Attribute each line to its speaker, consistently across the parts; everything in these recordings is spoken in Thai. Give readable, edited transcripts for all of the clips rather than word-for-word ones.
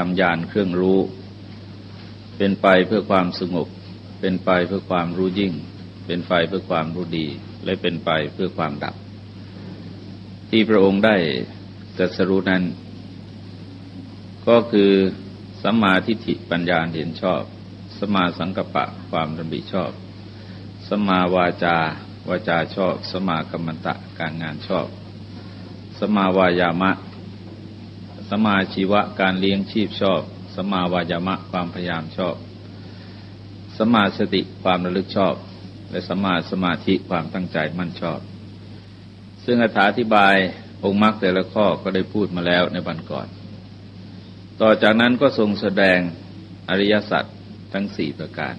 Speaker 1: รมญาณเครื่องรู้เป็นไปเพื่อความสงบเป็นไปเพื่อความรู้ยิ่งเป็นไปเพื่อความรู้ดีและเป็นไปเพื่อความดับที่พระองค์ได้ตรัสรู้นั้นก็คือสัมมาทิฏฐิปัญญาเห็นชอบสัมมาสังกัปปะความดำริชอบสัมมาวาจาวาจาชอบสัมมากัมมันตะการงานชอบสัมมาวายามะสัมมาชีวะการเลี้ยงชีพชอบสัมมาวายามะความพยายามชอบสัมมาสติความระลึกชอบและสัมมาสมาธิความตั้งใจมั่นชอบซึ่งอธิบายองค์มรรคแต่ละข้อก็ได้พูดมาแล้วในวันก่อนต่อจากนั้นก็ทรงแสดงอริยสัจทั้ง4ประการ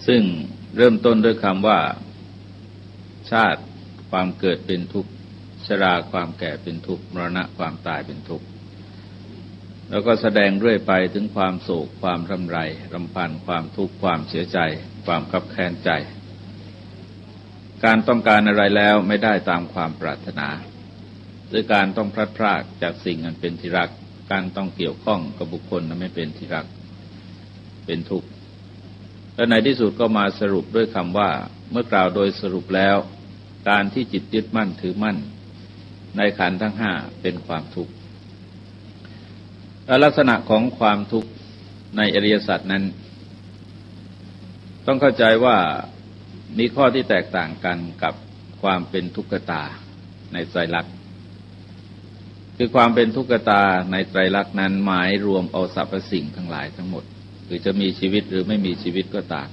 Speaker 1: ซึ่งเริ่มต้นด้วยคำว่าชาติความเกิดเป็นทุกข์ชราความแก่เป็นทุกข์มรณะความตายเป็นทุกข์แล้วก็แสดงเรื่อยไปถึงความโศกความร่ำไรรำพันความทุกข์ความเสียใจความคับแค้นใจการต้องการอะไรแล้วไม่ได้ตามความปรารถนาหรือการต้องพลัดพรากจากสิ่งอันเป็นที่รักการต้องเกี่ยวข้องกับบุคคลนั้นไม่เป็นที่รักเป็นทุกข์และในที่สุดก็มาสรุปด้วยคำว่าเมื่อกล่าวโดยสรุปแล้วการที่จิตยึดมั่นถือมั่นในขันธ์ทั้ง5เป็นความทุกข์ลักษณะของความทุกข์ในอริยสัจนั้นต้องเข้าใจว่ามีข้อที่แตกต่างกันกับความเป็นทุกขตาในไตรลักษณ์คือความเป็นทุกขตาในไตรลักษณ์นั้นหมายรวมเอาสรรพสิ่งทั้งหลายทั้งหมดคือจะมีชีวิตหรือไม่มีชีวิตก็ตาม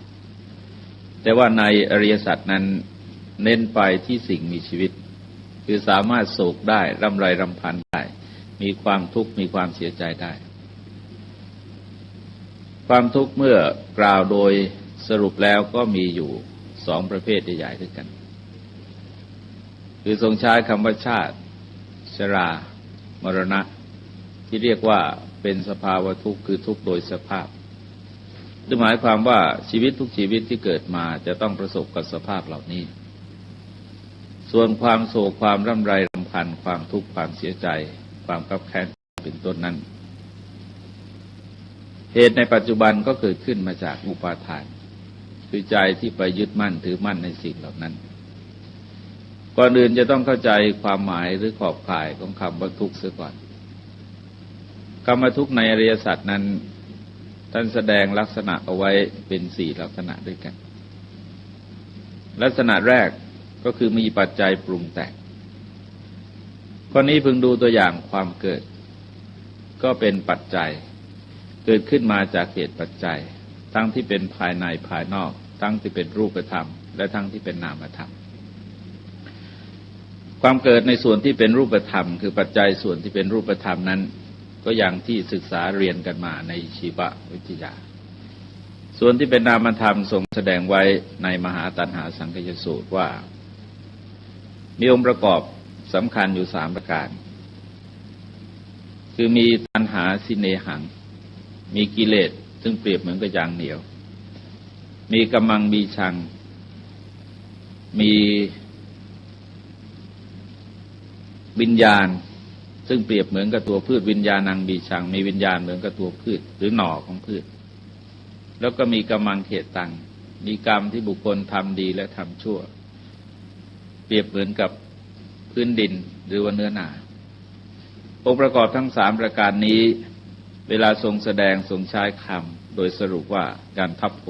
Speaker 1: แต่ว่าในอริยสัจนั้นเน้นไปที่สิ่งมีชีวิตคือสามารถโศกได้ร่ำไรรำพันได้มีความทุกข์มีความเสียใจได้ความทุกข์เมื่อกล่าวโดยสรุปแล้วก็มีอยู่2ประเภทใหญ่ๆด้วยกันคือทรงใช้คำว่าชาติชรามรณะที่เรียกว่าเป็นสภาวะทุกข์คือทุกข์โดยสภาพหมายความว่าชีวิตทุกชีวิตที่เกิดมาจะต้องประสบกับสภาพเหล่านี้ส่วนความโศกความร่ำไรรำพันความทุกข์ความเสียใจความคับแค้นเป็นต้นนั้นเหตุในปัจจุบันก็เกิดขึ้นมาจากอุปาทานคือใจที่ไปยึดมั่นถือมั่นในสิ่งเหล่านั้นก่อนอื่นจะต้องเข้าใจความหมายหรือขอบข่ายของคำว่าทุกข์เสียก่อนคำว่าทุกข์ในอริยสัจนั้นท่านแสดงลักษณะเอาไว้เป็น4ลักษณะด้วยกันลักษณะแรกก็คือมีปัจจัยปรุงแต่งข้อนี้พึงดูตัวอย่างความเกิดก็เป็นปัจจัยเกิดขึ้นมาจากเหตุปัจจัยทั้งที่เป็นภายในภายนอกทั้งที่เป็นรูปธรรมและทั้งที่เป็นนามธรรมความเกิดในส่วนที่เป็นรูปธรรมคือปัจจัยส่วนที่เป็นรูปธรรมนั้นก็อย่างที่ศึกษาเรียนกันมาในชีววิทยาส่วนที่เป็นนามธรรมทรงแสดงไว้ในมหาตัณหาสังคยสูตรว่ามีองค์ประกอบสำคัญอยู่3ประการคือมีตัณหาสิเนหังมีกิเลสซึ่งเปรียบเหมือนกับยางเหนียวมีกัมมังมีชังมีวิญญาณซึ่งเปรียบเหมือนกับตัวพืชวิญญาณังมีชังมีวิญญาณเหมือนกับตัวพืชหรือหน่อของพืชแล้วก็มีกัมมังเขตังมีกรรมที่บุคคลทำดีและทำชั่วเปรียบเหมือนกับพื้นดินหรือว่าเนื้อหนาองค์ประกอบทั้ง3ประการนี้เวลาทรงแสดงทรงใช้คำโดยสรุปว่าการทับโผ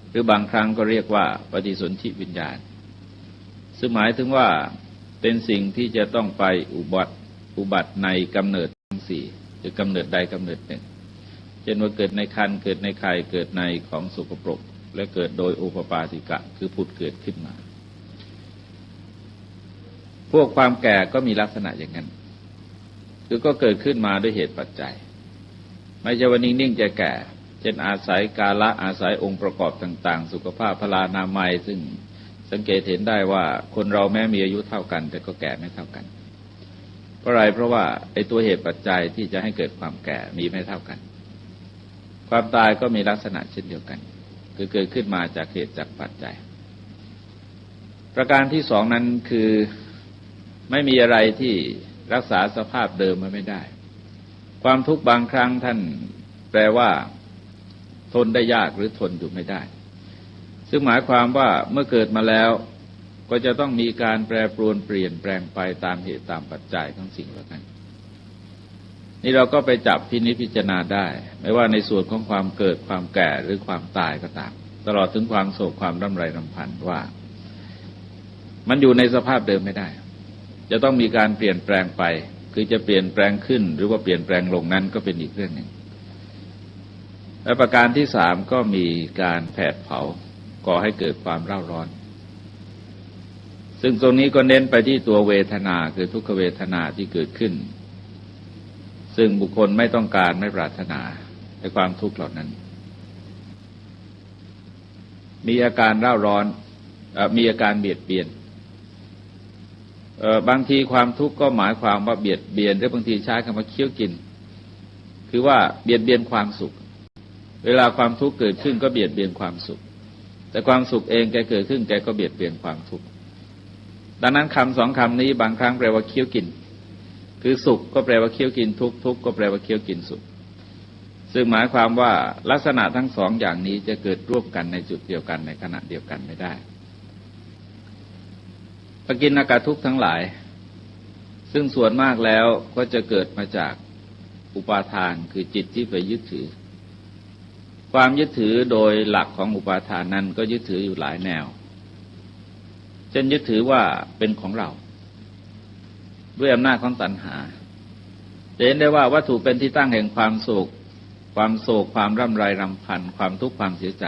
Speaker 1: หรือบางครั้งก็เรียกว่าปฏิสนธิวิญญาณซึ่งหมายถึงว่าเป็นสิ่งที่จะต้องไปอุบัติในกำเนิดทั้ง4หรือกำเนิดใดกำเนิดหนึ่งเช่นว่าเกิดในครรภ์เกิดในไข่เกิดในของสกปรกและเกิดโดยโอปปาติกะคือผุดเกิดขึ้นมาพวกความแก่ก็มีลักษณะอย่างนั้นคือก็เกิดขึ้นมาด้วยเหตุปัจจัยไม่ใช่ว่านิ่งๆจะแก่เช่นอาศัยกาลอาศัยองค์ประกอบต่างๆสุขภาพพลานามัยซึ่งสังเกตเห็นได้ว่าคนเราแม้มีอายุเท่ากันแต่ก็แก่ไม่เท่ากันเพราะอะไรเพราะว่าไอ้ตัวเหตุปัจจัยที่จะให้เกิดความแก่มีไม่เท่ากันความตายก็มีลักษณะเช่นเดียวกันคือเกิดขึ้นมาจากเหตุจากปัจจัยประการที่2นั้นคือไม่มีอะไรที่รักษาสภาพเดิมไว้ไม่ได้ ความทุกข์บางครั้งท่านแปลว่าทนได้ยากหรือทนอยู่ไม่ได้ซึ่งหมายความว่าเมื่อเกิดมาแล้วก็จะต้องมีการแปรปรวนเปลี่ยนแปลงไปตามเหตุตามปัจจัยของสิ่งเหล่านั้นนี่เราก็ไปจับพินิจพิจารณาได้ไม่ว่าในส่วนของความเกิดความแก่หรือความตายก็ตามตลอดถึงความโศกความร่ำไรรำพันว่ามันอยู่ในสภาพเดิมไม่ได้จะต้องมีการเปลี่ยนแปลงไปคือจะเปลี่ยนแปลงขึ้นหรือว่าเปลี่ยนแปลงลงนั้นก็เป็นอีกเรื่องหนึ่งและประการที่สามก็มีการแผดเผาก่อให้เกิดความเร่าร้อนซึ่งตรงนี้ก็เน้นไปที่ตัวเวทนาคือทุกขเวทนาที่เกิดขึ้นซึ่งบุคคลไม่ต้องการไม่ปรารถนาในความทุกข์เหล่านั้นมีอาการเร่าร้อนมีอาการเบียดเบียนบางทีความทุกข์ก็หมายความว่าเบียดเบียนหรือบางทีใช้คำว่าเคี้ยวกินคือว่าเบียดเบียนความสุขเวลาความทุกข์เกิดขึ้นก็เบียดเบียนความสุขแต่ความสุขเองแกเกิดขึ้นแกก็เบียดเบียนความทุกข์ดังนั้นคำสองคำนี้บางครั้งแปลว่าเคี้ยวกินคือสุขก็แปลว่าเคี้ยวกินทุกข์ทุกข์ก็แปลว่าเคี้ยวกินสุขซึ่งหมายความว่าลักษณะทั้งสองอย่างนี้จะเกิดร่วมกันในจุดเดียวกันในขณะเดียวกันไม่ได้ปกิณกทุกข์ทั้งหลายซึ่งส่วนมากแล้วก็จะเกิดมาจากอุปาทานคือจิตที่ไปยึดถือความยึดถือโดยหลักของอุปาทานนั้นก็ยึดถืออยู่หลายแนวเช่นยึดถือว่าเป็นของเราด้วยอำนาจของตัณหาจะเห็นได้ว่าวัตถุเป็นที่ตั้งแห่งความโศกความร่ำไรรำพันความทุกข์ความเสียใจ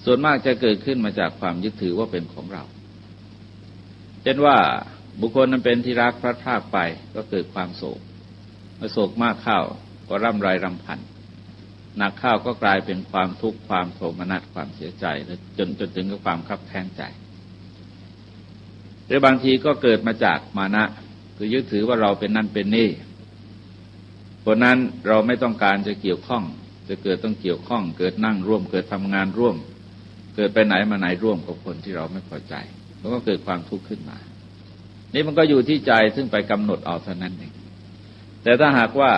Speaker 1: ส่วนมากจะเกิดขึ้นมาจากความยึดถือว่าเป็นของเราเช่นว่าบุคคลนั้นเป็นที่รักพลัดพรากไปก็เกิดความโศกเมื่อโศกมากเข้าก็ร่ำไรรำพันหนักเข้าก็กลายเป็นความทุกข์ความโทมนัสความเสียใจและจนถึงกับความคับแค้นใจหรือบางทีก็เกิดมาจากมานะคือยึดถือว่าเราเป็นนั่นเป็นนี่คนนั้นเราไม่ต้องการจะเกี่ยวข้องจะเกิดต้องเกี่ยวข้องเกิดนั่งร่วมเกิดทำงานร่วมเกิดไปไหนมาไหนร่วมกับคนที่เราไม่พอใจมันก็เกิดความทุกข์ขึ้นมานี่มันก็อยู่ที่ใจซึ่งไปกำหนดเอาเท่านั้นเองแต่ถ้าหากว่า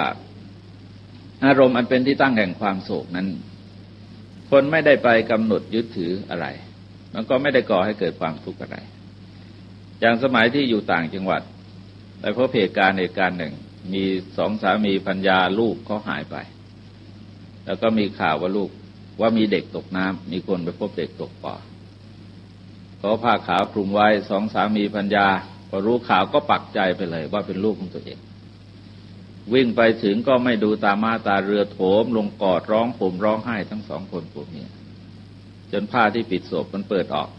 Speaker 1: อารมณ์อันเป็นที่ตั้งแห่งความโศกนั้นคนไม่ได้ไปกำหนดยึดถืออะไรมันก็ไม่ได้ก่อให้เกิดความทุกข์อะไรอย่างสมัยที่อยู่ต่างจังหวัดได้พบเหตุการณ์หนึ่งมีสองสามีภรรยาลูกเขาหายไปแล้วก็มีข่าวว่าลูกว่ามีเด็กตกน้ำมีคนไปพบเด็กตกบ่อเขาผ้าขาวคลุมไว้สองสามีภรรยาพอรู้ข่าวก็ปักใจไปเลยว่าเป็นลูกของตัวเองวิ่งไปถึงก็ไม่ดูตามาตาเรือโถมลงกอดร้องห่มร้องไห้ทั้งสองคนผัวเมียจนผ้าที่ปิดศพมันเปิดออก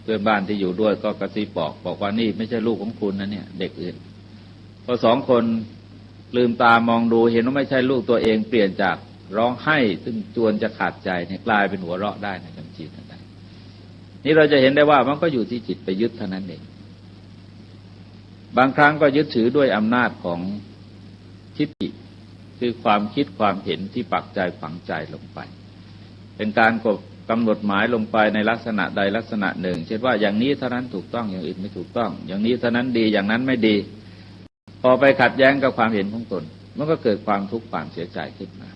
Speaker 1: เพื่อนบ้านที่อยู่ด้วยก็กระซิบบอกว่านี่ไม่ใช่ลูกของคุณนะเนี่ยเด็กอื่นพอสองคนลืมตามองดูเห็นว่าไม่ใช่ลูกตัวเองเปลี่ยนจากร้องไห้ซึ่งจวนจะขาดใจเนี่ยกลายเป็นหัวเราะได้ในทันทีทันใดนี่เราจะเห็นได้ว่ามันก็อยู่ที่จิตไปยึดเท่านั้นเองบางครั้งก็ยึดถือด้วยอำนาจของทิฏฐิคือความคิดความเห็นที่ปักใจฝังใจลงไปเป็นการกำหนดหมายลงไปในลักษณะใดลักษณะหนึ่งเช่นว่าอย่างนี้เท่านั้นถูกต้องอย่างอื่นไม่ถูกต้องอย่างนี้เท่านั้นดีอย่างนั้นไม่ดีพอไปขัดแย้งกับความเห็นของตนมันก็เกิดความทุกข์ความเสียใจขึ้นมา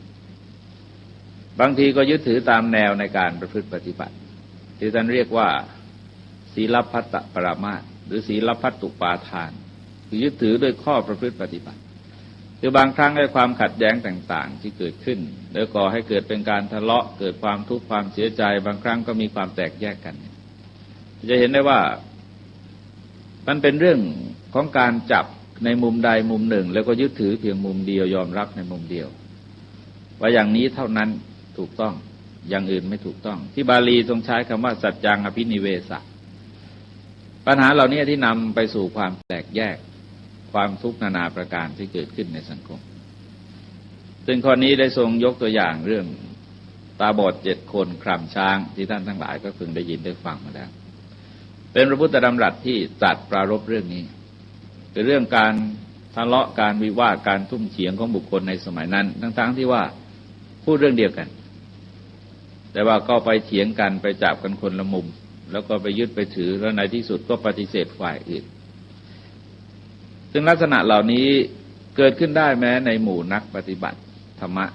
Speaker 1: บางทีก็ยึดถือตามแนวในการประพฤติปฏิบัติที่ท่านเรียกว่าศีลพัตตปรามาสหรือศีลพัตตุปาทานคือยึดถือด้วยข้อประพฤติปฏิบัติคือบางครั้งไอ้ความขัดแย้งต่างๆที่เกิดขึ้นแล้วก่อให้เกิดเป็นการทะเลาะเกิดความทุกข์ความเสียใจบางครั้งก็มีความแตกแยกกันจะเห็นได้ว่ามันเป็นเรื่องของการจับในมุมใดมุมหนึ่งแล้วก็ยึดถือเพียงมุมเดียวยอมรับในมุมเดียวว่าอย่างนี้เท่านั้นถูกต้องอย่างอื่นไม่ถูกต้องที่บาลีทรงใช้คำว่าสัจจังอภินิเวสะปัญหาเหล่านี้ที่นำไปสู่ความแตกแยกความทุกข์นานาประการที่เกิดขึ้นในสังคมซึ่งข้อนี้ได้ทรงยกตัวอย่างเรื่องตาบอด7 คนคร่ำช้างที่ท่านทั้งหลายก็เพิ่งได้ยินได้ฟังมาแล้วเป็นพระพุทธดำรัสที่ตรัสปรารภเรื่องนี้เป็นเรื่องการทะเลาะการวิวาทการทุ่มเถียงของบุคคลในสมัยนั้นทั้งที่ว่าพูดเรื่องเดียวกันแต่ว่าก็ไปเถียงกันไปจับกันคนละมุมแล้วก็ไปยึดไปถือแล้วในที่สุดก็ปฏิเสธฝ่ายอื่นซึ่งลักษณะเหล่านี้ เกิดขึ้นได้แม้ในหมู่นักปฏิบัติธรรมะ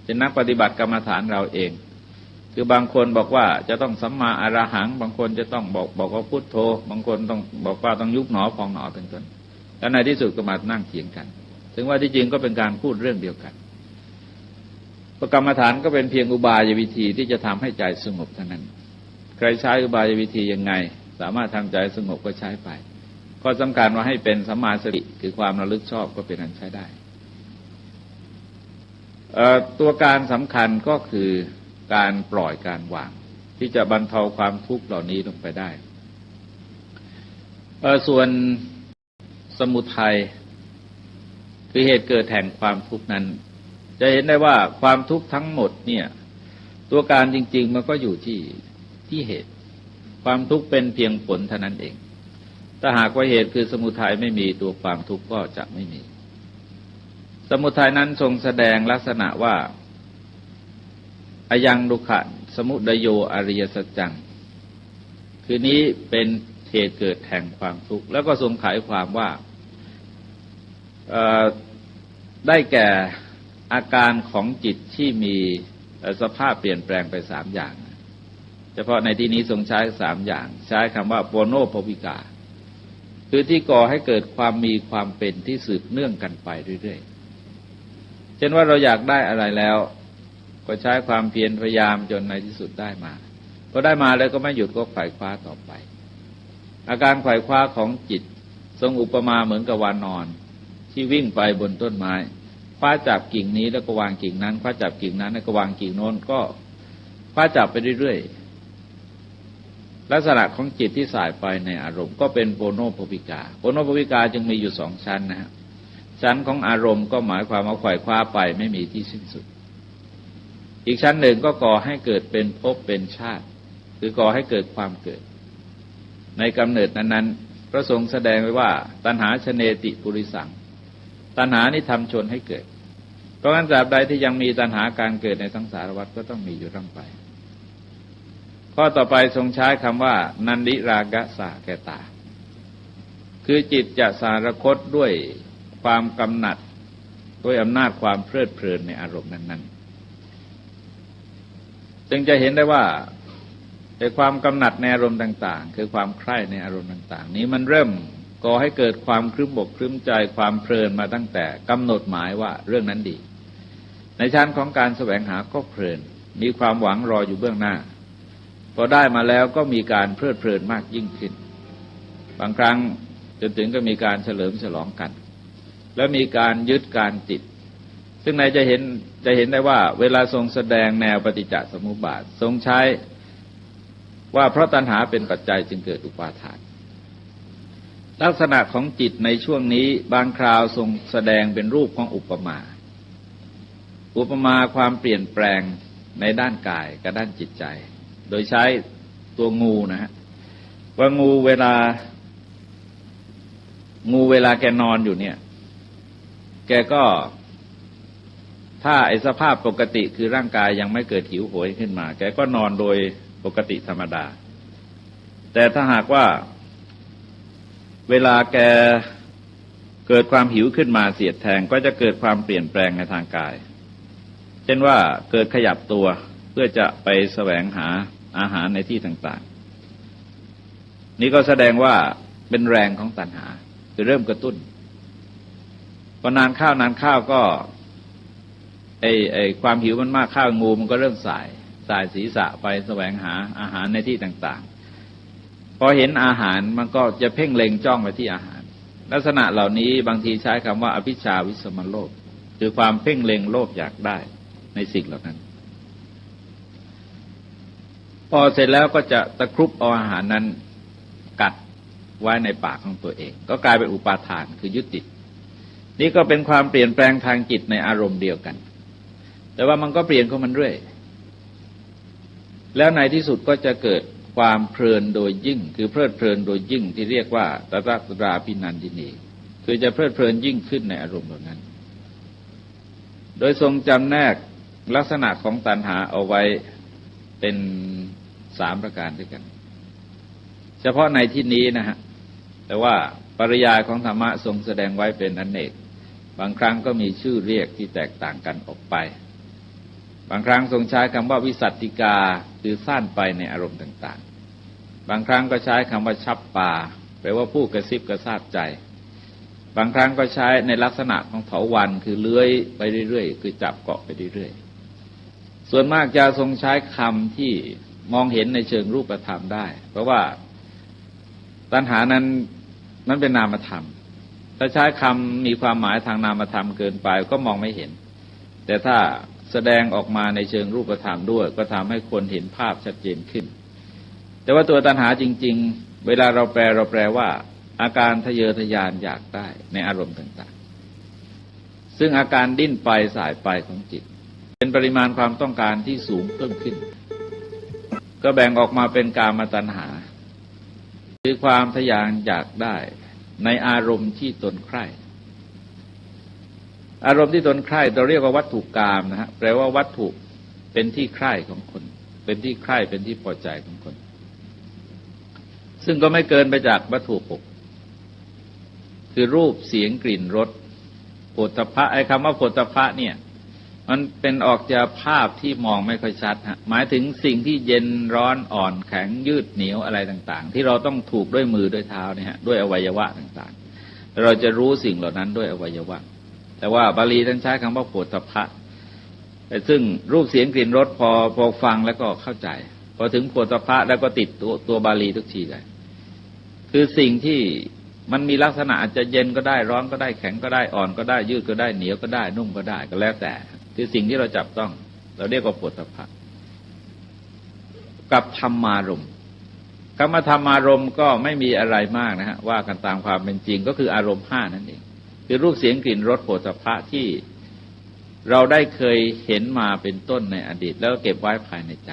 Speaker 1: เป็นนักปฏิบัติกรรมฐานเราเองคือบางคนบอกว่าจะต้องสัมมาอรหังบางคนจะต้องบอกว่าพุทโธบางคนต้องบอกว่าต้องยุบหนอพองหนอเป็นต้นแล้วในที่สุดก็มานั่งเถียงกันถึงว่าที่จริงก็เป็นการพูดเรื่องเดียวกันกรรมฐานก็เป็นเพียงอุบายวิธีที่จะทำให้ใจสงบเท่านั้นใครใช้อุบายวิธียังไงสามารถทำใจสงบก็ใช้ไปก็สำคัญว่าให้เป็นสัมมาสติคือความระลึกชอบก็เป็นอันใช้ได้ตัวการสำคัญก็คือการปล่อยการวางที่จะบรรเทาความทุกข์เหล่านี้ลงไปได้ส่วนสมุทัยคือเหตุเกิดแห่งความทุกข์นั้นจะเห็นได้ว่าความทุกข์ทั้งหมดเนี่ยตัวการจริงๆมันก็อยู่ที่เหตุความทุกข์เป็นเพียงผลเท่านั้นเองถ้าหากว่าเหตุคือสมุทัยไม่มีตัวความทุกข์ก็จะไม่มีสมุทัยนั้นทรงแสดงลักษณะว่าอยังดุขะสมุดโยอริยสัจจังคือนี้เป็นเหตุเกิดแห่งความทุกข์แล้วก็ทรงขายความว่าได้แก่อาการของจิตที่มีสภาพเปลี่ยนแปลงไปสามอย่างเฉพาะในที่นี้ทรงใช้สามอย่างใช้คำว่าโปโนภวิกาคือที่ก่อให้เกิดความมีความเป็นที่สืบเนื่องกันไปเรื่อยๆเช่นว่าเราอยากได้อะไรแล้วก็ใช้ความเพียรพยายามจนในที่สุดได้มาพอได้มาแล้วก็ไม่หยุดก็ไขว่คว้าต่อไปอาการไขว่คว้าของจิตทรงอุปมาเหมือนกับวานอนที่วิ่งไปบนต้นไม้คว้าจับกิ่งนี้แล้วก็วางกิ่งนั้นคว้าจับกิ่งนั้นแล้วก็วางกิ่งโน้นก็คว้าจับไปเรื่อยๆลักษณะของจิตที่สายไปในอารมณ์ก็เป็นโปโนภวิกาโปโนภวิกาจึงมีอยู่สองชั้นนะฮะชั้นของอารมณ์ก็หมายความว่าไขว่คว้าไปไม่มีที่สิ้นสุดอีกชั้นหนึ่งก็ก่อให้เกิดเป็นภพเป็นชาติคือก่อให้เกิดความเกิดในกำเนิดนั้นๆพระทรงแสดงไว้ว่าตัณหาชเนติปุริสังตัณหานี่ทำชนให้เกิดเพราะงั้นตราบใดที่ยังมีตัณหาการเกิดในสังสารวัฏก็ต้องมีอยู่ร่ำไปข้อต่อไปทรงใช้คำว่านันดิรากะสาแกตาคือจิตจะสารคตด้วยความกำหนัดด้วยอำนาจความเพลิดเพลินในอารมณ์นั้นๆจึงจะเห็นได้ว่าในความกำหนัดในอารมณ์ต่างๆคือความใคร่ในอารมณ์ต่างๆนี้มันเริ่มก่อให้เกิดความครึ้มอกครึ้มใจความเพลินมาตั้งแต่กำหนดหมายว่าเรื่องนั้นดีในชั้นของการแสวงหาก็เพลินมีความหวังรออยู่เบื้องหน้าพอได้มาแล้วก็มีการเพลิดเพลินมากยิ่งขึ้นบางครั้งจนถึงก็มีการเฉลิมฉลองกันแล้วมีการยึดการติดซึ่งในจะเห็นได้ว่าเวลาทรงแสดงแนวปฏิจจสมุปบาททรงใช้ว่าเพราะตัณหาเป็นปัจจัยจึงเกิดอุปาทานลักษณะของจิตในช่วงนี้บางคราวทรงแสดงเป็นรูปของอุปมาความเปลี่ยนแปลงในด้านกายกับด้านจิตใจโดยใช้ตัวงูนะฮะว่างูเวลาแกนอนอยู่เนี่ยแกก็ถ้าไอ้สภาพปกติคือร่างกายยังไม่เกิดหิวโหยขึ้นมาแกก็นอนโดยปกติธรรมดาแต่ถ้าหากว่าเวลาแกเกิดความหิวขึ้นมาเสียดแทงก็จะเกิดความเปลี่ยนแปลงในทางกายเช่นว่าเกิดขยับตัวเพื่อจะไปแสวงหาอาหารในที่ต่างๆนี่ก็แสดงว่าเป็นแรงของตัณหาคือเริ่มกระตุ้นพอนานข้าวก็ไอความหิวมันมากข้าวงูมันก็เริ่มสายศีรษะไปแสวงหาอาหารในที่ต่างๆพอเห็นอาหารมันก็จะเพ่งเล็งจ้องไปที่อาหารลักษณะเหล่านี้บางทีใช้คำว่าอภิชาวิสมโลภคือความเพ่งเล็งโลภอยากได้ในสิ่งเหล่านั้นพอเสร็จแล้วก็จะตะครุบเอาอาหารนั้นกัดไว้ในปากของตัวเองก็กลายเป็นอุปาทานคือยึดติดนี่ก็เป็นความเปลี่ยนแปลงทางจิตในอารมณ์เดียวกันแต่ว่ามันก็เปลี่ยนของมันเรื่อยแล้วในที่สุดก็จะเกิดความเพลินโดยยิ่งคือเพลิดเพลินโดยยิ่งที่เรียกว่าตตราภินันทินีคือจะเพลิดเพลินยิ่งขึ้นในอารมณ์เหล่านั้นโดยทรงจำแนกลักษณะของตัณหาเอาไว้เป็น3ประการด้วยกันเฉพาะในที่นี้นะฮะแต่ว่าปริยายของธรรมะทรงแสดงไว้เป็นอเนก บางครั้งก็มีชื่อเรียกที่แตกต่างกันออกไปบางครั้งทรงใช้คำว่าวิสัตติกาคือซ่านไปในอารมณ์ต่างๆบางครั้งก็ใช้คำว่าชับปาแปลว่าผู้กระซิบกระซาบใจบางครั้งก็ใช้ในลักษณะของเถาวัลย์คือเลื้อยไปเรื่อยๆคือจับเกาะไปเรื่อยๆส่วนมากจะทรงใช้คำที่มองเห็นในเชิงรูปธรรมได้เพราะว่าตัณหานั้นเป็นนามธรรมถ้าใช้คำมีความหมายทางนามธรรมเกินไปก็มองไม่เห็นแต่ถ้าแสดงออกมาในเชิงรูปธรรมด้วยก็ทำให้คนเห็นภาพชัดเจนขึ้นแต่ว่าตัวตัณหาจริงๆเวลาเราแปลว่าอาการทะเยอทะยานอยากได้ในอารมณ์ต่างๆซึ่งอาการดิ้นไปสายไปของจิตเป็นปริมาณความต้องการที่สูงเพิ่มขึ้นก็แบ่งออกมาเป็นกามตัณหาคือความทะยานอยากได้ในอารมณ์ที่ตนใคร่อารมณ์ที่ตนใคร่เราเรียกว่าวัตถุกามนะฮะแปลว่าวัตถุเป็นที่ใคร่ของคนเป็นที่ใคร่เป็นที่พอใจของคนซึ่งก็ไม่เกินไปจากวัตถุหกคือรูปเสียงกลิ่นรสโผฏฐัพพะไอ้คำว่าโผฏฐัพพะเนี่ยมันเป็นออกจากภาพที่มองไม่ค่อยชัดฮะหมายถึงสิ่งที่เย็นร้อนอ่อนแข็งยืดเหนียวอะไรต่างๆที่เราต้องถูกด้วยมือด้วยเท้าเนี่ยฮะด้วยอวัยวะต่างๆเราจะรู้สิ่งเหล่านั้นด้วยอวัยวะแต่ว่าบาลีท่านใช้คำว่าโผฏฐัพพะซึ่งรูปเสียงกลิ่นรสพอฟังแล้วก็เข้าใจพอถึงโผฏฐัพพะแล้วก็ติดตัวบาลีทุกทีเลยคือสิ่งที่มันมีลักษณะอาจจะเย็นก็ได้ร้อนก็ได้แข็งก็ได้อ่อนก็ได้ยืดก็ได้เหนียวก็ได้นุ่มก็ได้ก็แล้วแต่คือสิ่งที่เราจับต้องเราเรียกว่าโผฏฐัพพะกับธรรมารมณ์คำว่าธรรมารมณ์ก็ไม่มีอะไรมากนะฮะว่ากันตามความเป็นจริงก็คืออารมณ์5นั่นเองคือรูปเสียงกลิ่นรสโผฏฐัพพะที่เราได้เคยเห็นมาเป็นต้นในอดีตแล้วเก็บไว้ภายในใจ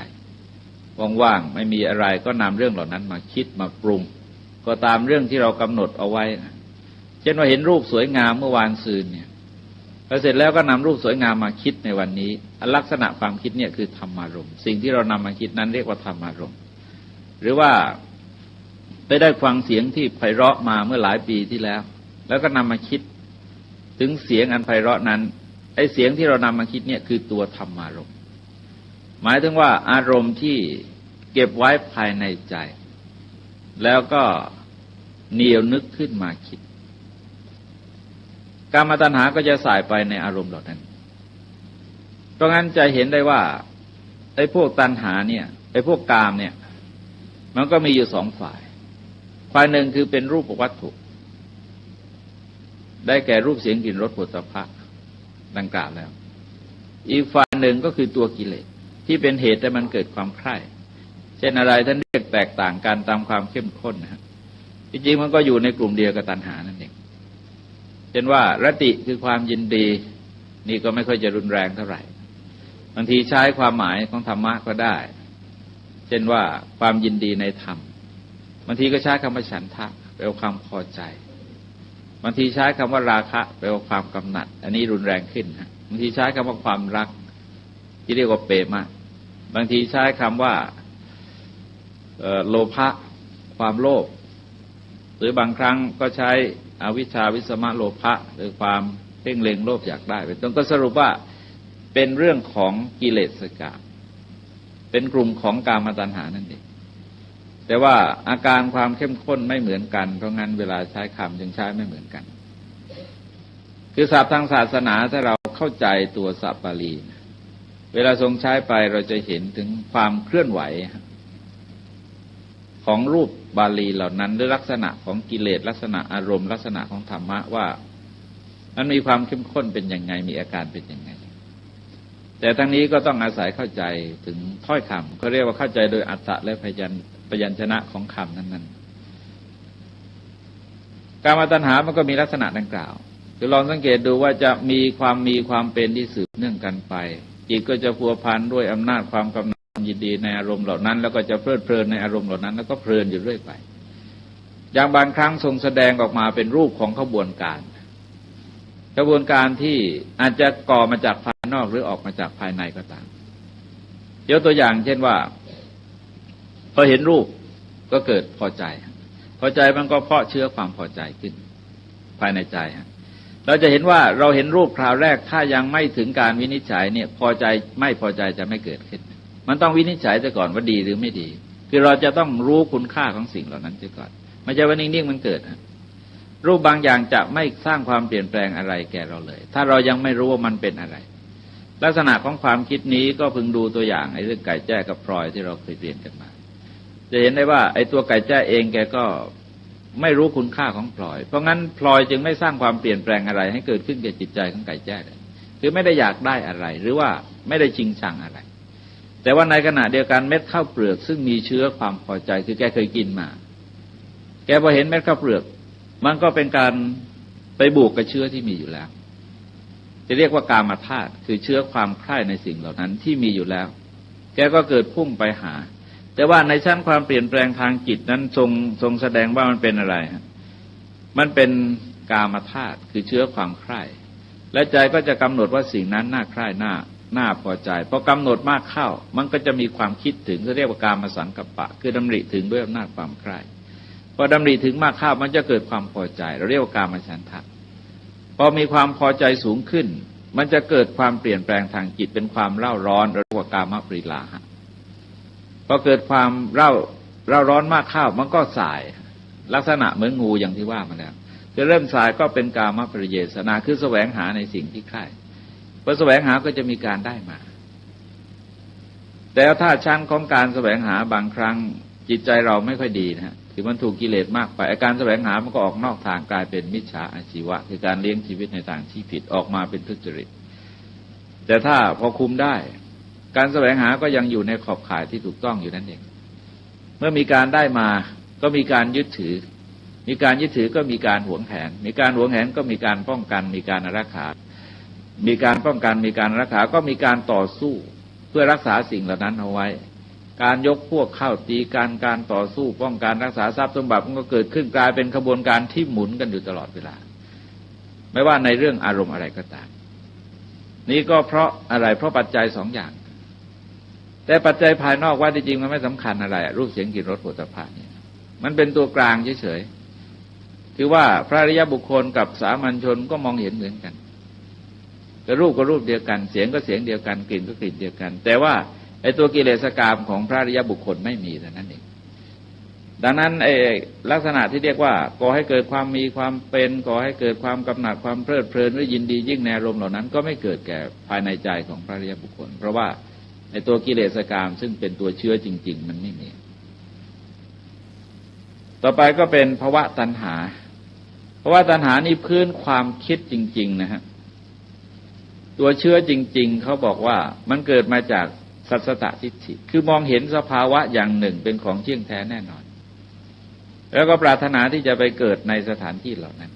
Speaker 1: ว่างๆไม่มีอะไรก็นำเรื่องเหล่านั้นมาคิดมาปรุงก็ตามเรื่องที่เรากำหนดเอาไว้นะเช่นว่าเห็นรูปสวยงามเมื่อวานซืนเนี่ยพอเสร็จแล้วก็นำรูปสวยงามมาคิดในวันนี้ลักษณะความคิดเนี่ยคือธรรมารมณ์สิ่งที่เรานำมาคิดนั้นเรียกว่าธรรมารมณ์หรือว่าได้ฟังเสียงที่ไพเราะมาเมื่อหลายปีที่แล้วแล้วก็นำมาคิดถึงเสียงอันไพเราะนั้นไอ้เสียงที่เรานำมาคิดเนี่ยคือตัวธรรมารมณ์หมายถึงว่าอารมณ์ที่เก็บไว้ภายในใจแล้วก็เหนียวนึกขึ้นมาคิดกามตัณหาก็จะสายไปในอารมณ์เหล่านั้นเพราะงั้นจะเห็นได้ว่าไอ้พวกตัณหาเนี่ยไอ้พวกกามเนี่ยมันก็มีอยู่2ฝ่ายหนึ่งคือเป็นรูปวัตถุได้แก่รูปเสียงกลิ่นรสโผฏฐัพพะดังกล่าวแล้วอีกฝ่ายหนึ่งก็คือตัวกิเลสที่เป็นเหตุให้มันเกิดความใคร่เช่นอะไรท่านเรียกแตกต่างกันตามความเข้มข้นนะฮะจริงๆมันก็อยู่ในกลุ่มเดียวกับตัณหานั่นเองเช่นว่ารติคือความยินดีนี่ก็ไม่ค่อยจะรุนแรงเท่าไหร่บางทีใช้ความหมายของธรรมะก็ได้เช่นว่าความยินดีในธรรมบางทีก็ใช้คำว่าฉันทะแปลว่าความพอใจบางทีใช้คำว่าราคะแปลว่าความกำหนัดอันนี้รุนแรงขึ้นฮะบางทีใช้คำว่าความรักที่เรียกว่าเปรมะบางทีใช้คำว่าโลภะความโลภหรือบางครั้งก็ใช้อวิชชาวิสมะโลภะหรือความเพ่งเล็งโลภอยากได้เป็นต้นก็สรุปว่าเป็นเรื่องของกิเลสกามเป็นกลุ่มของกามตัณหานั่นเองแต่ว่าอาการความเข้มข้นไม่เหมือนกันเพราะงั้นเวลาใช้คำจึงใช้ไม่เหมือนกันคือศัพท์ทางศาสนาถ้าเราเข้าใจตัวศัพท์บาลีเวลาทรงใช้ไปเราจะเห็นถึงความเคลื่อนไหวของรูปบาลีเหล่านั้นด้วยลักษณะของกิเลสลักษณะอารมณ์ลักษณะของธรรมะว่ามันมีความเข้มข้นเป็นยังไงมีอาการเป็นยังไงแต่ทั้งนี้ก็ต้องอาศัยเข้าใจถึงถ้อยคำเขาเรียกว่าเข้าใจโดยอรรถะและพยัญชนะของคำนั้นๆกามตัณหามันก็มีลักษณะดังกล่าวคือลองสังเกตดูว่าจะมีความเป็นที่สืบเนื่องกันไปจิตก็จะพัวพันด้วยอำนาจความกำหนัดยินดีในอารมณ์เหล่านั้นแล้วก็จะเพลิดเพลินในอารมณ์เหล่านั้นแล้วก็เพลินอยู่เรื่อยไปอย่างบางครั้งทรงแสดงออกมาเป็นรูปของขบวนการที่อาจจะก่อมาจากภายนอกหรือออกมาจากภายในก็ตามยกตัวอย่างเช่นว่าพอเห็นรูปก็เกิดพอใจมันก็เพาะเชื้อความพอใจขึ้นภายในใจ เราจะเห็นว่าเราเห็นรูปคราวแรกถ้ายังไม่ถึงการวินิจฉัยเนี่ยพอใจไม่พอใจจะไม่เกิดขึ้นมันต้องวินิจฉัยซะก่อนว่าดีหรือไม่ดีคือเราจะต้องรู้คุณค่าของสิ่งเหล่านั้นซะก่อนไม่ใช่ว่านิ่งๆมันเกิดรูปบางอย่างจะไม่สร้างความเปลี่ยนแปลงอะไรแก่เราเลยถ้าเรายังไม่รู้ว่ามันเป็นอะไรลักษณะของความคิดนี้ก็พึงดูตัวอย่างไอ้เรื่องไก่แจ้กับพลอยที่เราเคยเรียนกันมาจะเห็นได้ว่าไอ้ตัวไก่แจ้เองแกก็ไม่รู้คุณค่าของพลอยเพราะงั้นพลอยจึงไม่สร้างความเปลี่ยนแปลงอะไรให้เกิดขึ้นแก่จิตใจของไก่แจ้เลยคือไม่ได้อยากได้อะไรหรือว่าไม่ได้ชิงชังอะไรแต่ว่าในขณะเดียวกันเม็ดข้าวเปลือกซึ่งมีเชื้อความพอใจคือแกเคยกินมาแกพอเห็นเม็ดข้าวเปลือกมันก็เป็นการไปบวกกับเชื้อที่มีอยู่แล้วจะเรียกว่ากามธาตุคือเชื้อความใคร่ในสิ่งเหล่านั้นที่มีอยู่แล้วแกก็เกิดพุ่งไปหาแต่ว่าในชั้นความเปลี่ยนแปลงทางจิตนั้นทรงแสดงว่ามันเป็นอะไรฮะมันเป็นกามธาตุคือเชื้อความใคร่และใจก็จะกำหนดว่าสิ่งนั้นน่าใคร่น่าพอใจพอกำหนดมากเข้ามันก็จะมีความคิดถึงเรียกว่ากามสังกัปปะคือดำริถึงด้วยอำนาจความใคร่พอดำริถึงมากเข้ามันจะเกิดความพอใจเราเรียกว่ากามฉันทะพอมีความพอใจสูงขึ้นมันจะเกิดความเปลี่ยนแปลงทางจิตเป็นความเร่าร้อนเรียกว่ากามปริลาหะพอเกิดความเร่าร้อนมากเข้ามันก็สายลักษณะเหมือนงูอย่างที่ว่ามาแล้วจะเริ่มสายก็เป็นกามปริเยสนาคือแสวงหาในสิ่งที่ใคร่พอแสวงหาก็จะมีการได้มาแต่ถ้าชั้นของการแสวงหาบางครั้งจิตใจเราไม่ค่อยดีนะฮะคือมันถูกกิเลสมากไปอาการแสวงหามันก็ออกนอกทางกลายเป็นมิจฉาอาชีวะคือการเลี้ยงชีวิตในทางที่ผิดออกมาเป็นทุจริตแต่ถ้าพอคุมได้การแสวงหาก็ยังอยู่ในขอบข่ายที่ถูกต้องอยู่นั่นเองเมื่อมีการได้มาก็มีการยึดถือมีการยึดถือก็มีการหวงแหนมีการหวงแหนก็มีการป้องกันมีการรักษามีการป้องกันมีการรักษาก็มีการต่อสู้เพื่อรักษาสิ่งเหล่านั้นเอาไว้การยกพวกเข้าตีการต่อสู้ป้องกันรักษาทรัพย์สมบัติมันก็เกิดขึ้นกลายเป็นขบวนการที่หมุนกันอยู่ตลอดเวลาไม่ว่าในเรื่องอารมณ์อะไรก็ตามนี่ก็เพราะอะไรเพราะปัจจัยสองอย่างแต่ปัจจัยภายนอกว่าจริงๆมันไม่สำคัญอะไรรูปเสียงกลิ่นรสโผฏฐัพพะเนี่ยมันเป็นตัวกลางเฉยๆคือว่าพระอริยบุคคลกับสามัญชนก็มองเห็นเหมือนกันแต่รูปก็รูปเดียวกันเสียงก็เสียงเดียวกันกลิ่นก็กลิ่นเดียวกันแต่ว่าไอ้ตัวกิเลสกรรมของพระอริยบุคคลไม่มีเท่านั้นเองดังนั้นไอ้ลักษณะที่เรียกว่าก่อให้เกิดความมีความเป็นก่อให้เกิดความกำหนัดความเพลิดเพลินหรือยินดียิ่งในอารมณ์เหล่านั้นก็ไม่เกิดแก่ภายในใจของพระอริยบุคคลเพราะว่าไอ้ตัวกิเลสกรรมซึ่งเป็นตัวเชื้อจริงๆมันไม่มีต่อไปก็เป็นภวะตัณหาภวะตัณหานี่พื้นความคิดจริงๆนะฮะตัวเชื้อจริงๆเขาบอกว่ามันเกิดมาจากสัสสตทิฏฐิคือมองเห็นสภาวะอย่างหนึ่งเป็นของเที่ยงแท้แน่นอนแล้วก็ปรารถนาที่จะไปเกิดในสถานที่เหล่านั้น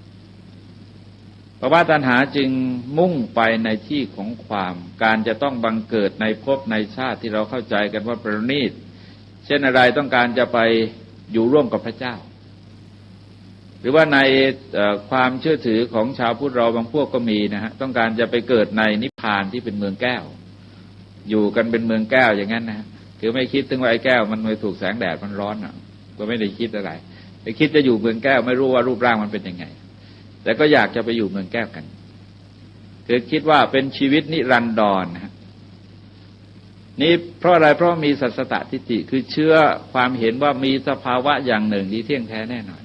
Speaker 1: ภาวะตัณหาจึงมุ่งไปในที่ของความการจะต้องบังเกิดในภพในชาติที่เราเข้าใจกันว่าประณีตเช่นอะไรต้องการจะไปอยู่ร่วมกับพระเจ้าหรือว่าในความเชื่อถือของชาวพุทธเราบางพวกก็มีนะฮะต้องการจะไปเกิดในนิพพานที่เป็นเมืองแก้วอยู่กันเป็นเมืองแก้วอย่างนั้นนะคือไม่คิดถึงว่าไอ้แก้วมันไม่ถูกแสงแดดมันร้อนอ่ะก็ไม่ได้คิดอะไรไปคิดจะอยู่เมืองแก้วไม่รู้ว่ารูปร่างมันเป็นยังไงแต่ก็อยากจะไปอยู่เมืองแก้วกันคือคิดว่าเป็นชีวิตนิรันดรนะนี่เพราะอะไรเพราะมีสัสสตทิฏฐิคือเชื่อความเห็นว่ามีสภาวะอย่างหนึ่งที่เที่ยงแท้แน่นอน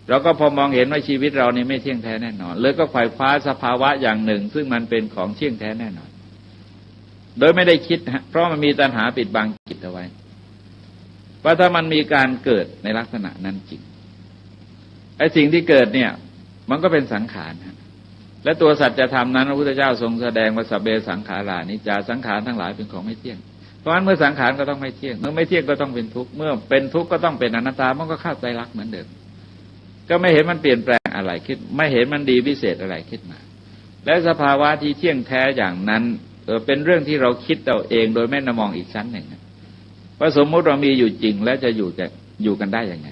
Speaker 1: เราก็พอมองเห็นว่าชีวิตเรานี่ไม่เที่ยงแท้แน่นอนเลยก็ไขว่คว้าสภาวะอย่างหนึ่งซึ่งมันเป็นของเที่ยงแท้แน่นอนโดยไม่ได้คิดนะเพราะมันมีตัณหาปิดบังจิตเอาไว้ว่าถ้ามันมีการเกิดในลักษณะนั้นจริงไอ้สิ่งที่เกิดเนี่ยมันก็เป็นสังขารนะและตัวสัจธรรมนั้นพระพุทธเจ้าทรงแสดงว่าสัพเพสังขารานิจจาสังขารทั้งหลายเป็นของไม่เที่ยงเพราะฉะนั้นเมื่อสังขารก็ต้องไม่เที่ยงเมื่อไม่เที่ยงก็ต้องเป็นทุกข์เมื่อเป็นทุกข์ก็ต้องเป็นอนัตตามันก็เข้าใจรักเหมือนเดิมก็ไม่เห็นมันเปลี่ยนแปลงอะไรขึ้นไม่เห็นมันดีพิเศษอะไรขึ้นมาและสภาวะที่เที่ยงแท้อย่างนั้นเป็นเรื่องที่เราคิดเอาเองโดยไม่นมองอีกชั้นหนึ่งว่าสมมติเรามีอยู่จริงแล้วจะอยู่กันได้ยังไง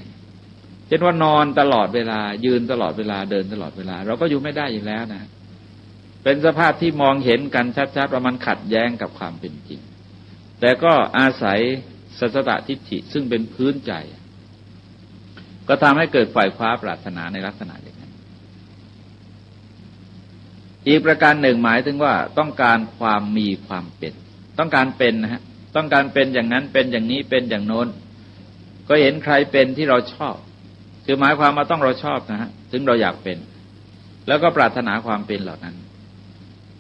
Speaker 1: เช่นว่านอนตลอดเวลายืนตลอดเวลาเดินตลอดเวลาเราก็อยู่ไม่ได้อยู่แล้วนะเป็นสภาพที่มองเห็นกันชัดๆว่ามันขัดแย้งกับความเป็นจริงแต่ก็อาศัยสัสสตทิฏฐิซึ่งเป็นพื้นใจก็ทำให้เกิดฝ่ายคว้าปรารถนาในลักษณะอย่างนั้น อีกประการหนึ่งหมายถึงว่าต้องการความมีความเป็นต้องการเป็นนะฮะต้องการเป็นอย่างนั้นเป็นอย่างนี้เป็นอย่างโน้นก็เห็นใครเป็นที่เราชอบคือหมายความว่าต้องเราชอบนะฮะถึงเราอยากเป็นแล้วก็ปรารถนาความเป็นเหล่านั้น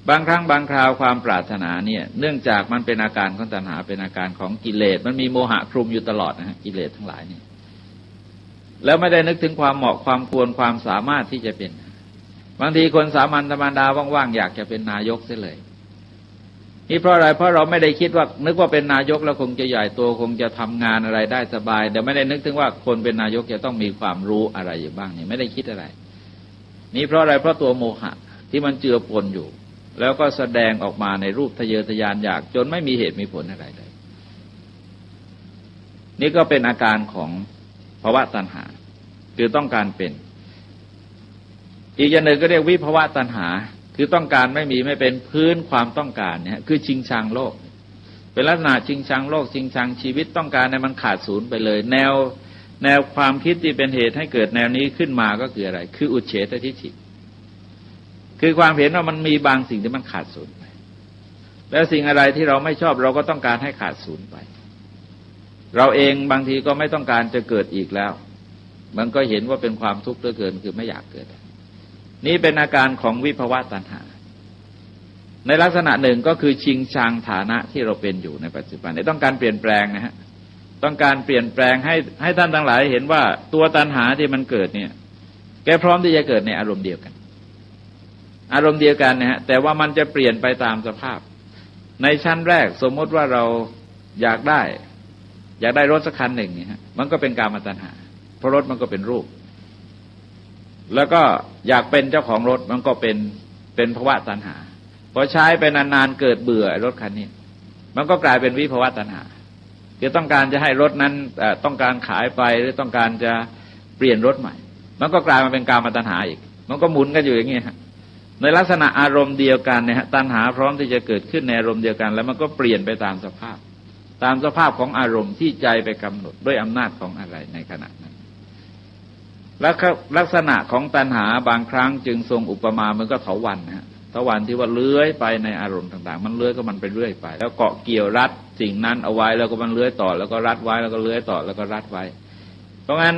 Speaker 1: บางครั้งบางคราวความปรารถนาเนี่ยเนื่องจากมันเป็นอาการของตัณหาเป็นอาการของกิเลสมันมีโมหะคลุมอยู่ตลอดนะฮะกิเลสทั้งหลายนี่แล้วไม่ได้นึกถึงความเหมาะความควรความสามารถที่จะเป็นบางทีคนสามัญธรรมดาว่างๆอยากจะเป็นนายกเสียเลยนี่เพราะอะไรเพราะเราไม่ได้คิดว่านึกว่าเป็นนายกแล้วคงจะใหญ่โตคงจะทำงานอะไรได้สบายแต่ไม่ได้นึกถึงว่าคนเป็นนายกจะต้องมีความรู้อะไรอยู่บ้างนี่ไม่ได้คิดอะไรนี่เพราะอะไรเพราะตัวโมหะที่มันเจือปนอยู่แล้วก็แสดงออกมาในรูปทะเยอทะยานอยากจนไม่มีเหตุมีผลอะไรเลยนี่ก็เป็นอาการของภาวะตัณหาคือต้องการเป็นอีกอย่างหนึ่งก็เรียกวิภาวะตัณหาคือต้องการไม่มีไม่เป็นพื้นความต้องการเนี่ยคือชิงชังโลกเป็นลักษณะชิงชังโลกชิงชังชีวิตต้องการในมันขาดศูนย์ไปเลยแนวความคิดที่เป็นเหตุให้เกิดแนวนี้ขึ้นมาก็คืออะไรคืออุเฉททิฏฐิคือความเห็นว่ามันมีบางสิ่งที่มันขาดศูนย์ไปแล้วสิ่งอะไรที่เราไม่ชอบเราก็ต้องการให้ขาดศูนย์ไปเราเองบางทีก็ไม่ต้องการจะเกิดอีกแล้วมันก็เห็นว่าเป็นความทุกข์เหลือเกินคือไม่อยากเกิดนี่เป็นอาการของวิภวะตัณหาในลักษณะหนึ่งก็คือชิงชังฐานะที่เราเป็นอยู่ในปัจจุบันต้องการเปลี่ยนแปลงนะฮะต้องการเปลี่ยนแปลงให้ท่านทั้งหลายเห็นว่าตัวตัณหาที่มันเกิดเนี่ยแกพร้อมที่จะเกิดในอารมณ์เดียวกันอารมณ์เดียวกันนะฮะแต่ว่ามันจะเปลี่ยนไปตามสภาพในชั้นแรกสมมติว่าเราอยากได้รถสักคันหนึ่งเนี่ยฮะมันก็เป็นกามตัณหาเพราะรถมันก็เป็นรูปแล้วก็อยากเป็นเจ้าของรถมันก็เป็นภวะตัณหาพอใช้ไปนานๆเกิดเบื่อรถคันนี้มันก็กลายเป็นวิภวะตัณหาคือต้องการจะให้รถนั้นต้องการขายไปหรือต้องการจะเปลี่ยนรถใหม่มันก็กลายมาเป็นกามตัณหาอีกมันก็หมุนกันอยู่อย่างนี้ฮะในลักษณะอารมณ์เดียวกันเนี่ยฮะตัณหาพร้อมที่จะเกิดขึ้นในอารมณ์เดียวกันแล้วมันก็เปลี่ยนไปตามสภาพของอารมณ์ที่ใจไปกำหนดด้วยอำนาจของอะไรในขณะนั้นลักษณะของตัณหาบางครั้งจึงทรงอุปมาเหมือนกับเถาวัลย์นะฮะเถาวัลย์ที่ว่าเลื้อยไปในอารมณ์ต่างๆมันเลื้อยก็มันไปเรื่อยไปแล้วเกาะเกี่ยวรัดสิ่งนั้นเอาไว้แล้วก็มันเลื้อยต่อแล้วก็รัดไว้แล้วก็เลื้อยต่อแล้วก็รัดไว้เพราะงั้น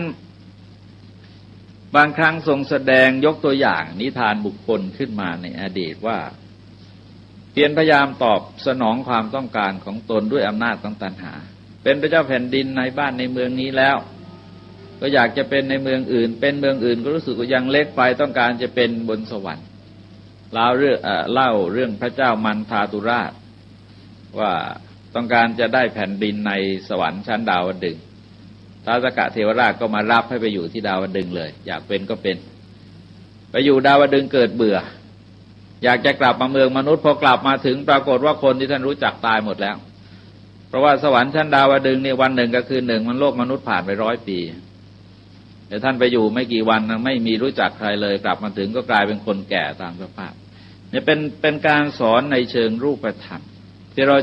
Speaker 1: บางครั้งทรงแสดงยกตัวอย่างนิทานบุคคลขึ้นมาในอดีตว่าเพียรพยายามตอบสนองความต้องการของตนด้วยอำนาจของตัณหาเป็นพระเจ้าแผ่นดินในบ้านในเมืองนี้แล้วก็อยากจะเป็นในเมืองอื่นเป็นเมืองอื่นก็รู้สึกว่ายังเล็กไปต้องการจะเป็นบนสวรรค์เล่าเรื่องพระเจ้ามันทาตุราชว่าต้องการจะได้แผ่นดินในสวรรค์ชั้นดาวดึงส์ท้าวสักกะเทวราชก็มารับให้ไปอยู่ที่ดาวดึงส์เลยอยากเป็นก็เป็นไปอยู่ดาวดึงส์เกิดเบื่ออยากจะกลับมาเมืองมนุษย์พอกลับมาถึงปรากฏว่าคนที่ท่านรู้จักตายหมดแล้วเพราะว่าสวรรค์ชั้นดาวดึงส์เนี่ยวันหนึ่งก็คือหนึ่งมันโลกมนุษย์ผ่านไป100 ปีแต่ท่านไปอยู่ไม่กี่วันไม่มีรู้จักใครเลยกลับมาถึงก็กลายเป็นคนแก่ตามสภาพเนี่ยเป็นการสอนในเชิงรูปธรรมที่เรา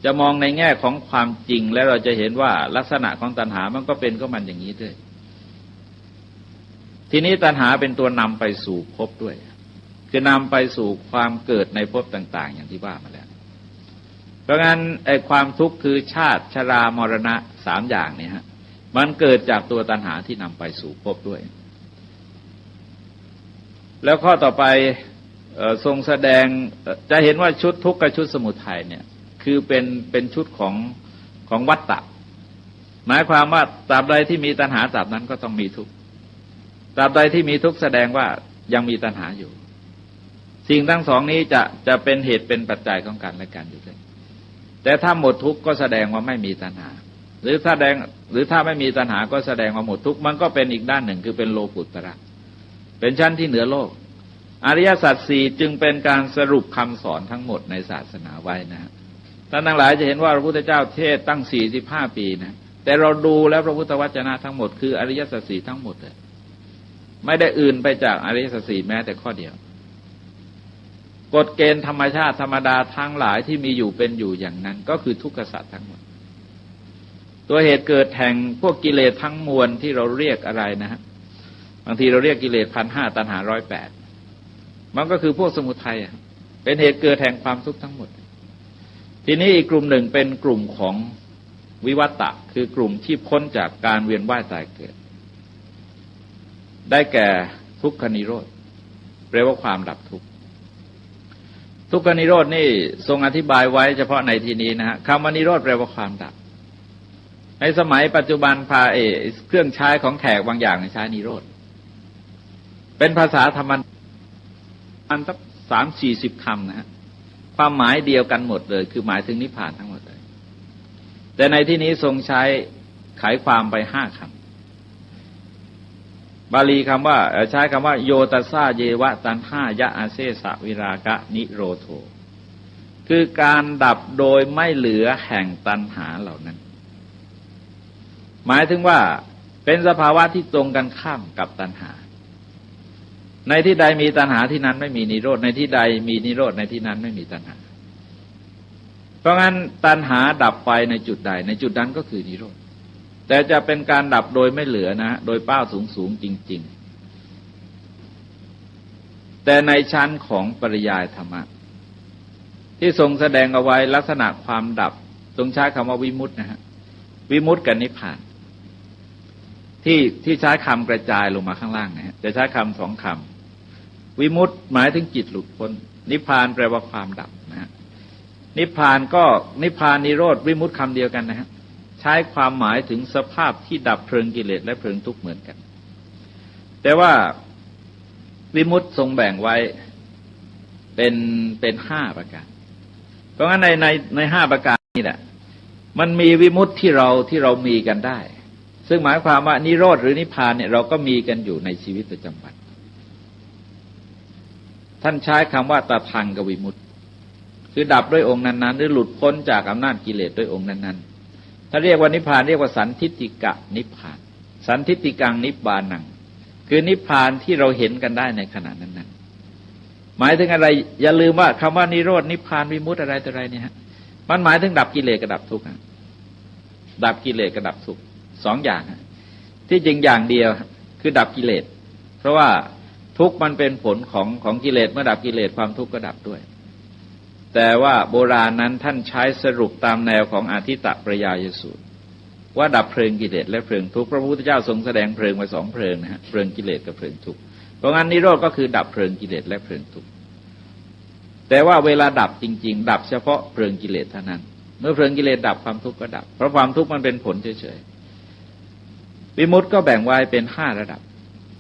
Speaker 1: จะมองในแง่ของความจริงและเราจะเห็นว่าลักษณะของตัณหามันก็เป็นก็มันอย่างนี้ด้วยทีนี้ตัณหาเป็นตัวนำไปสู่ภพด้วยคือนำไปสู่ความเกิดในภพต่างๆอย่างที่ว่ามาแล้วเพราะงั้นไอ้ความทุกข์คือชาติชรามรณะ3อย่างเนี่ยฮะมันเกิดจากตัวตัณหาที่นำไปสู่ภพด้วยแล้วข้อต่อไปทรงแสดงจะเห็นว่าชุดทุกข์กับชุดสมุทัยเนี่ยคือเป็นชุดของวัฏฏะหมายความว่าตราบใดที่มีตัณหาตราบนั้นก็ต้องมีทุกข์ตราบใดที่มีทุกข์แสดงว่ายังมีตัณหาอยู่สิ่งทั้งสองนี้จะเป็นเหตุเป็นปัจจัยของกันและกันอยู่ด้วยแต่ถ้าหมดทุกข์ก็แสดงว่าไม่มีตัณหาหรือถ้าไม่มีตัณหาก็แสดงว่าหมดทุกข์มันก็เป็นอีกด้านหนึ่งคือเป็นโลกุตระเป็นชั้นที่เหนือโลกอริยสัจสี่จึงเป็นการสรุปคำสอนทั้งหมดในศาสนาไว้นะฮะท่านทั้งหลายจะเห็นว่าพระพุทธเจ้าเทศตั้ง45 ปีนะแต่เราดูแล้วพระพุทธวจนะทั้งหมดคืออริยสัจสี่ทั้งหมดเลยไม่ได้อื่นไปจากอริยสัจสี่แม้แต่ข้อเดียวกฎเกณฑ์ธรรมชาติธรรมดาทั้งหลายที่มีอยู่เป็นอยู่อย่างนั้นก็คือทุกขสัจทั้งหมดตัวเหตุเกิดแห่งพวกกิเลสทั้งมวลที่เราเรียกอะไรนะฮะบางทีเราเรียกกิเลส1,500ตัณหา108 มันก็คือพวกสมุทัยเป็นเหตุเกิดแห่งความทุกข์ทั้งหมดทีนี้อีกกลุ่มหนึ่งเป็นกลุ่มของวิวัตตะคือกลุ่มที่พ้นจากการเวียนว่ายตายเกิดได้แก่ทุกขนิโรธแปลว่าความดับทุกข์ทุกขนิโรธนี่ทรงอธิบายไว้เฉพาะในที่นี้นะฮะคำว่านิโรธแปลว่าความดับในสมัยปัจจุบันพาเครื่องใช้ของแขกบางอย่างใช้นิโรธเป็นภาษาธรรมมันสัก30-40 คำนะฮะความหมายเดียวกันหมดเลยคือหมายถึงนิพพานทั้งหมดเลยแต่ในที่นี้ทรงใช้ไขความไป5 คำบาลีคำว่าใช้คำว่าโยตัสสะเยวะตัณหายะอาเสสะวิรากะนิโรโธคือการดับโดยไม่เหลือแห่งตัณหาเหล่านั้นหมายถึงว่าเป็นสภาวะที่ตรงกันข้ามกับตัณหาในที่ใดมีตัณหาที่นั้นไม่มีนิโรธในที่ใดมีนิโรธในที่นั้นไม่มีตัณหาเพราะงั้นตัณหาดับไปในจุดใดในจุดนั้นก็คือนิโรธแต่จะเป็นการดับโดยไม่เหลือนะโดยเป้าสูงจริงๆแต่ในชั้นของปริยายธรรมะที่ทรงแสดงเอาไว้ลักษณะความดับทรงใช้คำว่าวิมุตตินะฮะวิมุตติกับนิพพานที่ใช้คำกระจายลงมาข้างล่างนะฮะจะใช้คำ2 คำวิมุตติหมายถึงจิตหลุดพ้นนิพพานแปลว่าความดับนะฮะนิพพานก็นิพพานนิโรธวิมุตติคำเดียวกันนะฮะใช้ความหมายถึงสภาพที่ดับเพลิงกิเลสและเพลิงทุกข์เหมือนกันแต่ว่าวิมุตติทรงแบ่งไว้เป็น5 ประการเพราะงั้นใน5 ประการนี่แหละมันมีวิมุตติที่เรามีกันได้ซึ่งหมายความว่านิโรธหรือนิพพานเนี่ยเราก็มีกันอยู่ในชีวิตประจำวันท่านใช้คำว่าตทังกวิมุตติคือดับด้วยองค์นั้นๆหรือหลุดพ้นจากอำนาจกิเลสด้วยองค์นั้นๆถ้าเรียกว่านิพพานเรียกว่าสันทิฏฐิกะนิพพานสันทิฏฐิกังนิบานังคือนิพพานที่เราเห็นกันได้ในขณะนั้นๆหมายถึงอะไรอย่าลืมว่าคำว่านิโรธนิพพานวิมุตติอะไรต่ออะไรเนี่ยฮะมันหมายถึงดับกิเลสกับดับทุกข์ดับกิเลสกับดับทุกข์2 อย่างที่จริงอย่างเดียวคือดับกิเลสเพราะว่าทุกข์มันเป็นผลของกิเลสเมื่อดับกิเลสความทุกข์ก็ดับด้วยแต่ว่าโบราณนั้นท่านใช้สรุปตามแนวของอาทิตตปริยายสูตรว่าดับเพลิงกิเลสและเพลิงทุกข์พระพุทธเจ้าทรงแสดงเพลิงไว้2 เพลิงนะฮะเพลิงกิเลสกับเพลิงทุกข์เพราะงั้นนิโรธก็คือดับเพลิงกิเลสและเพลิงทุกข์แต่ว่าเวลาดับจริงๆดับเฉพาะเพลิงกิเลสเท่านั้นเมื่อเพลิงกิเลสดับความทุกข์ก็ดับเพราะความทุกข์มันเป็นผลเฉยๆวิมุตติก็แบ่งไว้เป็น5 ระดับ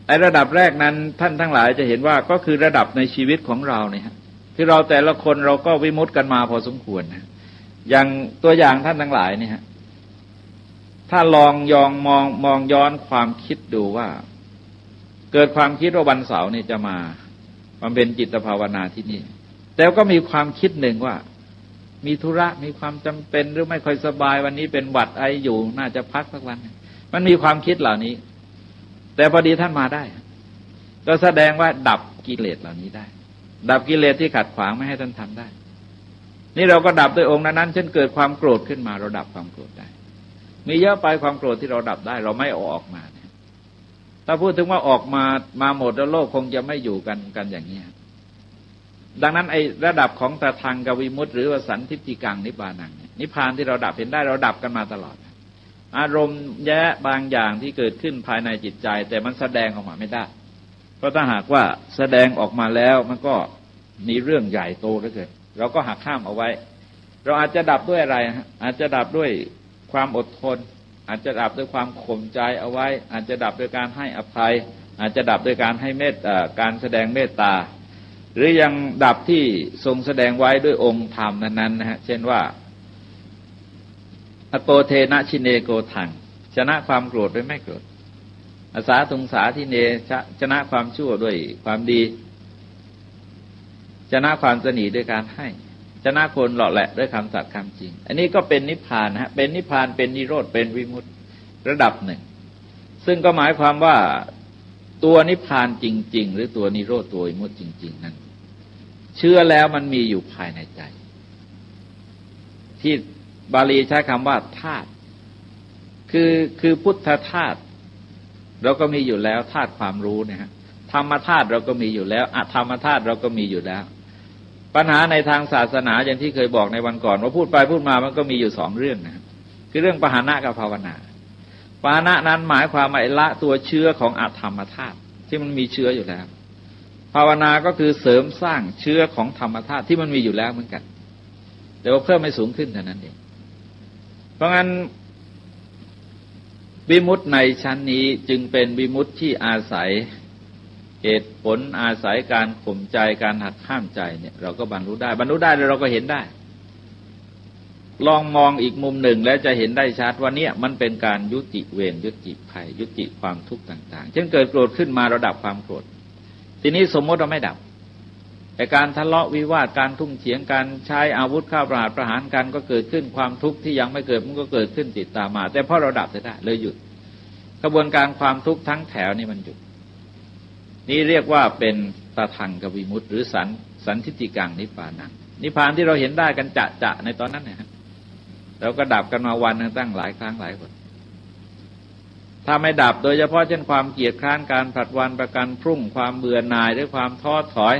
Speaker 1: ไอ้ระดับแรกนั้นท่านทั้งหลายจะเห็นว่าก็คือระดับในชีวิตของเราเนี่ยฮะที่เราแต่ละคนเราก็วิมุตติกันมาพอสมควรนะอย่างตัวอย่างท่านทั้งหลายเนี่ยฮะถ้าลองมองย้อนความคิดดูว่าเกิดความคิดว่าวันเสาร์นี่จะมาบำเพ็ญจิตภาวนาที่นี่แต่ก็มีความคิดหนึ่งว่ามีธุระมีความจำเป็นหรือไม่ค่อยสบายวันนี้เป็นหวัดไออยู่น่าจะพักสักวันมันมีความคิดเหล่านี้แต่พอดีท่านมาได้ก็แสดงว่าดับกิเลสเหล่านี้ได้ดับกิเลสที่ขัดขวางไม่ให้ท่านทำได้นี่เราก็ดับด้วยองค์นั้นเช่นเกิดความโกรธขึ้นมาเราดับความโกรธได้มีเยอะไปความโกรธที่เราดับได้เราไม่เอาออกมาถ้าพูดถึงว่าออกมาหมดแล้วโลกคงจะไม่อยู่กันอย่างนี้ดังนั้นไอ้ระดับของตทังกวิมุตติหรือว่าสันทิฏฐิกังนิบานังนิพพานที่เราดับเห็นได้เราดับกันมาตลอดอารมณ์แย่บางอย่างที่เกิดขึ้นภายในจิตใจแต่มันแสดงออกมาไม่ได้เพราะถ้าหากว่าแสดงออกมาแล้วมันก็มีเรื่องใหญ่โตเหลือเกินเราก็หักห้ามเอาไว้เราอาจจะดับด้วยอะไรอาจจะดับด้วยความอดทนอาจจะดับด้วยความข่มใจเอาไว้อาจจะดับด้วยการให้อภัยอาจจะดับด้วยการให้การแสดงเมตตาหรือยังดับที่ทรงแสดงไว้ด้วยองค์ธรรมนั้นๆนะฮะเช่นว่าอโตเทนะชินเนโกทังชนะความโกรธด้วยไม่โกรธอาสาตุงสาทิเนชนะความชั่วด้วยความดีชนะความตนีด้วยการให้ชนะคนหล่อแหละด้วยคำสัตย์คำจริงอันนี้ก็เป็นนิพพานนะฮะเป็นนิพพานเป็นนิโรธเป็นวิมุตติระดับหนึ่งซึ่งก็หมายความว่าตัวนิพพานจริงๆหรือตัวนิโรธตัววิมุตติจริงๆนั้นเชื่อแล้วมันมีอยู่ภายในใจที่บาลีใช้คำว่าธาตุคือพุทธธาตุเราก็มีอยู่แล้วธาตุความรู้เนี่ยฮะ ธรรมธาตุเราก็มีอยู่แล้วอธรรมธาตุเราก็มีอยู่แล้วปัญหาในทางศาสนาอย่างที่เคยบอกในวันก่อนว่าพูดไปพูดมามันก็มีอยู่2เรื่องนะคือเรื่องปหานะกับภาวนาปหานะนั้นหมายความว่าละตัวเชื้อของอธรรมธาตุที่มันมีเชื้ออยู่แล้วภาวนาก็คือเสริมสร้างเชื้อของธรรมธาตุที่มันมีอยู่แล้วเหมือนกันแต่ว่าเพิ่มให้สูงขึ้นเท่านั้นเองเพราะงั้นวิมุตติในชั้นนี้จึงเป็นวิมุตติที่อาศัยเหตุผลอาศัยการข่มใจการหักห้ามใจเนี่ยเราก็บรรลุได้แล้วเราก็เห็นได้ลองมองอีกมุมหนึ่งแล้วจะเห็นได้ชัดว่าเนี่ยมันเป็นการยุติเวรยุติภัยยุติความทุกข์ต่างๆเช่นเกิดโกรธขึ้นมาเราดับความโกรธทีนี้สมมติเราไม่ดับแต่การทะเลาะวิวาทการทุ่มเถียงการใช้อาวุธฆ่าประหารกันก็เกิดขึ้นความทุกข์ที่ยังไม่เกิดมันก็เกิดขึ้นติดตามมาแต่พอเราดับได้เลยหยุดกระบวนการความทุกข์ทั้งแถวนี่มันหยุดนี่เรียกว่าเป็นตทังกวิมุตติหรือสันทิฏฐิกังนิพพานังนิพพานที่เราเห็นได้กันจะในตอนนั้นเนี่ยเราก็ดับกันมาวันนึงตั้งหลายครั้งหลายคนถ้าไม่ดับโดยเฉพาะเช่นความเกียจคร้านการผลัดวันประกันพรุ่งความเบื่อหน่ายหรือความท้อถอย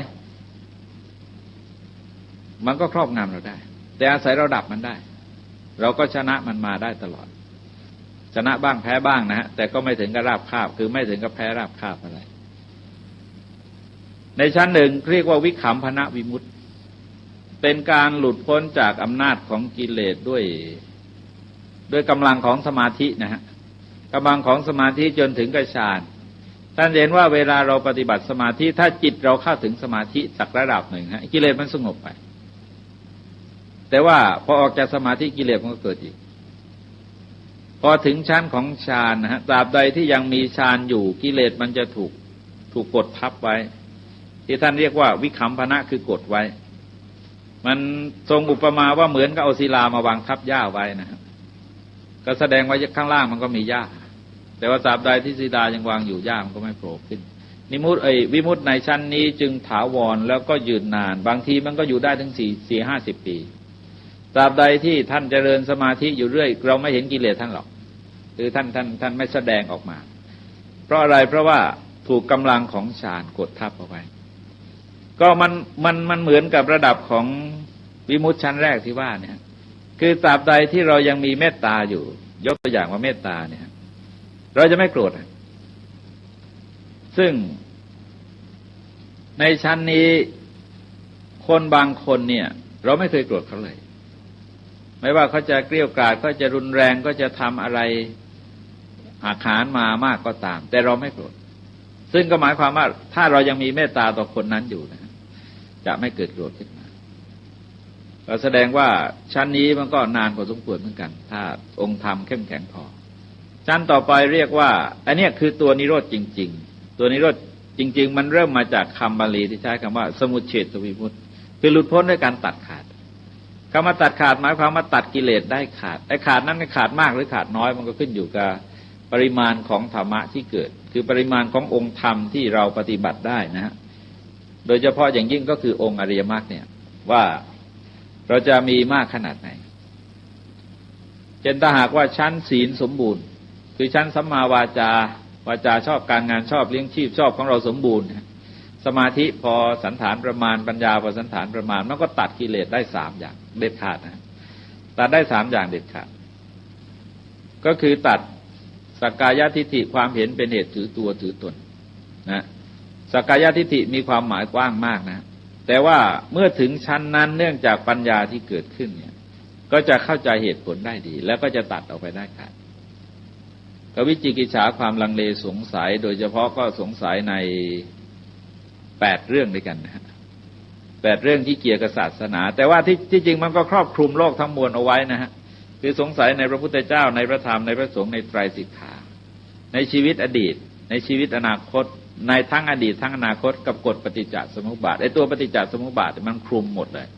Speaker 1: มันก็ครอบงำเราได้แต่อาศัยเราดับมันได้เราก็ชนะมันมาได้ตลอดชนะบ้างแพ้บ้างนะฮะแต่ก็ไม่ถึงกับราบคาบคือไม่ถึงกับแพ้ราบคาบอะไรในชั้นหนึ่งเรียกว่าวิคัมภนวิมุตติเป็นการหลุดพ้นจากอำนาจของกิเลสด้วยกำลังของสมาธินะฮะกำลังของสมาธิจนถึงกับฌานท่านเห็นว่าเวลาเราปฏิบัติสมาธิถ้าจิตเราเข้าถึงสมาธิสักระดับหนึ่งฮะกิเลสมันสงบไปแต่ว่าพอออกจากสมาธิกิเลสมันก็เกิดอีกพอถึงชั้นของฌานนะฮะตราบใดที่ยังมีฌานอยู่กิเลสมันจะถูกกดทับไว้ที่ท่านเรียกว่าวิคัมภนะคือกดไว้มันทรงอุปมาว่าเหมือนกับเอาศิลามาวางทับหญ้าไว้นะครับก็แสดงว่าข้างล่างมันก็มีหญ้าแต่ว่าตราบใดที่ศิลายังวางอยู่หญ้ามันก็ไม่โผล่ขึ้นวิมุตติในชั้นนี้จึงถาวรแล้วก็ยืนนานบางทีมันก็อยู่ได้ถึง40-50 ปีตราบใดที่ท่านเจริญสมาธิอยู่เรื่อยเราไม่เห็นกิเลสท่านหรอกคือท่านไม่แสดงออกมาเพราะอะไรเพราะว่าถูกกำลังของฌานกดทับเอาไว้ก็มันเหมือนกับระดับของวิมุตติชั้นแรกที่ว่าเนี่ยคือตราบใดที่เรายังมีเมตตาอยู่ยกตัวอย่างว่าเมตตาเนี่ยเราจะไม่โกรธซึ่งในชั้นนี้คนบางคนเนี่ยเราไม่เคยโกรธเขาเลยไม่ว่าเขาจะเกลี้ยกล่อมก็จะรุนแรงก็จะทำอะไรอาฆาตมามากก็ตามแต่เราไม่โกรธซึ่งก็หมายความว่าถ้าเรายังมีเมตตาต่อคนนั้นอยู่นะจะไม่เกิดโกรธขึ้นมาก็แสดงว่าชั้นนี้มันก็นานพอสมควรเหมือนกันถ้าองค์ธรรมเข้มแข็งพอชั้นต่อไปเรียกว่าอันนี้คือตัวนิโรธจริงๆตัวนิโรธจริงๆมันเริ่มมาจากคำบาลีที่ใช้คำว่าสมุจเฉทวิมุตติคือหลุดพ้นด้วยการตัดขาดคำว่าตัดขาดหมายความว่าตัดกิเลสได้ขาดไอ้ขาดนั้นขาดมากหรือขาดน้อยมันก็ขึ้นอยู่กับปริมาณของธรรมะที่เกิดคือปริมาณขององค์ธรรมที่เราปฏิบัติได้นะฮะโดยเฉพาะอย่างยิ่งก็คือองค์อริยมรรคเนี่ยว่าเราจะมีมากขนาดไหนเช่นถ้าหากว่าชั้นศีลสมบูรณ์คือชั้นสัมมาวาจชอบการงานชอบเลี้ยงชีพชอบของเราสมบูรณ์สมาธิพอสันฐานประมาณปัญญาพอสันฐานประมาณมันก็ตัดกิเลสได้3อย่างเด็ดขาดนะตัดได้3อย่างเด็ดขาดก็คือตัดสักกายทิฏฐิความเห็นเป็นเหตุถือตัวถือตนนะสักกายทิฏฐิมีความหมายกว้างมากนะแต่ว่าเมื่อถึงชั้นนั้นเนื่องจากปัญญาที่เกิดขึ้นเนี่ยก็จะเข้าใจเหตุผลได้ดีแล้วก็จะตัดออกไปได้ขาดก็วิจิกิจฉาความลังเลสงสัยโดยเฉพาะก็สงสัยใน8 เรื่องด้วยกันนะฮะ8 เรื่องที่เกี่ยวกับศาสนาแต่ว่าที่จริงมันก็ครอบคลุมโลกทั้งมวลเอาไว้นะฮะคือสงสัยในพระพุทธเจ้าในพระธรรมในพระสงฆ์ในไตรสิกขาในชีวิตอดีตในชีวิตอนาคตในทั้งอดีตทั้งอนาคตกับกฎปฏิจจสมุปบาทไอ้ตัวปฏิจจสมุปบาทมันคลุมหมดเลย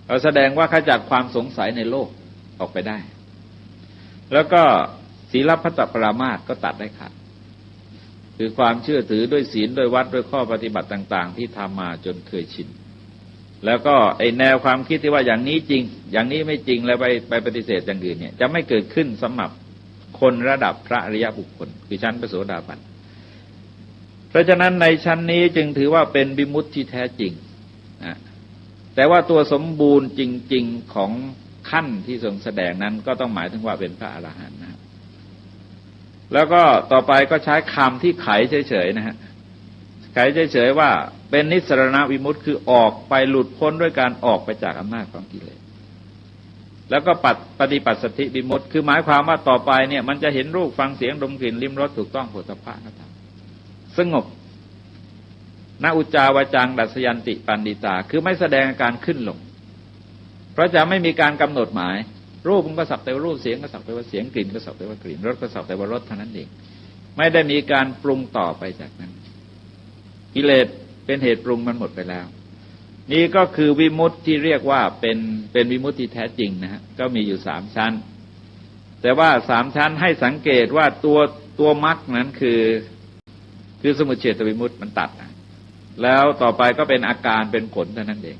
Speaker 1: เราแสดงว่าขจัดความสงสัยในโลกออกไปได้แล้วก็ศีลพัตตปรามาสก็ตัดได้ขาดคือความเชื่อถือด้วยศีลด้วยวัดด้วยข้อปฏิบัติต่างๆที่ทำมาจนเคยชินแล้วก็ไอ้แนวความคิดที่ว่าอย่างนี้จริงอย่างนี้ไม่จริงแล้วไปปฏิเสธอย่างอื่นเนี่ยจะไม่เกิดขึ้นสำหรับคนระดับพระอริยบุคคลคือชั้นพระโสดาบันพ ราะฉะนั้นในชั้นนี้จึงถือว่าเป็นวิมุตติที่แท้จริงนะแต่ว่าตัวสมบูรณ์จริงๆของขั้นที่ทรงแสดงนั้นก็ต้องหมายถึงว่าเป็นพระอรหันต์นะแล้วก็ต่อไปก็ใช้คำที่ไขเฉยๆนะฮะไขเฉยๆว่าเป็นนิสสรณวิมุตติคือออกไปหลุดพ้นด้วยการออกไปจากอำนาจของกิเลสแล้วก็ปฏิปัสสธิวิมุตติคือหมายความว่าต่อไปเนี่ยมันจะเห็นรูปฟังเสียงดมกลิ่นลิ้มรสถูกต้องโผฏฐัพพะนะครับสงบณอุจจาวจังดัสยันติปันดิตาคือไม่แสดงอาการขึ้นลงเพราะจะไม่มีการกำหนดหมายรูปมันก็สักแต่ว่ารูปเสียงก็สักแต่ว่าเสียงกลิ่นก็สักแต่ว่ากลิ่นรสก็สักแต่ว่ารสเท่านั้นเองไม่ได้มีการปรุงต่อไปจากนั้นกิเลสเป็นเหตุปรุงมันหมดไปแล้วนี่ก็คือวิมุตติที่เรียกว่าเป็นวิมุตติที่แท้จริงนะฮะก็มีอยู่3ชั้นแต่ว่า3ชั้นให้สังเกตว่าตัวมรรคนั้นคือสมุจเฉทวิมุตติมันตัดนะแล้วต่อไปก็เป็นอาการเป็นผลเท่านั้นเอง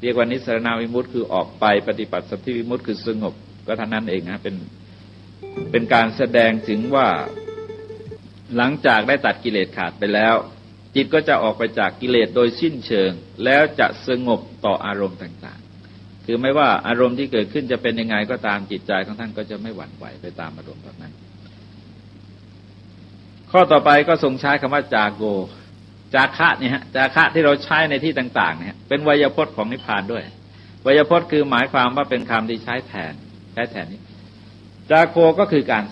Speaker 1: เรียกว่านิสสรณวิมุตติคือออกไปปฏิปัสสธิวิมุตติคือสงบก็เท่านั้นเองนะเป็นการแสดงถึงว่าหลังจากได้ตัดกิเลสขาดไปแล้วจิตก็จะออกไปจากกิเลสโดยสิ้นเชิงแล้วจะสงบต่ออารมณ์ต่างๆคือไม่ว่าอารมณ์ที่เกิดขึ้นจะเป็นยังไงก็ตามจิตใจของท่านก็จะไม่หวั่นไหวไปตามอารมณ์แบบนั้นข้อต่อไปก็ทรงใช้คำว่าจาโกจาคะเนี่ยฮะจาคะที่เราใช้ในที่ต่างๆเนี่ยเป็นไวยพจน์ของนิพพานด้วยไวยพจน์คือหมายความว่าเป็นคำที่ใช้แทนนี้จาโกก็คือการ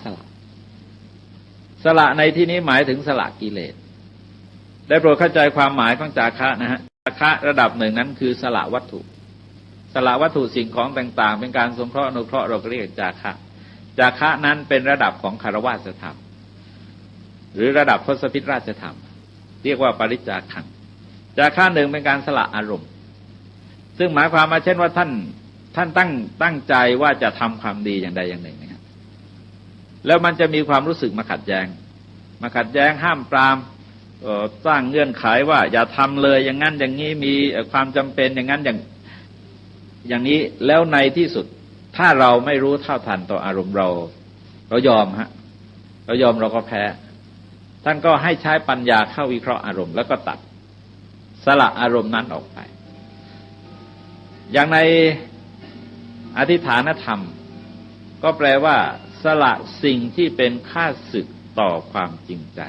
Speaker 1: สละในที่นี้หมายถึงสละกิเลสได้โปรดเข้าใจความหมายของจาคะนะฮะจาคะระดับหนึ่งนั้นคือสละวัตถุสิ่งของต่างๆเป็นการสงเคราะห์อนุเคราะห์เราเรียกจาคะนั้นเป็นระดับของคฤหัสถธรรมหรือระดับทศพิธราชธรรมเรียกว่าปริจาคังจาคะหนึ่งเป็นการสละอารมณ์ซึ่งหมายความมาเช่นว่าท่านตั้งใจว่าจะทำความดีอย่างใดอย่างหนึ่งนะครับแล้วมันจะมีความรู้สึกมาขัดแย้งห้ามปรามสร้างเงื่อนไขว่าอย่าทำเลยอย่างนั้นอย่างนี้มีความจำเป็นอย่างนั้นอย่างนี้แล้วในที่สุดถ้าเราไม่รู้เท่าทันต่ออารมณ์เรายอมเราก็แพ้ท่านก็ให้ใช้ปัญญาเข้าวิเคราะห์อารมณ์แล้วก็ตัดสละอารมณ์นั้นออกไปอย่างในอธิฐานธรรมก็แปลว่าสละสิ่งที่เป็นข้าศึกต่อความจริงใจ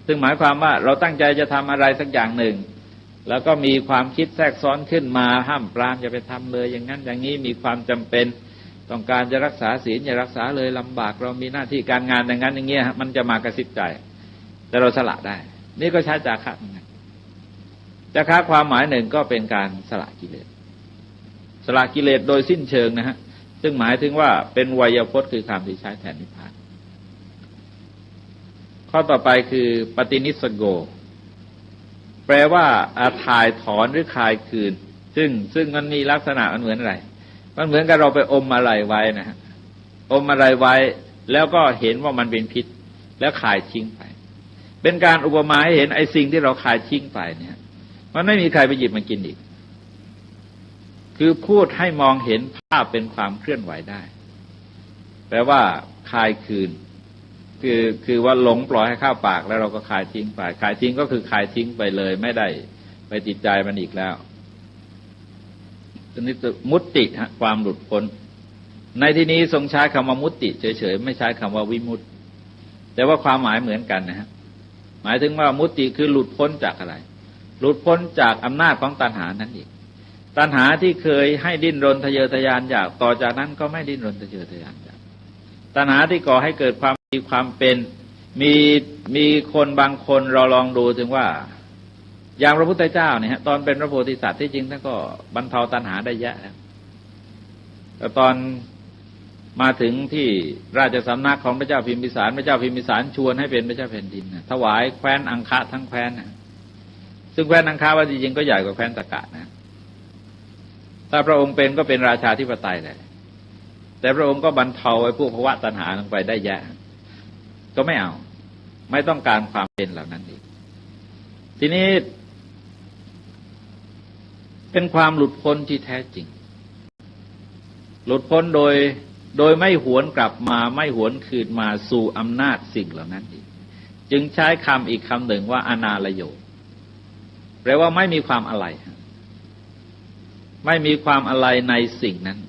Speaker 1: ซึ่งหมายความว่าเราตั้งใจจะทำอะไรสักอย่างหนึ่งแล้วก็มีความคิดแทรกซ้อนขึ้นมาห้ามปรามอย่าไปทำเลยอย่างนั้นอย่างนี้มีความจำเป็นต้องการจะรักษาศีลอย่ารักษาเลยลำบากเรามีหน้าที่การงานอย่างนั้นอย่างเงี้ยมันจะมากระซิบใจแต่เราสละได้นี่ก็ใช้จาคะเหมือนกันจาคะความหมายหนึ่งก็เป็นการสละกิเลสโดยสิ้นเชิงนะฮะซึ่งหมายถึงว่าเป็นไวยพจน์คือคำที่ใช้แทนนิพพานข้อต่อไปคือปฏินิสสโกแปลว่าถ่ายถอนหรือคายคืนซึ่งมันมีลักษณะมันเหมือนอะไรมันเหมือนกับเราไปอมอะไรไว้นะฮะอมอะไรไว้แล้วก็เห็นว่ามันเป็นพิษแล้วคายทิ้งไปเป็นการอุปมาให้เห็นไอ้สิ่งที่เราคายทิ้งไปเนี่ยมันไม่มีใครไปหยิบมากินอีกคือพูดให้มองเห็นภาพเป็นความเคลื่อนไหวได้แปลว่าคายคืนคือว่าหลงปล่อยให้เข้าปากแล้วเราก็คายทิ้งไปคายทิ้งก็คือคายทิ้งไปเลยไม่ได้ไปติดใจมันอีกแล้วนี่มุตติฮะความหลุดพ้นในที่นี้ทรงใช้คำว่ามุตติเฉยๆไม่ใช้คำว่าวิมุตติแต่ว่าความหมายเหมือนกันนะฮะหมายถึงว่ามุตติคือหลุดพ้นจากอะไรหลุดพ้นจากอำนาจของตัณหานั้นอีกตัณหาที่เคยให้ดิ้นรนทะเยอทะยานอยากต่อจากนั้นก็ไม่ดิ้นรนทะเยอทะยานอยากตัณหาที่ก่อให้เกิดความเป็นมีคนบางคนเราลองดูถึงว่าอย่างพระพุทธเจ้าเนี่ยฮะตอนเป็นพระโพธิสัตว์ที่จริงท่านก็บรรเทาตัณหาได้เยอะแล้วแต่ตอนมาถึงที่ราชสำนักของพระเจ้าพิมพิสารชวนให้เป็นพระเจ้าแผ่นดินถวายแคว้นอังคะทั้งแคว้นนะซึ่งแคว้นอังคะว่าจริงๆก็ใหญ่กว่าแคว้นตะกะนะถ้าพระองค์เป็นก็เป็นราชาธิปไตยเลยแต่พระองค์ก็บรรเทาไอ้พวกภวะตัณหาลงไปได้เยอะก็ไม่เอาไม่ต้องการความเป็นเหล่านั้นอีกทีนี้เป็นความหลุดพ้นที่แท้จริงหลุดพ้นโดยไม่หวนกลับมาไม่หวนคืนมาสู่อำนาจสิ่งเหล่านั้นอีก จึงใช้คำอีกคำหนึ่งว่าอนาลโยแปลว่าไม่มีความอะไรไม่มีความอะไรในสิ่งนั้น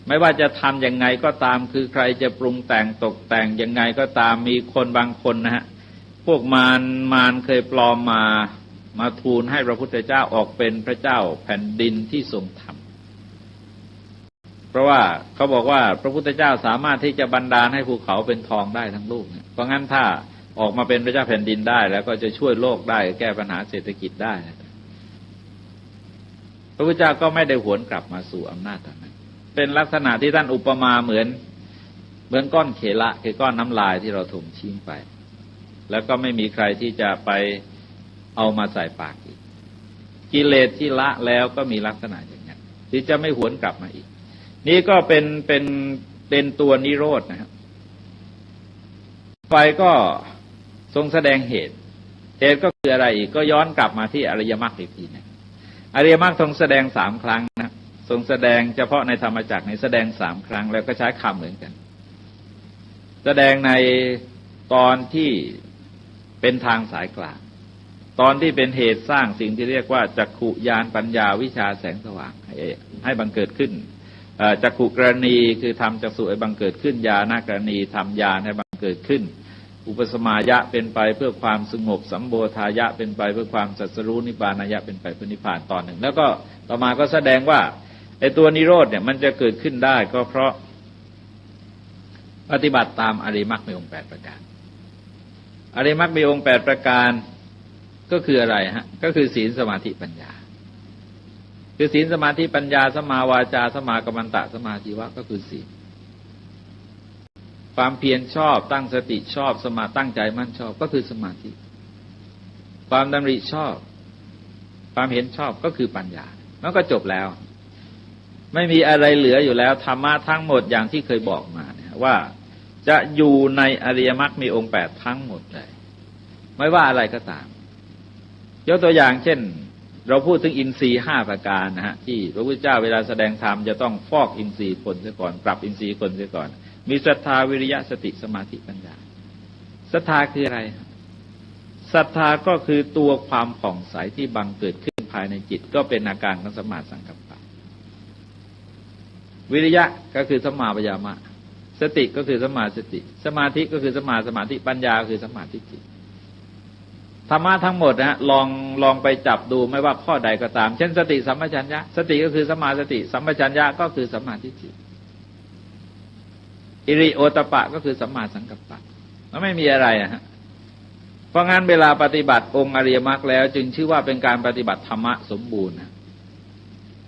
Speaker 1: ไม่ว่าจะทำยังไงก็ตามคือใครจะปรุงแต่งตกแต่งยังไงก็ตามมีคนบางคนนะฮะพวกมารเคยปลอมมาทูลให้พระพุทธเจ้าออกเป็นพระเจ้าแผ่นดินที่ทรงธรรมเพราะว่าเขาบอกว่าพระพุทธเจ้าสามารถที่จะบันดาลให้ภูเขาเป็นทองได้ทั้งลูกเนี่ยเพราะงั้นถ้าออกมาเป็นพระเจ้าแผ่นดินได้แล้วก็จะช่วยโลกได้แก้ปัญหาเศรษฐกิจได้พระพุทธเจ้าก็ไม่ได้หวนกลับมาสู่อำนาจนั้นเป็นลักษณะที่ท่านอุปมาเหมือนก้อนเขละคือก้อนน้ำลายที่เราถมทิ้งไปแล้วก็ไม่มีใครที่จะไปเอามาใส่ปากอีกกิเลสที่ละแล้วก็มีลักษณะอย่างนั้นที่จะไม่หวนกลับมาอีกนี่ก็เป็นตัวนิโรธนะครับไฟก็ทรงแสดงเหตุก็คืออะไรอีกก็ย้อนกลับมาที่อริยมรรคอีกทีนะอริยมรรคทรงแสดง3 ครั้งนะทรงแสดงเฉพาะในธรรมจักรในแสดง3 ครั้งแล้วก็ใช้คำเหมือนกันแสดงในตอนที่เป็นทางสายกลางตอนที่เป็นเหตุสร้างสิ่งที่เรียกว่าจักขุญาณปัญญาวิชาแสงสว่างให้บังเกิดขึ้นจักขุกรณีคือทำจักษุให้บังเกิดขึ้นญาณกรณีทำญาณให้บังเกิดขึ้นอุปสมายะเป็นไปเพื่อความสงบสัมโบธายะเป็นไปเพื่อความสัสรู้นิพพานายะเป็นไปเพื่อนิพพานตอนหนึ่งแล้วก็ต่อมาก็แสดงว่าไอ้ตัวนิโรธเนี่ยมันจะเกิดขึ้นได้ก็เพราะปฏิบัติตามอริยมรรคมีองค์8 ประการอริยมรรคมีองค์8 ประการก็คืออะไรฮะก็คือศีลสมาธิปัญญาคือศีลสมาธิปัญญาสัมมาวาจาสัมมากัมมันตะสัมมาชีวะก็คือศีลความเพียรชอบตั้งสติชอบตั้งใจมั่นชอบก็คือสมาธิความดำริชอบความเห็นชอบก็คือปัญญาแล้วก็จบแล้วไม่มีอะไรเหลืออยู่แล้วธรรมะทั้งหมดอย่างที่เคยบอกมาเนี่ยว่าจะอยู่ในอริยมรรคมีองค์8ทั้งหมดเลยไม่ว่าอะไรก็ตามยกตัวอย่างเช่นเราพูดถึงอินทรีย์5 ประการนะฮะที่พระพุทธเจ้าเวลาแสดงธรรมจะต้องฟอกอินทรีย์คนเสียก่อนปรับอินทรีย์คนเสียก่อนมีศรัทธาวิริยะสติสมาธิปัญญาศรัทธาคืออะไรศรัทธาก็คือตัวความผ่องใสที่บังเกิดขึ้นภายในจิตก็เป็นอาการของสัมมาสังกัปปะวิริยะก็คือสัมมาปัญญามะสติก็คือสัมมาสติสมาธิก็คือสัมมาสมาธิปัญญาคือสัมมาทิฏฐิธรรมะทั้งหมดนะฮะลองไปจับดูไม่ว่าข้อใดก็ตามเช่นสติสัมปชัญญะสติก็คือสัมมาสติสัมปชัญญะก็คือสัมมาทิฏฐิอิริโอตปะก็คือสัมมาสังกัปปะมันไม่มีอะไรฮะเพราะงั้นเวลาปฏิบัติองค์อริยมรรคแล้วจึงชื่อว่าเป็นการปฏิบัติธรรมะสมบูรณ์นะ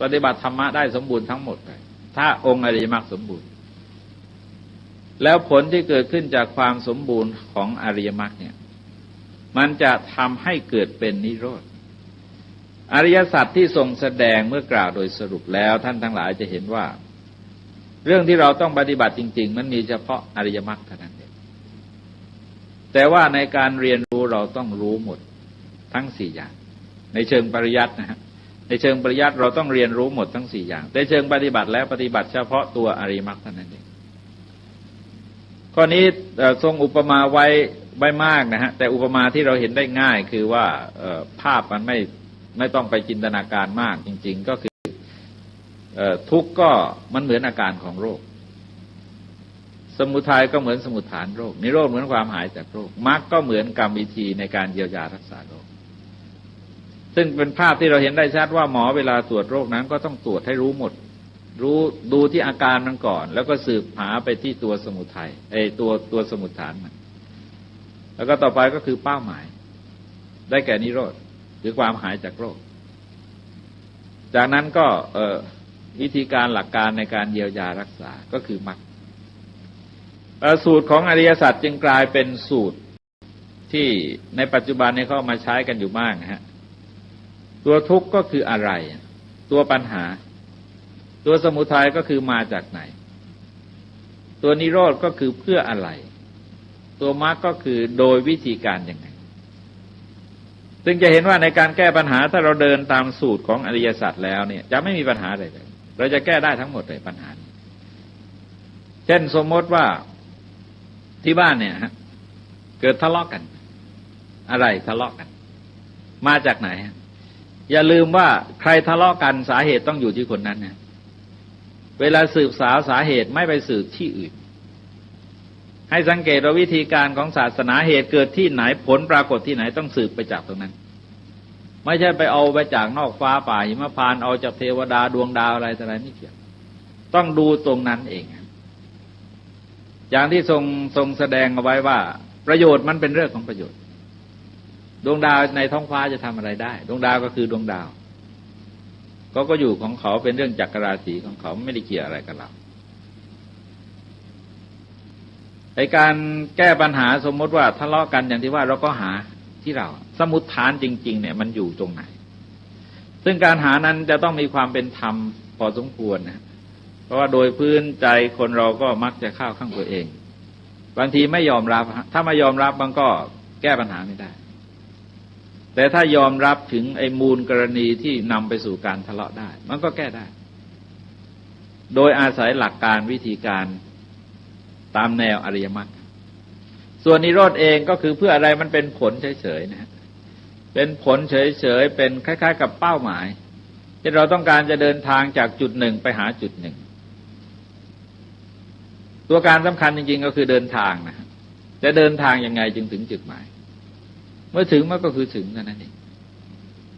Speaker 1: ปฏิบัติธรรมะได้สมบูรณ์ทั้งหมดเลยถ้าองค์อริยมรรคสมบูรณ์แล้วผลที่เกิดขึ้นจากความสมบูรณ์ของอริยมรรคเนี่ยมันจะทำให้เกิดเป็นนิโรธอริยสัจที่ทรงแสดงเมื่อกล่าวโดยสรุปแล้วท่านทั้งหลายจะเห็นว่าเรื่องที่เราต้องปฏิบัติจริงๆมันมีเฉพาะอริยมรรคเท่านั้นเองแต่ว่าในการเรียนรู้เราต้องรู้หมดทั้ง4 อย่างในเชิงปริยัตินะฮะในเชิงปริยัติเราต้องเรียนรู้หมดทั้ง4 อย่างในเชิงปฏิบัติแล้วปฏิบัติเฉพาะตัวอริยมรรคเท่านั้นเองข้อนี้ทรงอุปมาไว้มากนะฮะแต่อุปมาที่เราเห็นได้ง่ายคือว่าภาพมันไม่ต้องไปจินตนาการมากจริงๆก็คือทุกข์ก็มันเหมือนอาการของโรคสมุทัยก็เหมือนสมุฏฐานโรคนิโรธเหมือนความหายจากโรคมรรคก็เหมือนกรรมวิธีในการเยียวยารักษาโรคซึ่งเป็นภาพที่เราเห็นได้ชัดว่าหมอเวลาตรวจโรคนั้นก็ต้องตรวจให้รู้หมดดูที่อาการมันก่อนแล้วก็สืบหาไปที่ตัวสมุทัยตัวสมุฏฐานมันแล้วก็ต่อไปก็คือเป้าหมายได้แก่นิโรธหรือความหายจากโรคจากนั้นก็วิธีการหลักการในการเยียวยารักษาก็คือมรรคสูตรของอริยสัจจึงกลายเป็นสูตรที่ในปัจจุบันนี้เขามาใช้กันอยู่มากนะฮะตัวทุกข์ก็คืออะไรตัวปัญหาตัวสมุทัยก็คือมาจากไหนตัวนิโรธก็คือเพื่ออะไรตัวมรรคก็คือโดยวิธีการยังไงซึ่งจะเห็นว่าในการแก้ปัญหาถ้าเราเดินตามสูตรของอริยสัจแล้วเนี่ยจะไม่มีปัญหาอะไรเลยเราจะแก้ได้ทั้งหมดเลยปัญหานี้เช่นสมมติว่าที่บ้านเนี่ยฮะ เกิดทะเลาะกันอะไรทะเลาะกันมาจากไหนอย่าลืมว่าใครทะเลาะกันสาเหตุต้องอยู่ที่คนนั้นนะเวลาสืบสาวสาเหตุไม่ไปสืบที่อื่นให้สังเกตว่าวิธีการของศาสนาเหตุเกิดที่ไหนผลปรากฏที่ไหนต้องสืบไปจากตรงนั้นไม่ใช่ไปเอาไปจากนอกฟ้าป่าหิมพานต์เอาจากเทวดาดวงดาวอะไรต่ออะไรไม่เกี่ยวต้องดูตรงนั้นเองอย่างที่ทรงแสดงเอาไว้ว่าประโยชน์มันเป็นเรื่องของประโยชน์ดวงดาวในท้องฟ้าจะทำอะไรได้ดวงดาวก็คือดวงดาวก็อยู่ของเขาเป็นเรื่องจักรราศีของเขาไม่ได้เกี่ยวอะไรกับเราในการแก้ปัญหาสมมติว่าทะเลาะกันอย่างที่ว่าเราก็หาที่เราสมุฏฐานจริงๆเนี่ยมันอยู่ตรงไหนซึ่งการหานั้นจะต้องมีความเป็นธรรมพอสมควรนะเพราะว่าโดยพื้นใจคนเราก็มักจะเข้าข้างตัวเองบางทีไม่ยอมรับถ้าไม่ยอมรับมันก็แก้ปัญหาไม่ได้แต่ถ้ายอมรับถึงไอ้มูลกรณีที่นำไปสู่การทะเลาะได้มันก็แก้ได้โดยอาศัยหลักการวิธีการตามแนวอริยมรรคส่วนนิโรธเองก็คือเพื่ออะไรมันเป็นผลเฉยๆนะเป็นผลเฉยๆเป็นคล้ายๆกับเป้าหมายที่เราต้องการจะเดินทางจากจุดหนึ่งไปหาจุดหนึ่งตัวการสำคัญจริงๆก็คือเดินทางนะจะเดินทางยังไงจึงถึงจุดหมายเมื่อถึงมันก็คือถึงนั่นเอง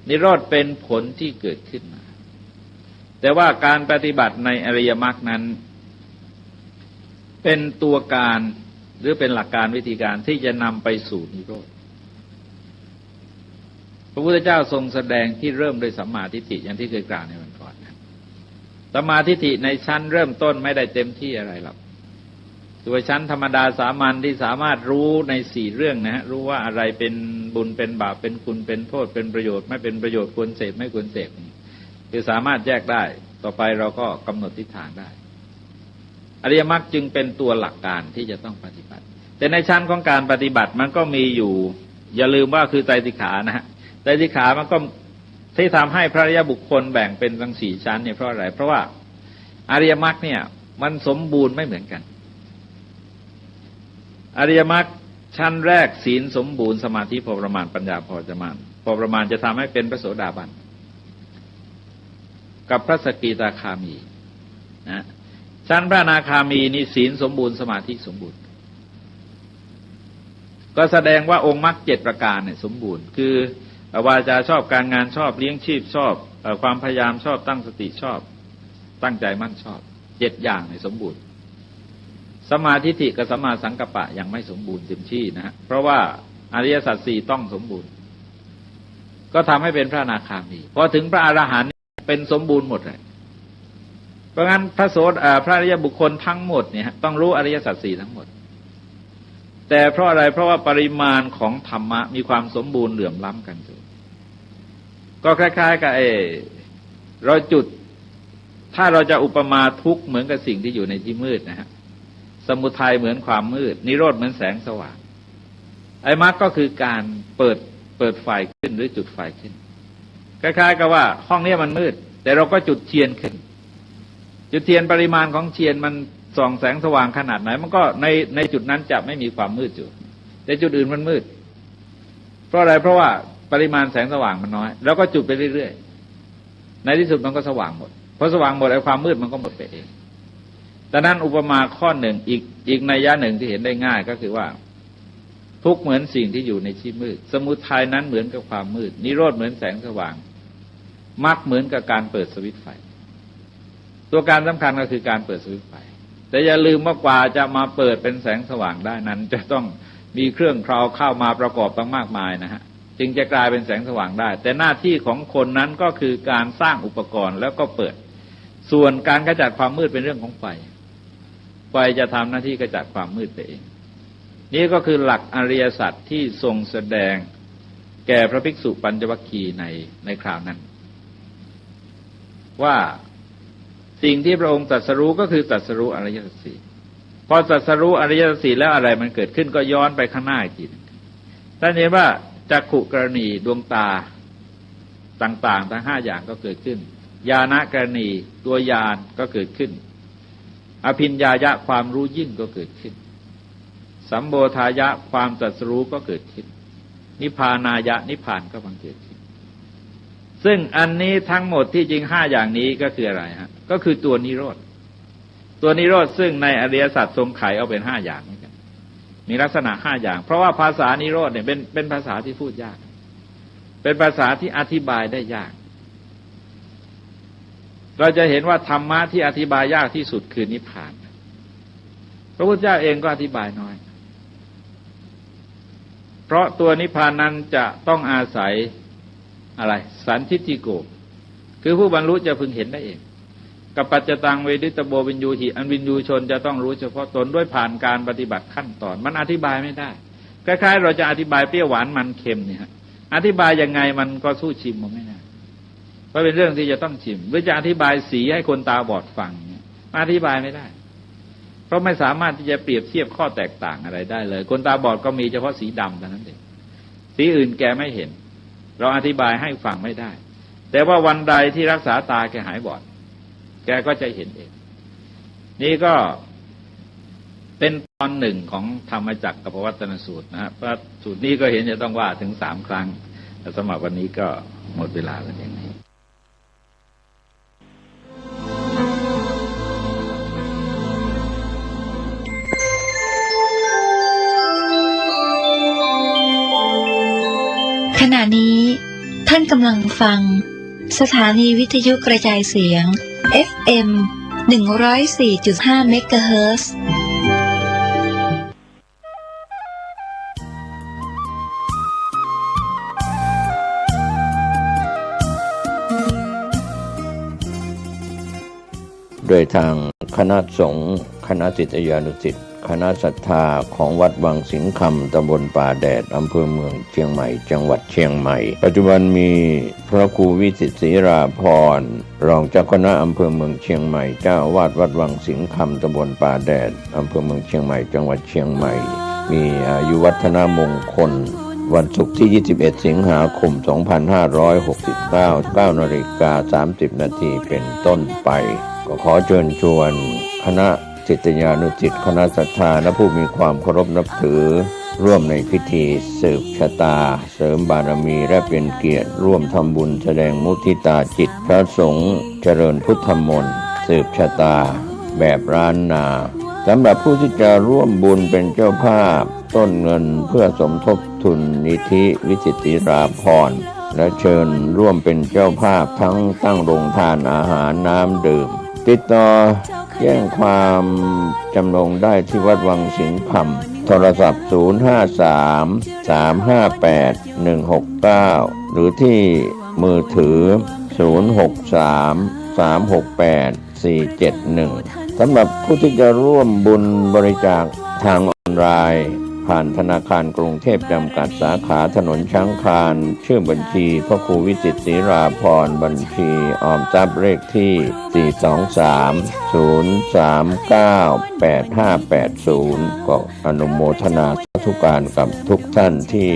Speaker 1: นิโรธเป็นผลที่เกิดขึ้นมาแต่ว่าการปฏิบัติในอริยมรรคนั้นเป็นตัวการหรือเป็นหลักการวิธีการที่จะนำไปสู่นิโรธพระพุทธเจ้าทรงแสดงที่เริ่มด้วยสัมมาทิฏฐิอย่างที่เคยกล่าวในวันก่อนนะสัมมาทิฏฐิในชั้นเริ่มต้นไม่ได้เต็มที่อะไรหรอกตัวชั้นธรรมดาสามัญที่สามารถรู้ในสี่เรื่องนะฮะรู้ว่าอะไรเป็นบุญเป็นบาปเป็นคุณเป็นโทษเป็นประโยชน์ไม่เป็นประโยชน์ควรเสพไม่ควรเสพคือสามารถแยกได้ต่อไปเราก็กำหนดทิศทางได้อริยมรรคจึงเป็นตัวหลักการที่จะต้องปฏิบัติแต่ในชั้นของการปฏิบัติมันก็มีอยู่อย่าลืมว่าคือไตรสิกขานะฮะไตรสิกขามันก็ที่ทำให้พระอริยบุคคลแบ่งเป็นทั้งสี่ชั้นเนี่ยเพราะอะไรเพราะว่าอริยมรรคเนี่ยมันสมบูรณ์ไม่เหมือนกันอริยมรรคชั้นแรกศีลสมบูรณ์สมาธิพอประมาณปัญญาพอประมาณจะทำให้เป็นพระโสดาบันกับพระสกิทาคามีนะชั้นพระอนาคามีนี่ศีลสมบูรณ์สมาธิสมบูรณ์ก็แสดงว่าองค์มรรค7ประการเนี่ยสมบูรณ์คือวาจาชอบการงานชอบเลี้ยงชีพชอบความพยายามชอบตั้งสติชอบตั้งใจมั่นชอบ7อย่างเนี่ยสมบูรณ์สัมมาทิฏฐิกับสัมมาสังกัปปะยังไม่สมบูรณ์เต็มที่นะฮะเพราะว่าอริยสัจสี่ต้องสมบูรณ์ก็ทำให้เป็นพระอนาคามีพอถึงพระอรหันต์เป็นสมบูรณ์หมดเลยเพราะงั้นพระอริยบุคคลทั้งหมดเนี่ยต้องรู้อริยสัจสี่ทั้งหมดแต่เพราะอะไรเพราะว่าปริมาณของธรรมะมีความสมบูรณ์เหลื่อมล้ำกันอยู่ก็คล้ายๆกับเราจุดถ้าเราจะอุปมาทุกข์เหมือนกับสิ่งที่อยู่ในที่มืดนะฮะสมุทัยเหมือนความมืดนิโรธเหมือนแสงสว่างไอ้มรรคก็คือการเปิดไฟขึ้นหรือจุดไฟขึ้นคล้ายๆกับว่าห้องนี้มันมืดแต่เราก็จุดเทียนขึ้นจุดเทียนปริมาณของเทียนมันส่องแสงสว่างขนาดไหนมันก็ในจุดนั้นจะไม่มีความมืดอยู่แต่จุดอื่นมันมืดเพราะอะไรเพราะว่าปริมาณแสงสว่างมันน้อยแล้วก็จุดไปเรื่อยๆในที่สุดมันก็สว่างหมดพอสว่างหมดไอ้ความมืดมันก็หมดไปเองดังนั้นอุปมาข้อหนึ่งอีกนัยยะหนึ่งที่เห็นได้ง่ายก็คือว่าทุกข์เหมือนสิ่งที่อยู่ในที่มืดสมุทัยนั้นเหมือนกับความมืดนิโรธเหมือนแสงสว่างมรรคเหมือนกับการเปิดสวิตช์ไฟตัวการสำคัญก็คือการเปิดสวิตช์ไฟแต่อย่าลืมว่ากว่าจะมาเปิดเป็นแสงสว่างได้นั้นจะต้องมีเครื่องเคราเข้ามาประกอบตั้งมากมายนะฮะจึงจะกลายเป็นแสงสว่างได้แต่หน้าที่ของคนนั้นก็คือการสร้างอุปกรณ์แล้วก็เปิดส่วนการขจัดความมืดเป็นเรื่องของไฟจะทำหน้าที่ขจัดความมืดไปเองนี่ก็คือหลักอริยสัจที่ทรงแสดงแก่พระภิกษุปัญจวัคคีย์ในคราวนั้นว่าสิ่งที่พระองค์ตรัสรู้ก็คือตรัสรู้อริยสัจสี่พอตรัสรู้อริยสัจสี่แล้วอะไรมันเกิดขึ้นก็ย้อนไปข้างหน้าอีกทีท่านเห็นว่าจักขุกรณีดวงตาต่างๆทั้ง5อย่างก็เกิดขึ้นญาณกรณีตัวญาณก็เกิดขึ้นอภิญญายะความรู้ยิ่งก็เกิดขึ้น สัมโบธายะความตรัสรู้ก็เกิดขึ้นนิพพานายะนิพพานก็บังเกิดขึ้นซึ่งอันนี้ทั้งหมดที่จริง5อย่างนี้ก็คืออะไรฮะก็คือตัวนิโรธตัวนิโรธซึ่งในอริยสัจทรงไขเอาเป็น5อย่างนี้กันมีลักษณะ5อย่างเพราะว่าภาษานิโรธเนี่ยเป็นภาษาที่พูดยากเป็นภาษาที่อธิบายได้ยากเราจะเห็นว่าธรรมะที่อธิบายยากที่สุดคือนิพพานพระพุทธเจ้าเองก็อธิบายน้อยเพราะตัวนิพพานนั้นจะต้องอาศัยอะไรสันทิฏฐิโกคือผู้บรรลุจะพึงเห็นได้เองกับปัจจตังเวดิตโบวินยูหิอันวินยูชนจะต้องรู้เฉพาะตนด้วยผ่านการปฏิบัติขั้นตอนมันอธิบายไม่ได้คล้ายๆเราจะอธิบายเปรี้ยวหวานมันเค็มเนี่ยอธิบายยังไงมันก็สู้ชิมมันไม่ได้เพราะเป็นเรื่องที่จะต้องชิมหรือจะอธิบายสีให้คนตาบอดฟังเนี่ยอธิบายไม่ได้เพราะไม่สามารถที่จะเปรียบเทียบข้อแตกต่างอะไรได้เลยคนตาบอดก็มีเฉพาะสีดำเท่านั้นเองสีอื่นแกไม่เห็นเราอธิบายให้ฟังไม่ได้แต่ว่าวันใดที่รักษาตาแกหายบอดแกก็จะเห็นเองนี่ก็เป็นตอนหนึ่งของธรรมจักรกับปวัตตนสูตรนะเพราะสูตรนี้ก็เห็นจะต้องว่าถึง3 ครั้งแต่สำหรับวันนี้ก็หมดเวลาแล้วอย่างนี้
Speaker 2: ขณะนี้ท่านกำลังฟังสถานีวิทยุกระจายเสียง FM 104.5 เมกะเฮิรตซ์
Speaker 3: โดยทางคณะสงฆ์คณะศิษยานุศิษย์คณะศรัทธาของวัดวังสิงห์คำตำบลป่าแดดอำเภอเมืองเชียงใหม่จังหวัดเชียงใหม่ปัจจุบันมีพระครูวิสิตศรีราภรณ์รองเจ้าคณะอำเภอเมืองเชียงใหม่เจ้าอาวาสวัดวังสิงห์คำตำบลป่าแดดอำเภอเมืองเชียงใหม่จังหวัดเชียงใหม่มีอายุวัฒนมงคลวันศุกร์ที่21 สิงหาคม 2569 9:30 นาทีเป็นต้นไปก็ขอเชิญชวนคณะศิษยานุศิษย์คณะศรัทธาและผู้มีความเคารพนับถือร่วมในพิธีสืบชะตาเสริมบารมีและเป็นเกียรติร่วมทำบุญแสดงมุทิตาจิตพระสงฆ์เจริญพุทธมนต์สืบชะตาแบบร้านนาสำหรับผู้ที่จะร่วมบุญเป็นเจ้าภาพต้นเงินเพื่อสมทบทุนนิธิวิสิตศรีราภรณ์และเชิญร่วมเป็นเจ้าภาพทั้งตั้งโรงทานอาหารน้ำดื่มติดต่อแจ้งความจำนงได้ที่วัดวังสิงห์คำโทรศัพท์ 053-358-169 หรือที่มือถือ 063-368-471 สำหรับผู้ที่จะร่วมบุญบริจาคทางออนไลน์ผ่านธนาคารกรุงเทพจำกัดสาขาถนนช้างคานชื่อบัญชีพระครูวิจิตรศรีราภรณ์บัญชีออมทรัพย์เลขที่ 423-039-8580 ก็อนุโมทนาสาธุการกับทุกท่านที่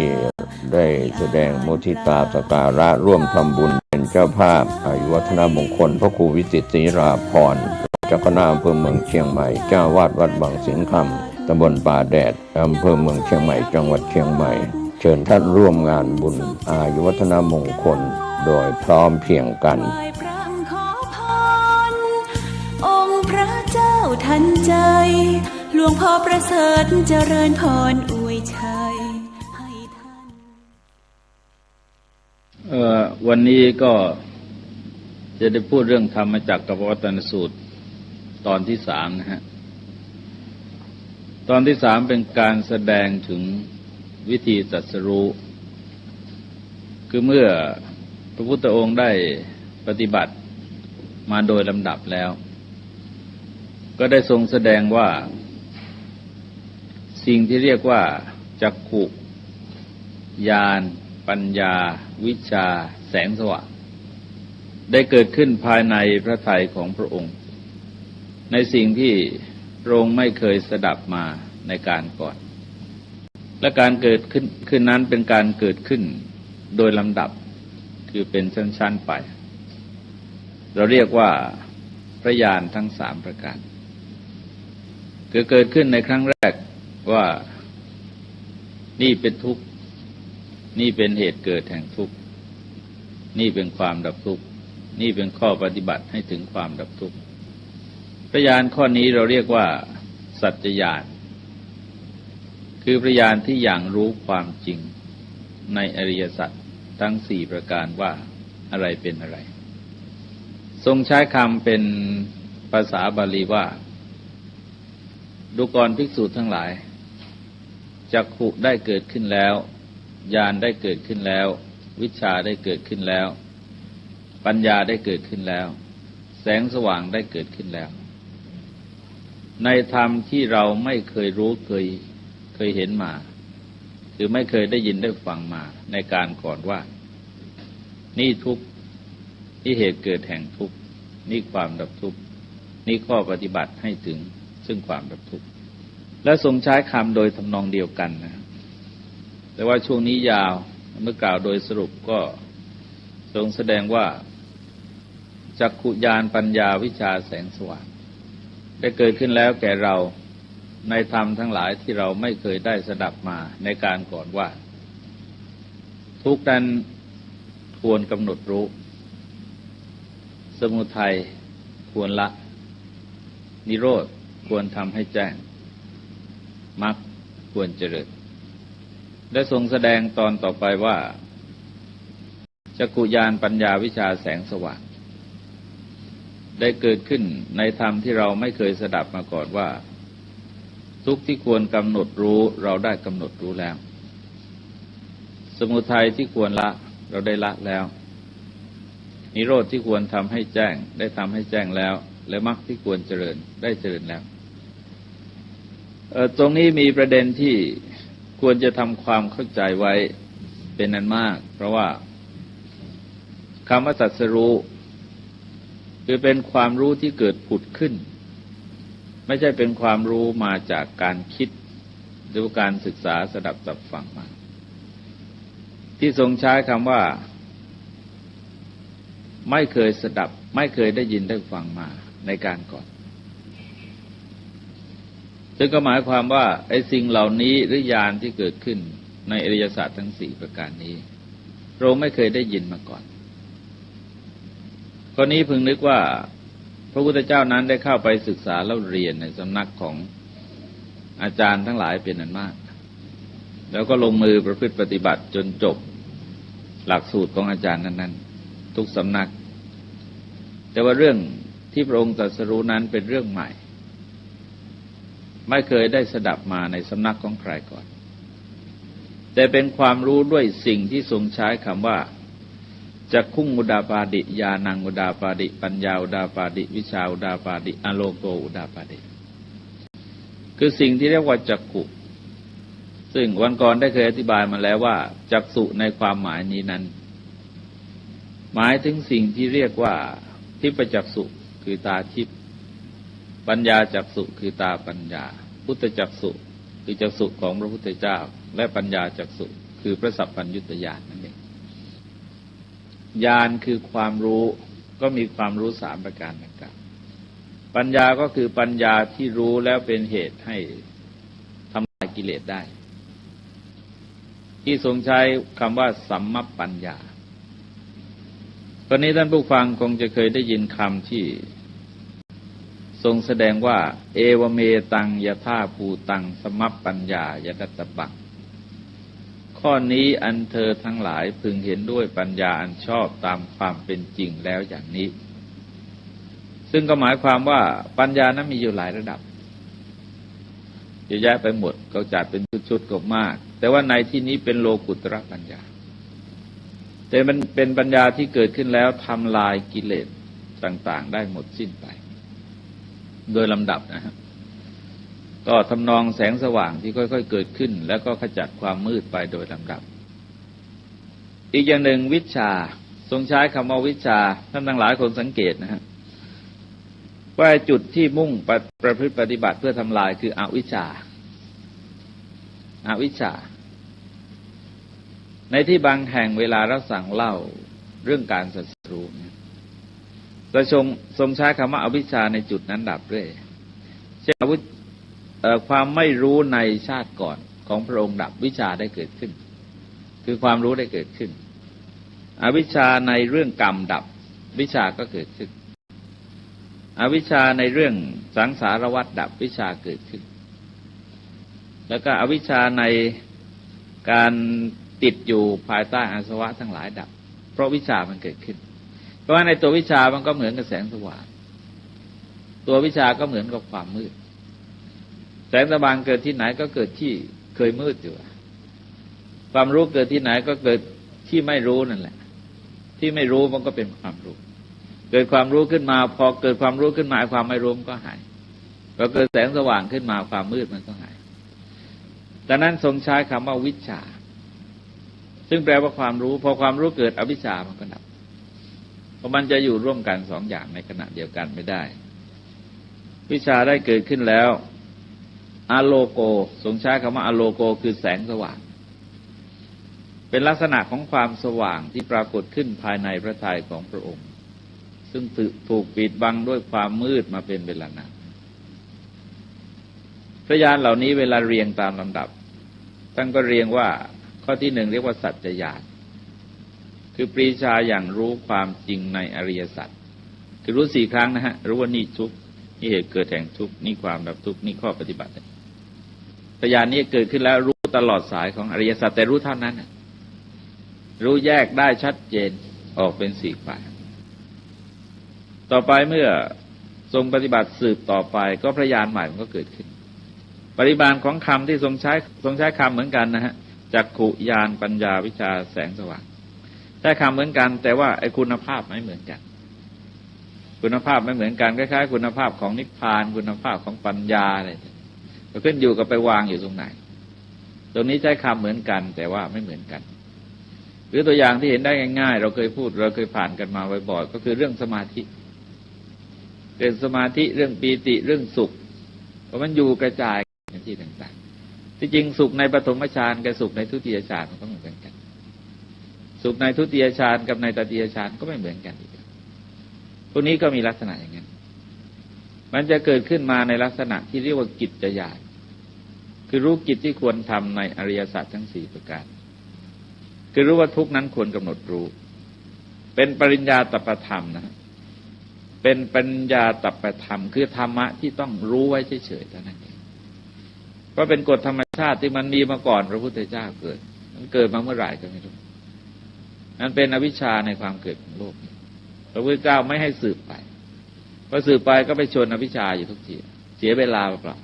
Speaker 3: ได้แสดงมุทิตาสักการะร่วมทำบุญเป็นเจ้าภาพอายุวัฒนมงคลพระครูวิจิตรศรีราภรณ์เจ้าคณะอำเภอเมืองเชียงใหม่เจ้าวาดวัดบางสิงห์คำตำบลป่าแดดอำเภอเมืองเชียงใหม่จังหวัดเชียงใหม่เชิญท่านร่วมงานบุญอายุวัฒนมงคลโดยพร้อมเพรียงกัน
Speaker 4: องค์พระเจ้าทันใจหลวงพ่อประเสริฐเจริญพรอวยชัยให้ท่าน
Speaker 1: วันนี้ก็จะได้พูดเรื่องธรรมจักรกับปวัตตนสูตรตอนที่3นะฮะตอนที่3เป็นการแสดงถึงวิธีตรัสรู้คือเมื่อพระพุทธองค์ได้ปฏิบัติมาโดยลำดับแล้วก็ได้ทรงแสดงว่าสิ่งที่เรียกว่าจักขุญาณปัญญาวิชาแสงสว่างได้เกิดขึ้นภายในพระทัยของพระองค์ในสิ่งที่พระองค์ไม่เคยสดับมาในการก่อนและการเกิดขึ้นนั้นเป็นการเกิดขึ้นโดยลำดับคือเป็นชั้นๆไปเราเรียกว่าพระญาณทั้ง3ประการคือเกิดขึ้นในครั้งแรกว่า นี่เป็นทุกข์นี่เป็นเหตุเกิดแห่งทุกข์นี่เป็นความดับทุกข์นี่เป็นข้อปฏิบัติให้ถึงความดับทุกข์พระญาณข้อนี้เราเรียกว่าสัจจญาณคือพระญาณที่อย่างรู้ความจริงในอริยสัจทั้งสี่ประการว่าอะไรเป็นอะไรทรงใช้คำเป็นภาษาบาลีว่าดูก่อนภิกษุทั้งหลายจักขุได้เกิดขึ้นแล้วญาณได้เกิดขึ้นแล้ววิชชาได้เกิดขึ้นแล้วปัญญาได้เกิดขึ้นแล้วแสงสว่างได้เกิดขึ้นแล้วในธรรมที่เราไม่เคยรู้เคยเห็นมาคือไม่เคยได้ยินได้ฟังมาในการก่อนว่านี่ทุกข์นี่เหตุเกิดแห่งทุกข์นี่ความดับทุกข์นี่ข้อปฏิบัติให้ถึงซึ่งความดับทุกข์และทรงใช้คำโดยทำนองเดียวกันนะแต่ว่าช่วงนี้ยาวเมื่อกล่าวโดยสรุปก็ทรงแสดงว่าจักขุญาณปัญญาวิชาแสงสว่างได้เกิดขึ้นแล้วแก่เราในธรรมทั้งหลายที่เราไม่เคยได้สดับมาในการก่อนว่าทุกข์นั้นควรกำหนดรู้สมุทัยควรละนิโรธควรทำให้แจ้งมรรคควรเจริญได้ทรงแสดงตอนต่อไปว่าจักขุญาณปัญญาวิชาแสงสว่างได้เกิดขึ้นในธรรมที่เราไม่เคยสดับมาก่อนว่าทุกข์ที่ควรกำหนดรู้เราได้กำหนดรู้แล้วสมุทัยที่ควรละเราได้ละแล้วนิโรธที่ควรทำให้แจ้งได้ทำให้แจ้งแล้วและมรรคที่ควรเจริญได้เจริญแล้วตรงนี้มีประเด็นที่ควรจะทำความเข้าใจไว้เป็นอันมากเพราะว่าคำว่าตรัสรู้คือเป็นความรู้ที่เกิดผุดขึ้นไม่ใช่เป็นความรู้มาจากการคิดหรือการศึกษาสดับตับฟังมาที่ทรงใช้คำว่าไม่เคยสดับไม่เคยได้ยินได้ฟังมาในการก่อนซึ่งก็หมายความว่าไอ้สิ่งเหล่านี้หรือญาณที่เกิดขึ้นในอริยสัจทั้งสี่ประการนี้เราไม่เคยได้ยินมาก่อนข้อนี้พึงนึกว่าพระพุทธเจ้านั้นได้เข้าไปศึกษาแล้วเรียนในสำนักของอาจารย์ทั้งหลายเป็นอันมากแล้วก็ลงมือประพฤติปฏิบัติจนจบหลักสูตรของอาจารย์นั้นๆทุกสำนักแต่ว่าเรื่องที่พระองค์ตรัสรู้นั้นเป็นเรื่องใหม่ไม่เคยได้สดับมาในสำนักของใครก่อนแต่เป็นความรู้ด้วยสิ่งที่ทรงใช้คำว่าจักขุอุดาปาดิญาณังอุดาปาดิปัญญาอุดาปาดิวิชาอุดาปาดิอโลโกอุดาปาดิคือสิ่งที่เรียกว่าจักขุซึ่งวันก่อนได้เคยอธิบายมาแล้วว่าจักษุในความหมายนี้นั้นหมายถึงสิ่งที่เรียกว่าทิพจักษุคือตาทิพย์ปัญญาจักษุคือตาปัญญาพุทธจักษุคือจักษุของพระพุทธเจ้าและปัญญาจักษุคือพระสัพพัญญุตญาณนั่นเองญาณคือความรู้ก็มีความรู้สามประการดังกล่าวปัญญาก็คือปัญญาที่รู้แล้วเป็นเหตุให้ทำลายกิเลสได้ที่ทรงใช้คำว่าสัมมัปปัญญาตอนนี้ท่านผู้ฟังคงจะเคยได้ยินคำที่ทรงแสดงว่าเอวเมตังยถาภูตังสัมมัปปัญญายดัตตปังข้อนี้อันเธอทั้งหลายพึงเห็นด้วยปัญญาอันชอบตามความเป็นจริงแล้วอย่างนี้ซึ่งก็หมายความว่าปัญญานั้นมีอยู่หลายระดับเยอะแยะไปหมดก็จัดเป็นชุดๆก็มากแต่ว่าในที่นี้เป็นโลกุตระปัญญาแต่มันเป็นปัญญาที่เกิดขึ้นแล้วทำลายกิเลสต่างๆได้หมดสิ้นไปโดยลำดับนะครับก็ทำนองแสงสว่างที่ค่อยๆเกิดขึ้นแล้วก็ขจัดความมืดไปโดยลำดับอีกอย่างหนึ่งวิชชาทรงใช้คำว่าวิชชาท่านทั้งหลายคงสังเกตนะฮะว่าจุดที่มุ่งประพฤติปฏิบัติเพื่อทำลายคืออวิชชาในที่บางแห่งเวลาเราสั่งเล่าเรื่องการศัตรูจะทรงใช้คำว่าอวิชชาในจุดนั้นดับเรื่อยเช่นความไม่รู้ในชาติก่อน ของพระองค์ดับวิชาได้เกิดขึ้นคือความรู้ได้เกิดขึ้นอวิชชาในเรื่องกรรมดับวิชาก็เกิดขึ้นอวิชชาในเรื่องสังสารวัฏดับวิชาเกิดขึ้นแล้วก็อวิชชาในการติดอยู่ภายใต้อาสวะทั้งหลายดับเพราะวิชามันเกิดขึ้นเพราะว่าในตัววิชามันก็เหมือนกับแสงสว่างตัววิชาก็เหมือนกับความมืดแสงสว่างเกิดที่ไหนก็เกิดที่เคยมืดอยู่ความรู้เกิดที่ไหนก็เกิดที่ไม่รู้นั่นแหละที่ไม่รู้มันก็เป็นความรู้เกิดความรู้ขึ้นมาพอเกิดความรู้ขึ้นมาความไม่รู้มันก็หายพอเกิดแสงสว่างขึ้นมาความมืดมันก็หายดังนั้นทรงใช้คำว่าวิชชาซึ่งแปลว่าความรู้พอความรู้เกิดอวิชชามันก็ดับเพราะมันจะอยู่ร่วมกันสองอย่างในขณะเดียวกันไม่ได้วิชาได้เกิดขึ้นแล้วอโลโกทรงใช้คำว่าอโลโกคือแสงสว่างเป็นลักษณะของความสว่างที่ปรากฏขึ้นภายในพระทัยของพระองค์ซึ่งถูกปิดบังด้วยความมืดมาเป็นเวลานานพระญาณเหล่านี้เวลาเรียงตามลำดับท่านก็เรียงว่าข้อที่หนึ่งเรียกว่าสัจจญาณคือปรีชาอย่างรู้ความจริงในอริยสัจคือรู้4 ครั้งนะฮะรู้ว่านี่ทุกข์นี่เหตุเกิดแห่งทุกข์นี่ความดับทุกข์นี่ข้อปฏิบัติพระญาณนี้เกิดขึ้นแล้วรู้ตลอดสายของอริยสัจแต่รู้เท่านั้นรู้แยกได้ชัดเจนออกเป็น4 ฝ่ายต่อไปเมื่อทรงปฏิบัติสืบต่อไปก็พระญาณใหม่มันก็เกิดขึ้นปริมาณของคำที่ทรงใช้คำเหมือนกันนะฮะจักขุญาณปัญญาวิชาแสงสว่างใช้คำเหมือนกันแต่ว่าไอ้คุณภาพไม่เหมือนกันคุณภาพไม่เหมือนกันคล้ายๆคุณภาพของนิพพานคุณภาพของปัญญาอะไรก็ขึ้นอยู่กับไปวางอยู่ตรงไหนตรงนี้ใช้คำเหมือนกันแต่ว่าไม่เหมือนกันหรือตัวอย่างที่เห็นได้ง่ายๆเราเคยพูดเราเคยผ่านกันมาบ่อยๆก็คือเรื่องสมาธิเรื่องสมาธิเรื่องปีติเรื่องสุขเพราะมันอยู่กระจายในที่ต่างๆที่จริงสุขในปฐมฌานกับสุขในทุติยฌานมันก็ไม่เหมือนกันสุขในทุติยฌานกับในตติยฌานก็ไม่เหมือนกันอีกพวกนี้ก็มีลักษณะอย่างนั้นมันจะเกิดขึ้นมาในลักษณะที่เรียกว่ากิจญาณคือรู้กิจที่ควรทำในอริยสัจทั้ง4 ประการคือรู้ว่าทุกนั้นควรกำหนดรู้เป็นปริญญาตัปปธรรมนะเป็นปัญญาตัปปธรรมคือธรรมะที่ต้องรู้ไว้เฉยๆเท่านั้นเองเพราะเป็นกฎธรรมชาติที่มันมีมาก่อนพระพุทธเจ้าเกิดมันเกิดมาเมื่อไหร่ก็ไม่รู้นั่นเป็นอวิชชาในความเกิดของโลกพระพุทธเจ้าไม่ให้สืบไปพอสืบไปก็ไปชนอวิชชาอยู่ทุกทีเสียเวลาเปล่า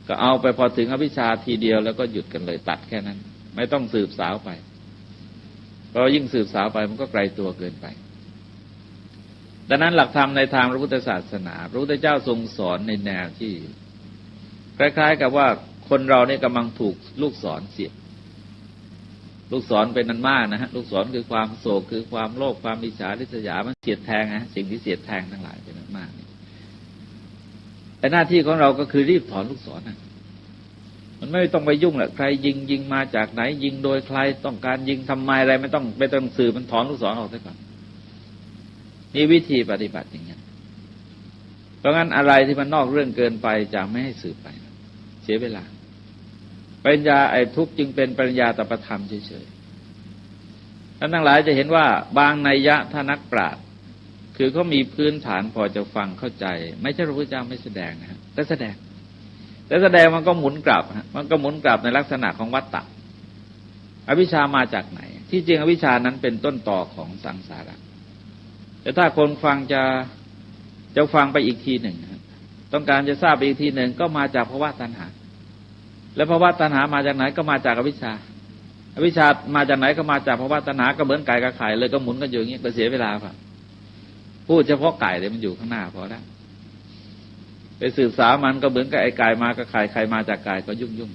Speaker 1: ก็เอาไปพอถึงอวิชชาทีเดียวแล้วก็หยุดกันเลยตัดแค่นั้นไม่ต้องสืบสาวไปเพราะยิ่งสืบสาวไปมันก็ไกลตัวเกินไปดังนั้นหลักธรรมในทางพระพุทธศาสนาพระพุทธเจ้าทรงสอนในแนวที่คล้ายๆกับว่าคนเราเนี่ยกำลังถูกลูกศรเสียบลูกศรเป็นนันมากนะฮะลูกศรคือความโศกคือความโลภความอิจฉาริษยามันเสียดแทงนะสิ่งที่เสียดแทงทั้งหลายเป็นนันมากแต่หน้าที่ของเราก็คือรีบถอนลูกศรนะมันไม่ต้องไปยุ่งแหละใครยิงมาจากไหนยิงโดยใครต้องการยิงทำไมอะไรไม่ต้องสื่อมันถอนลูกศรออกซะก่อนนี่วิธีปฏิบัติอย่างนี้เพราะงั้นอะไรที่มันนอกเรื่องเกินไปจะไม่ให้สืบไปเสียเวลาปัญญาไอ้ทุกข์จึงเป็นปัญญาตัปปธรรมเฉยๆท่านทั้งหลายจะเห็นว่าบางนัยยะถ้านักปราชญ์คือเขามีพื้นฐานพอจะฟังเข้าใจไม่ใช่พระพุทธเจ้าไม่แสดงนะครับแต่แสดงมันก็หมุนกลับมันก็หมุนกลับในลักษณะของวัฏฏะอวิชชามาจากไหนที่จริงอวิชชานั้นเป็นต้นตอของสังสาระแต่ถ้าคนฟังจะฟังไปอีกทีหนึ่งต้องการจะทราบอีกทีหนึ่งก็มาจากภาวะตัณหาแล้วภาวะตัณหามาจากไหนก็มาจากอวิชชาอวิชชามาจากไหนก็มาจากภาวะตัณหาก็เหมือนไก่กับไข่เลยก็หมุนกันอยู่อย่างนี้ก็เสียเวลาครับพูดเฉพาะไก่เลยมันอยู่ข้างหน้าพอแล้วไปสืบสาวมันก็เหมือนกับไอ้ไก่มากับไข่ไข่มาจากไก่ก็ยุ่ง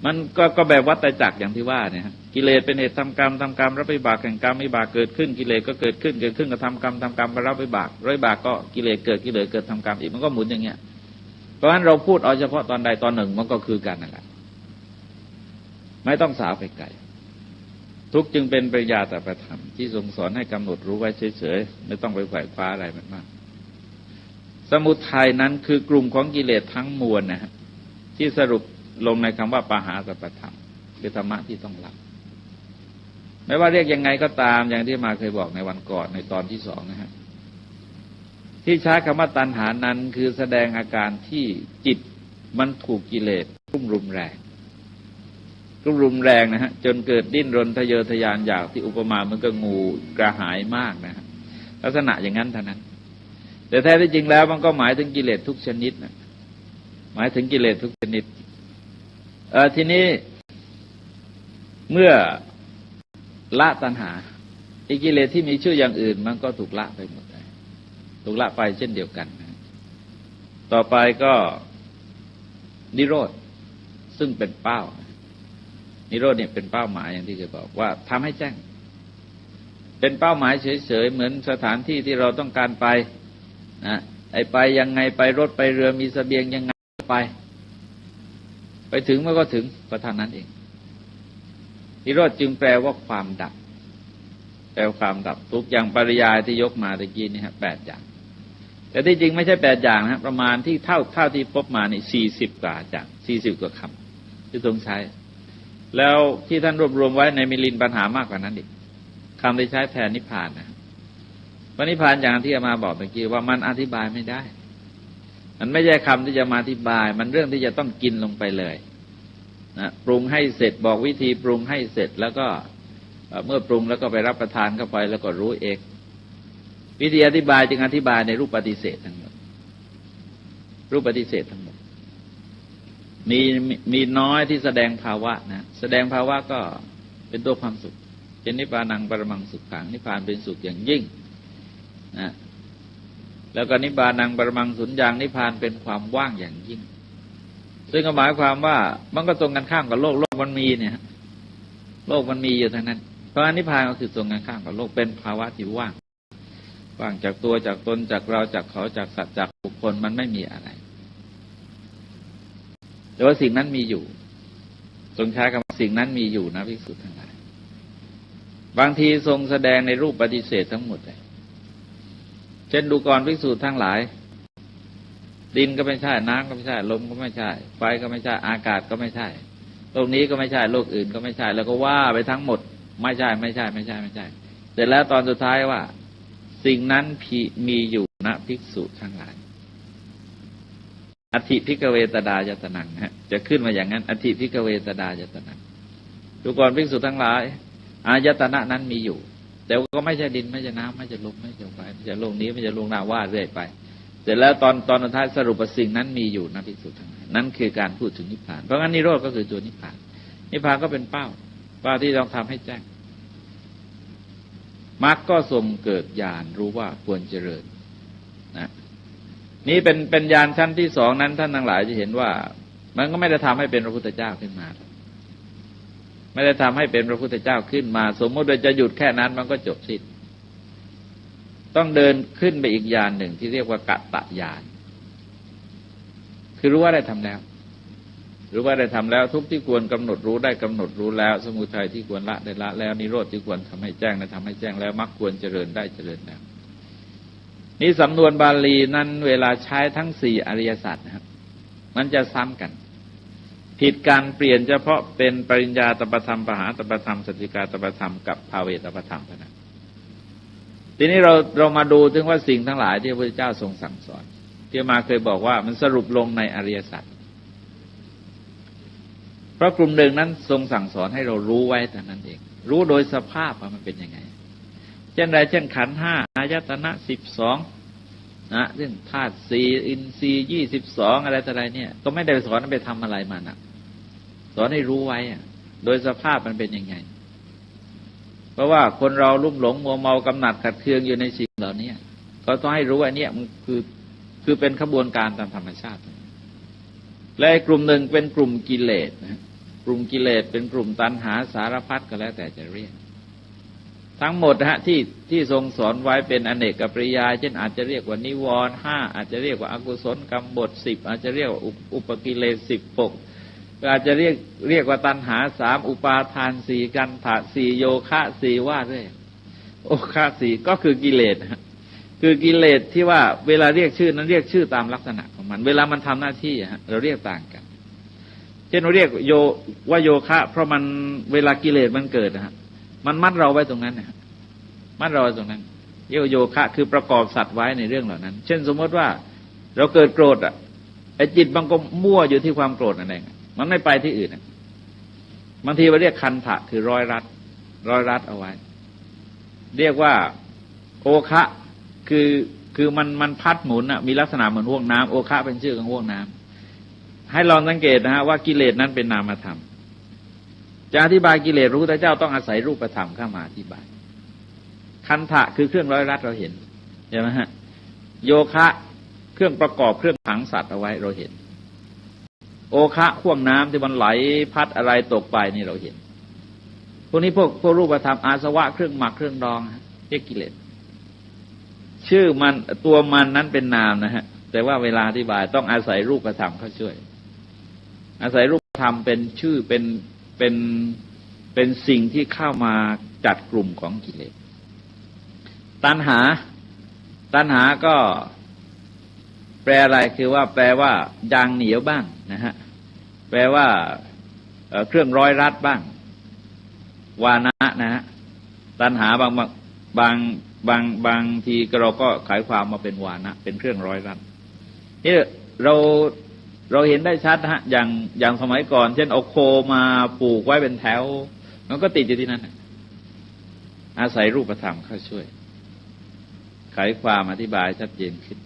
Speaker 1: มันก็แบบวัฏจักรอย่างที่ว่าเนี่ยกิเลสเป็นเหตุทำกรรมรับวิบากแห่งกรรมวิบากเกิดขึ้นกิเลสก็เกิดขึ้นก็ทำกรรมรับวิบากวิบากก็กิเลสเกิดทำกรรมอีกมันก็หมุนอย่างเงี้ยเพราะฉะนั้นเราพูดเอาเฉพาะตอนใดตอนหนึ่งมันก็คือกันนั่นแหละไม่ต้องสาวไปไกลทุกจึงเป็นปัญญาตัปปธรรมที่ทรงสอนให้กำหนดรู้ไว้เฉยๆไม่ต้องไปไขว่คว้าอะไรมันมากสมุทัยนั้นคือกลุ่มของกิเลสทั้งมวลนะฮะที่สรุป ลงในคำว่าปหาสัพพธรรมคือธรรมะที่ต้องละไม่ว่าเรียกยังไงก็ตามอย่างที่มาเคยบอกในวันก่อนในตอนที่2นะฮะที่ใช้คำว่าตัณหานั้นคือแสดงอาการที่จิตมันถูกกิเลสรุ่มรุมแรงนะฮะจนเกิดดิ้นรนทะเยอทะยานอยากที่อุปมามันก็งูกระหายมากนะฮะลักษณะอย่างนั้นเท่านั้นแต่แท้ที่จริงแล้วมันก็หมายถึงกิเลสทุกชนิดนะหมายถึงกิเลสทุกชนิดทีนี้เมื่อละตัณหาอีกกิเลสที่มีชื่ออย่างอื่นมันก็ถูกละไปหมดเลยถูกละไปเช่นเดียวกันนะต่อไปก็นิโรธซึ่งเป็นเป้านิโรธเนี่ยเป็นเป้าหมายอย่างที่เคยบอกว่าทำให้แจ้งเป็นเป้าหมายเฉยๆเหมือนสถานที่ที่เราต้องการไปนะไปยังไงไปรถไปเรือมีเสบียงยังไงไปถึงมันก็ถึงก็เท่านั้นเองนิโรธจึงแปลว่าความดับแปลว่าความดับทุกอย่างปริยายที่ยกมาตะกี้นี่ฮะ8อย่างแต่ที่จริงไม่ใช่8อย่างนะประมาณที่เท่าที่พบมานี่40กว่าอย่าง40กว่าคำที่ทรงใช้แล้วที่ท่านรวบรวมไว้ในมิลินปัญหามากกว่านั้นอีกคำที่ใช้แทนนิพพานนะนิพพานอย่างที่อามาบอกเมื่อกี้ว่ามันอธิบายไม่ได้มันไม่ใช่คำที่จะมาอธิบายมันเรื่องที่จะต้องกินลงไปเลยนะปรุงให้เสร็จบอกวิธีปรุงให้เสร็จแล้วก็เมื่อปรุงแล้วก็ไปรับประทานเข้าไปแล้วก็รู้เองวิธีอธิบายจึงอธิบายในรูปปฏิเสธทั้งหมดรูปปฏิเสธทั้งหมดมีน้อยที่แสดงภาวะนะแสดงภาวะก็เป็นตัวความสุขเป็นนิพพานังปรมังสุขขังนิพพานเป็นสุขอย่างยิ่งนะแล้วก็นิพพานังปรมังสุญญังนิพพานเป็นความว่างอย่างยิ่งซึ่งหมายความว่ามันก็ตรงกันข้ามกับโลกมันมีเนี่ยโลกมันมีอยู่ทั้งนั้นเพราะนิพพานก็คือตรงกันข้ามกับโลกเป็นภาวะที่ว่างจากตัวจากตนจากเราจากเขาจากสัตว์จากบุคคลมันไม่มีอะไรแต่ว่าสิ่งนั้นมีอยู่ทรงใช้คำว่าสิ่งนั้นมีอยู่นะภิกษุทั้งหลายบางทีทรงแสดงในรูปปฏิเสธทั้งหมดเลยเช่นดูก่อนภิกษุทั้งหลายดินก็ไม่ใช่น้ำก็ไม่ใช่ลมก็ไม่ใช่ไฟก็ไม่ใช่อากาศก็ไม่ใช่โลกนี้ก็ไม่ใช่โลกอื่นก็ไม่ใช่แล้วก็ว่าไปทั้งหมดไม่ใช่เสร็จแล้วตอนสุดท้ายว่าสิ่งนั้นมีอยู่นะภิกษุทั้งหลายอธิภิกขเวตดายตนังฮะจะขึ้นมาอย่างนั้นอธิภิกขเวตดายตนังดูก่อนภิกษุทั้งหลายอายตนะนั้นมีอยู่แต่ก็ไม่ใช่ดินไม่ใช่น้ำไม่ใช่ลมไม่ใช่ไฟไม่ใช่โลกนี้ไม่ใช่โลกหน้าว่าเรื่อยไปเสร็จแล้วตอนสุดท้ายสรุปว่าสิ่งนั้นมีอยู่นะภิกษุทั้งหลายนั่นคือการพูดถึงนิพพานเพราะงั้นนิโรธก็คือตัวนิพพานนิพพานก็เป็นเป้าที่ต้องทำให้แจ้งมรรคก็ทรงเกิดญาณรู้ว่าควรเจริญนะนี่เป็นญาณชั้นที่2นั้นท่านทั้งหลายจะเห็นว่ามันก็ไม่ได้ทำให้เป็นพระพุทธเจ้าขึ้นมาไม่ได้ทำให้เป็นพระพุทธเจ้าขึ้นมาสมมติว่าจะหยุดแค่นั้นมันก็จบสิ้นต้องเดินขึ้นไปอีกญาณหนึ่งที่เรียกว่ากัตตญาณคือรู้ว่าได้ทำแล้วรู้ว่าได้ทำแล้วทุกที่ควรกำหนดรู้ได้กำหนดรู้แล้วสมุทัยที่ควรละได้ละแล้วนิโรธที่ควรทำให้แจ้งได้ทำให้แจ้งแล้วมรรคควรเจริญได้เจริญแล้วนี่สำนวนบาลีนั้นเวลาใช้ทั้ง4อริยสัจนะครับมันจะซ้ำกันผิดการเปลี่ยนเฉพาะเป็นปริญญาตปธรรมปหาตปธรรมสัจจิกาตปธรรมกับภาเวตปธรรมเท่านั้นทีนี้เรามาดูถึงว่าสิ่งทั้งหลายที่พระพุทธเจ้าทรงสั่งสอนที่มาเคยบอกว่ามันสรุปลงในอริยสัจเพราะกลุ่มหนึ่งนั้นทรงสั่งสอนให้เรารู้ไว้แต่นั้นเองรู้โดยสภาพว่ามันเป็นยังไงเช่นไรเช่นขันธ์5อายตนะ12นะเรื่องธาตุ4อินทรีย์22อะไรต่ออะไรเนี่ยก็ไม่ได้สอนไปทำอะไรมานะสอนให้รู้ไว้โดยสภาพมันเป็นยังไงเพราะว่าคนเราลุ่มหลงมัวเมากำหนัดขัดเคืองอยู่ในสิ่งเหล่านี้ก็ต้องให้รู้ว่าเนี่ยมันคือเป็นขบวนการตามธรรมชาติและกลุ่มหนึ่งเป็นกลุ่มกิเลสนะกลุ่มกิเลสเป็นกลุ่มตัณหาสารพัดก็แล้วแต่จะเรียกทั้งหมดที่ทรงสอนไว้เป็นอเนกปริยายเช่นอาจจะเรียกว่านิวรณ์5อาจจะเรียกว่าอกุศลกรรมบท10อาจจะเรียกว่าอุปกิเลส16อาจจะเรียกว่าตัณหา3อุปาทาน4กันถะ4โยคะ4ว่าด้วยโอคะ4ก็คือกิเลสคือกิเลสที่ว่าเวลาเรียกชื่อนั้นเรียกชื่อตามลักษณะของมันเวลามันทำหน้าที่เราเรียกต่างกัน เช่นเราเรียกว่าโยคะเพราะมันเวลากิเลสมันเกิดนะฮะมันมัดเราไว้ตรงนั้นนะมัดเราไว้ตรงนั้นเรียกว่าโยคะคือประกอบสัตว์ไว้ในเรื่องเหล่านั้นเช่นสมมติว่าเราเกิดโกรธอ่ะไอ้จิตมันก็มั่วอยู่ที่ความโกรธนั่นเองมันไม่ไปที่อื่นบางทีเราเรียกคันถะคือร้อยรัดเอาไว้เรียกว่าโอคะคือมันพัดหมุนมีลักษณะเหมือนห่วงน้ำโอคะเป็นชื่อของห่วงน้ำให้ลองสังเกตนะฮะว่ากิเลสนั้นเป็นนามธรรมจะอธิบายกิเลสพระพุทธเจ้าต้องอาศัยรูปธรรมเข้ามาอธิบายคันถะคือเครื่องร้อยรัดเราเห็นใช่ไหมฮะโยคะเครื่องประกอบเครื่องขังสัตว์เอาไว้เราเห็นโอคะห่วงน้ำที่มันไหลพัดอะไรตกไปนี่เราเห็นพวกนี้พวกรูปธรรมอาสวะเครื่องหมักเครื่องดองเรียกกิเลสชื่อมันตัวมันนั้นเป็นนามนะฮะแต่ว่าเวลาอธิบายต้องอาศัยรูปธรรมเข้าช่วยอาศัยรูปธรรมเป็นชื่อเป็นสิ่งที่เข้ามาจัดกลุ่มของกิเลสตัณหาก็แปลอะไรคือว่าแปลว่ายางเหนียวบ้างนะฮะแปลว่าเครื่องร้อยรัดบ้างวานะนะฮะตัณหาบางทีเราก็ขายความมาเป็นวานะเป็นเครื่องร้อยรัดนี่เราเห็นได้ชัดนะฮะอย่างสมัยก่อนเช่นเอาโคมาปลูกไว้เป็นแถวมันก็ติดอยู่ที่นั่นอาศัยรูปธรรมเข้าช่วยไขความอธิบายชัดเจนขึ้น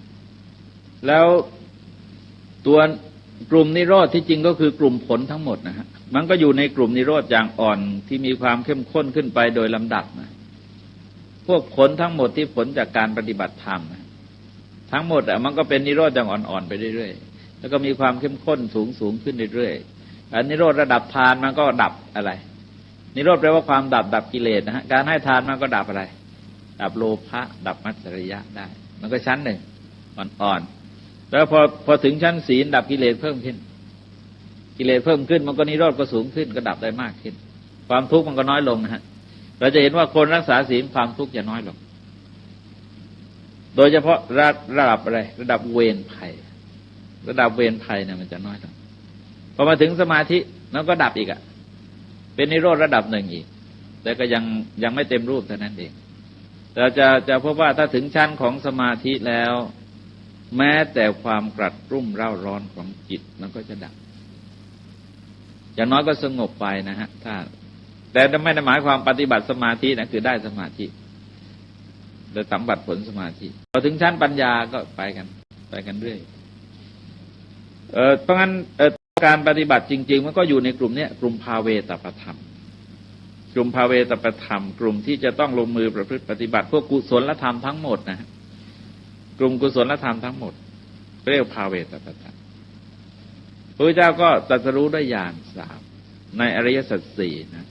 Speaker 1: แล้วตัวกลุ่มนิโรธที่จริงก็คือกลุ่มผลทั้งหมดนะฮะมันก็อยู่ในกลุ่มนิโรธอย่างอ่อนที่มีความเข้มข้นขึ้นไปโดยลำดับนะพวกผลทั้งหมดที่ผลจากการปฏิบัติธรรมนะทั้งหมดมันก็เป็นนิโรธอย่างอ่อนๆไปเรื่อยๆแล้วก็มีความเข้มข้นสูงขึ้นเรื่อยๆนิโรธระดับทานมันก็ดับอะไรนิโรธแปลว่าความดับกิเลสนะฮะการให้ทานมันก็ดับอะไรดับโลภะดับมัจฉริยะได้มันก็ชั้นหนึ่งอ่อนๆแล้วพอถึงชั้นศีลดับกิเลสเพิ่มขึ้นกิเลสเพิ่มขึ้นมันก็นิโรธก็สูงขึ้นก็ดับได้มากขึ้นความทุกข์มันก็น้อยลงนะฮะเราจะเห็นว่าคนรักษาศีลความทุกข์จะน้อยลงโดยเฉพาะระดับอะไรระดับเวรภัยระดับเวรภัยเนี่ยมันจะน้อยลงพอมาถึงสมาธิมันก็ดับอีกเป็นนิโรธระดับหนึ่งอีกแต่ก็ยังไม่เต็มรูปเท่านั้นเองเราจะพบว่าถ้าถึงชั้นของสมาธิแล้วแม้แต่ความกรัดรุ่มเร่าร้อนของจิตมันก็จะดับอย่างน้อยก็สงบไปนะฮะแต่ไม่ได้หมายความปฏิบัติสมาธินะคือได้สมาธิโดยสัมผัสผลสมาธิพอถึงชั้นปัญญาก็ไปกันเรื่อยเพราะงั้นการปฏิบัติจริงๆมันก็อยู่ในกลุ่มนี้กลุ่มภาเวตปธรรมกลุ่มภาเวตปธรรมกลุ่มที่จะต้องลงมือประพฤติปฏิบัติพวกกุศลธรรมทั้งหมดนะกลุ่มกุศลธรรมทั้งหมดเรียกภาเวตปธรรมพระพุทธเจ้าก็ตรัสรู้ได้ญาณ3ในอริยสัจ4นะ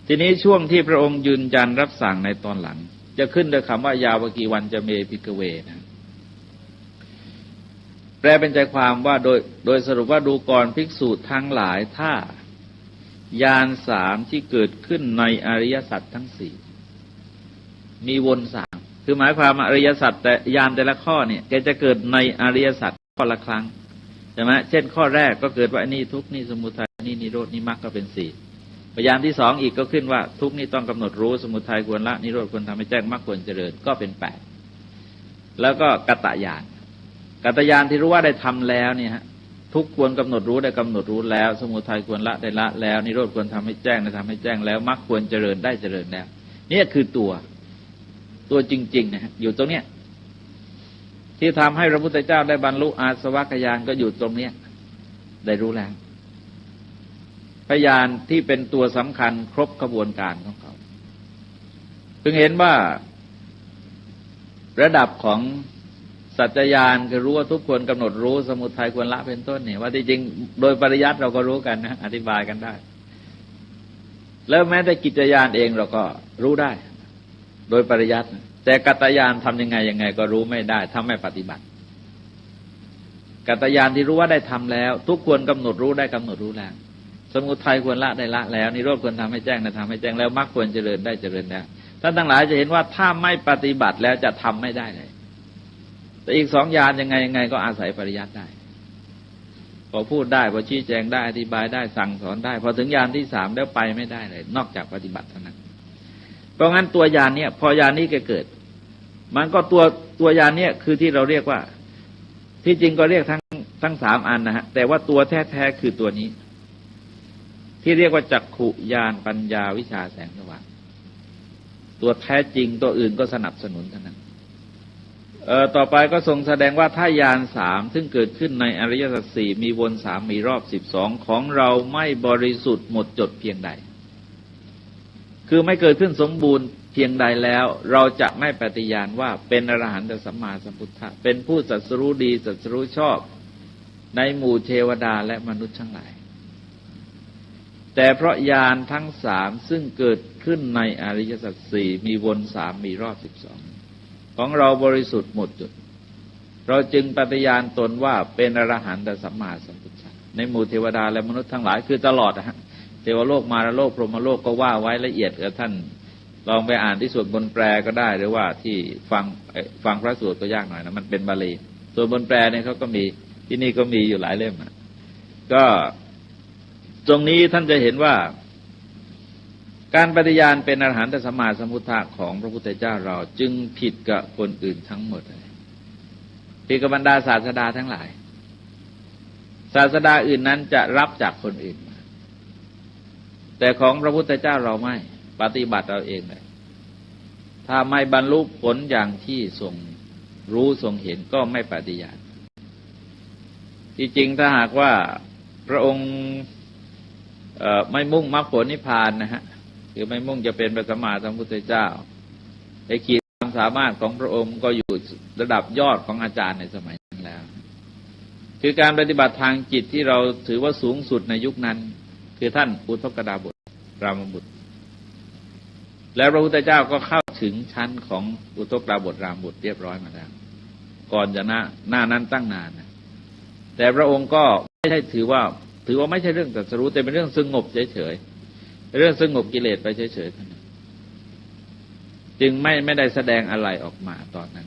Speaker 1: ทีนี้ช่วงที่พระองค์ยืนยันรับสั่งในตอนหลังจะขึ้นด้วยคำว่ายาวกีวันจะเมภิกเวนะแปลเป็นใจความว่าโดยสรุปว่าดูก่อนภิกษุทั้งหลายถ้าญาณ3ที่เกิดขึ้นในอริยสัจทั้ง4มีวน3คือหมายความอริยสัจแต่ญาณแต่ละข้อเนี่ยแกจะเกิดในอริยสัจข้อละครั้งใช่ไหมเช่นข้อแรกก็เกิดว่านี่ทุกข์นี่สมุทัยนี่นิโรธนี่มรรคก็เป็น4พยานที่2อีกก็ขึ้นว่าทุกข์นี่ต้องกำหนดรู้สมุทัยควรละนิโรธควรทำให้แจ้งมรรคควรเจริญก็เป็น8แล้วก็กัตตญาณที่รู้ว่าได้ทำแล้วเนี่ยฮะทุกข์ควรกำหนดรู้ได้กำหนดรู้แล้วสมุทัยควรละได้ละแล้วนิโรธควรทำให้แจ้งได้ทำให้แจ้งแล้วมรรคควรเจริญได้เจริญแล้วนี่คือตัวจริงๆนะฮะอยู่ตรงเนี้ยที่ทำให้พระพุทธเจ้าได้บรรลุอาสวัคยานก็อยู่ตรงเนี้ยได้รู้แล้วพยานที่เป็นตัวสำคัญครบกระบวนการของเขาเพิ่งเห็นว่าระดับของสัจจญาณคือรู้ว่าทุกคนกำหนดรู้สมุทัยควรละเป็นต้นเนี่ยว่าที่จริงโดยปริยัติเราก็รู้กันนะอธิบายกันได้แล้วแม้แต่กิจญาณเองเราก็รู้ได้โดยปริยัติแต่กัตตญาณทำยังไงก็รู้ไม่ได้ถ้าไม่ปฏิบัติกัตตญาณที่รู้ว่าได้ทำแล้วทุกควรกำหนดรู้ได้กำหนดรู้แล้วสมุทัยควรละได้ละแล้วนิโรธควรทำให้แจ้งได้ทำให้แจ้งแล้วมรรคควรเจริญได้เจริญแล้วท่านทั้งหลายจะเห็นว่าถ้าไม่ปฏิบัติแล้วจะทำไม่ได้เลยแต่อีก2ญาณยังไงก็อาศัยปริยัติได้ พอพูดได้พอชี้แจงได้อธิบายได้สั่งสอนได้พอถึงญาณที่3แล้วไปไม่ได้เลยนอกจากปฏิบัติเท่านั้นเพราะงั้นตัวญาณเนี่ยพอญาณนี้เกิดมันก็ตัวญาณเนี่ยคือที่เราเรียกว่าที่จริงก็เรียกทั้ง3อันนะฮะแต่ว่าตัวแท้ๆคือตัวนี้ที่เรียกว่าจักขุญาณปัญญาวิชาแสงสว่างตัวแท้จริงตัวอื่นก็สนับสนุนเท่านั้นต่อไปก็ทรงแสดงว่าถ้าญาณ3ซึ่งเกิดขึ้นในอริยสัจ4มีวน3มีรอบ12ของเราไม่บริสุทธิ์หมดจดเพียงใดคือไม่เกิดขึ้นสมบูรณ์เพียงใดแล้วเราจะไม่ปฏิญาณว่าเป็นอรหันตสัมมาสัมพุทธะเป็นผู้ตรัสรู้ดีตรัสรู้ชอบในหมู่เทวดาและมนุษย์ทั้งหลายแต่เพราะญาณทั้ง3ซึ่งเกิดขึ้นในอริยสัจ4มีวน3มีรอบ12ของเราบริสุทธิ์หมดจดเราจึงปฏิญาณตนว่าเป็นอรหันตสัมมาสัมพุทธะในหมู่เทวดาและมนุษย์ทั้งหลายคือตลอดนะฮะเทวโลกมารโลกพรหมโลกก็ว่าไว้ละเอียดท่านลองไปอ่านที่ส่วนบนแปลก็ได้หรือว่าที่ฟังพระสูตรก็ยากหน่อยนะมันเป็นบาลีส่วนบนแปลเนี่ยเขาก็มีที่นี่ก็มีอยู่หลายเล่มก็ตรงนี้ท่านจะเห็นว่าการปฏิญาณเป็นอรหันตสัมมาสัมพุทธะของพระพุทธเจ้าเราจึงผิดกับคนอื่นทั้งหมดเลยผิดกับบรรดาศาสดาทั้งหลายศาสดาอื่นนั้นจะรับจากคนอื่นมาแต่ของพระพุทธเจ้าเราไม่ปฏิบัติเราเองเลยถ้าไม่บรรลุผลอย่างที่ทรงรู้ทรงเห็นก็ไม่ปฏิญาณที่จริงถ้าหากว่าพระองค์ไม่มุ่งมรรคผลนิพพานนะฮะคือไม่มุ่งจะเป็นพระสัมมาสัมพุทธเจ้าไอ้ขีดความสามารถของพระองค์ก็อยู่ระดับยอดของอาจารย์ในสมัยนั้นแล้วคือการปฏิบัติทางจิตที่เราถือว่าสูงสุดในยุคนั้นคือท่านอุทกดาบทรามบุตรแล้วพระพุทธเจ้าก็เข้าถึงชั้นของอุทกดาบทรามบุตรเรียบร้อยมาแล้วก่อนจะหน้านั้นตั้งนานนะแต่พระองค์ก็ไม่ใช่ถือว่าไม่ใช่เรื่องตรัสรู้แต่เป็นเรื่องสงบเฉยๆเรื่องสงบกิเลสไปเฉยๆเท่านั้นจึงไม่ได้แสดงอะไรออกมาตอนนั้น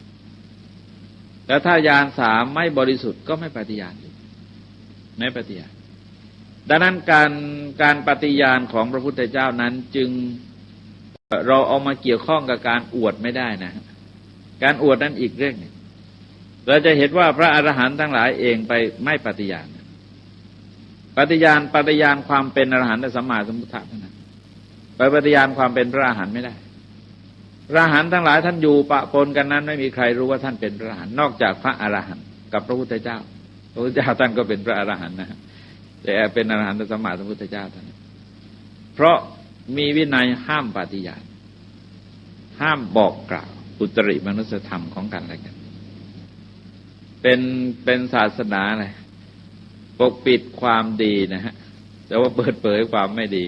Speaker 1: แล้วถ้าญาณ3ไม่บริสุทธิ์ก็ไม่ปฏิญาณไม่ปฏิญาณดังนั้นการปฏิญาณของพระพุทธเจ้านั้นจึงเราเอามาเกี่ยวข้องกับการอวดไม่ได้นะการอวดนั้นอีกเรื่องหนึ่งเราจะเห็นว่าพระอรหันต์ทั้งหลายเองไปไม่ปฏิญาณปฏิญาณความเป็นอรหันตสัมมาสัมพุทธะเท่านั้นไปปฏิญาณความเป็นพระอรหันต์ไม่ได้พระอรหันต์ทั้งหลายท่านอยู่ปะปนกันนั้นไม่มีใครรู้ว่าท่านเป็นพระอรหันต์นอกจากพระอรหันต์กับพระพุทธเจ้าพระพุทธเจ้าท่านก็เป็นพระอรหันต์นะแต่เป็นอรหันตสัมมาสัมพุทธเจ้าท่านเพราะมีวินัยห้ามปฏิญาณห้ามบอกกล่าวอุตริมนุสธรรมของกันและกันเป็นศาสนาอะไรปกปิดความดีนะฮะแต่ว่าเปิดเผยความไม่ดี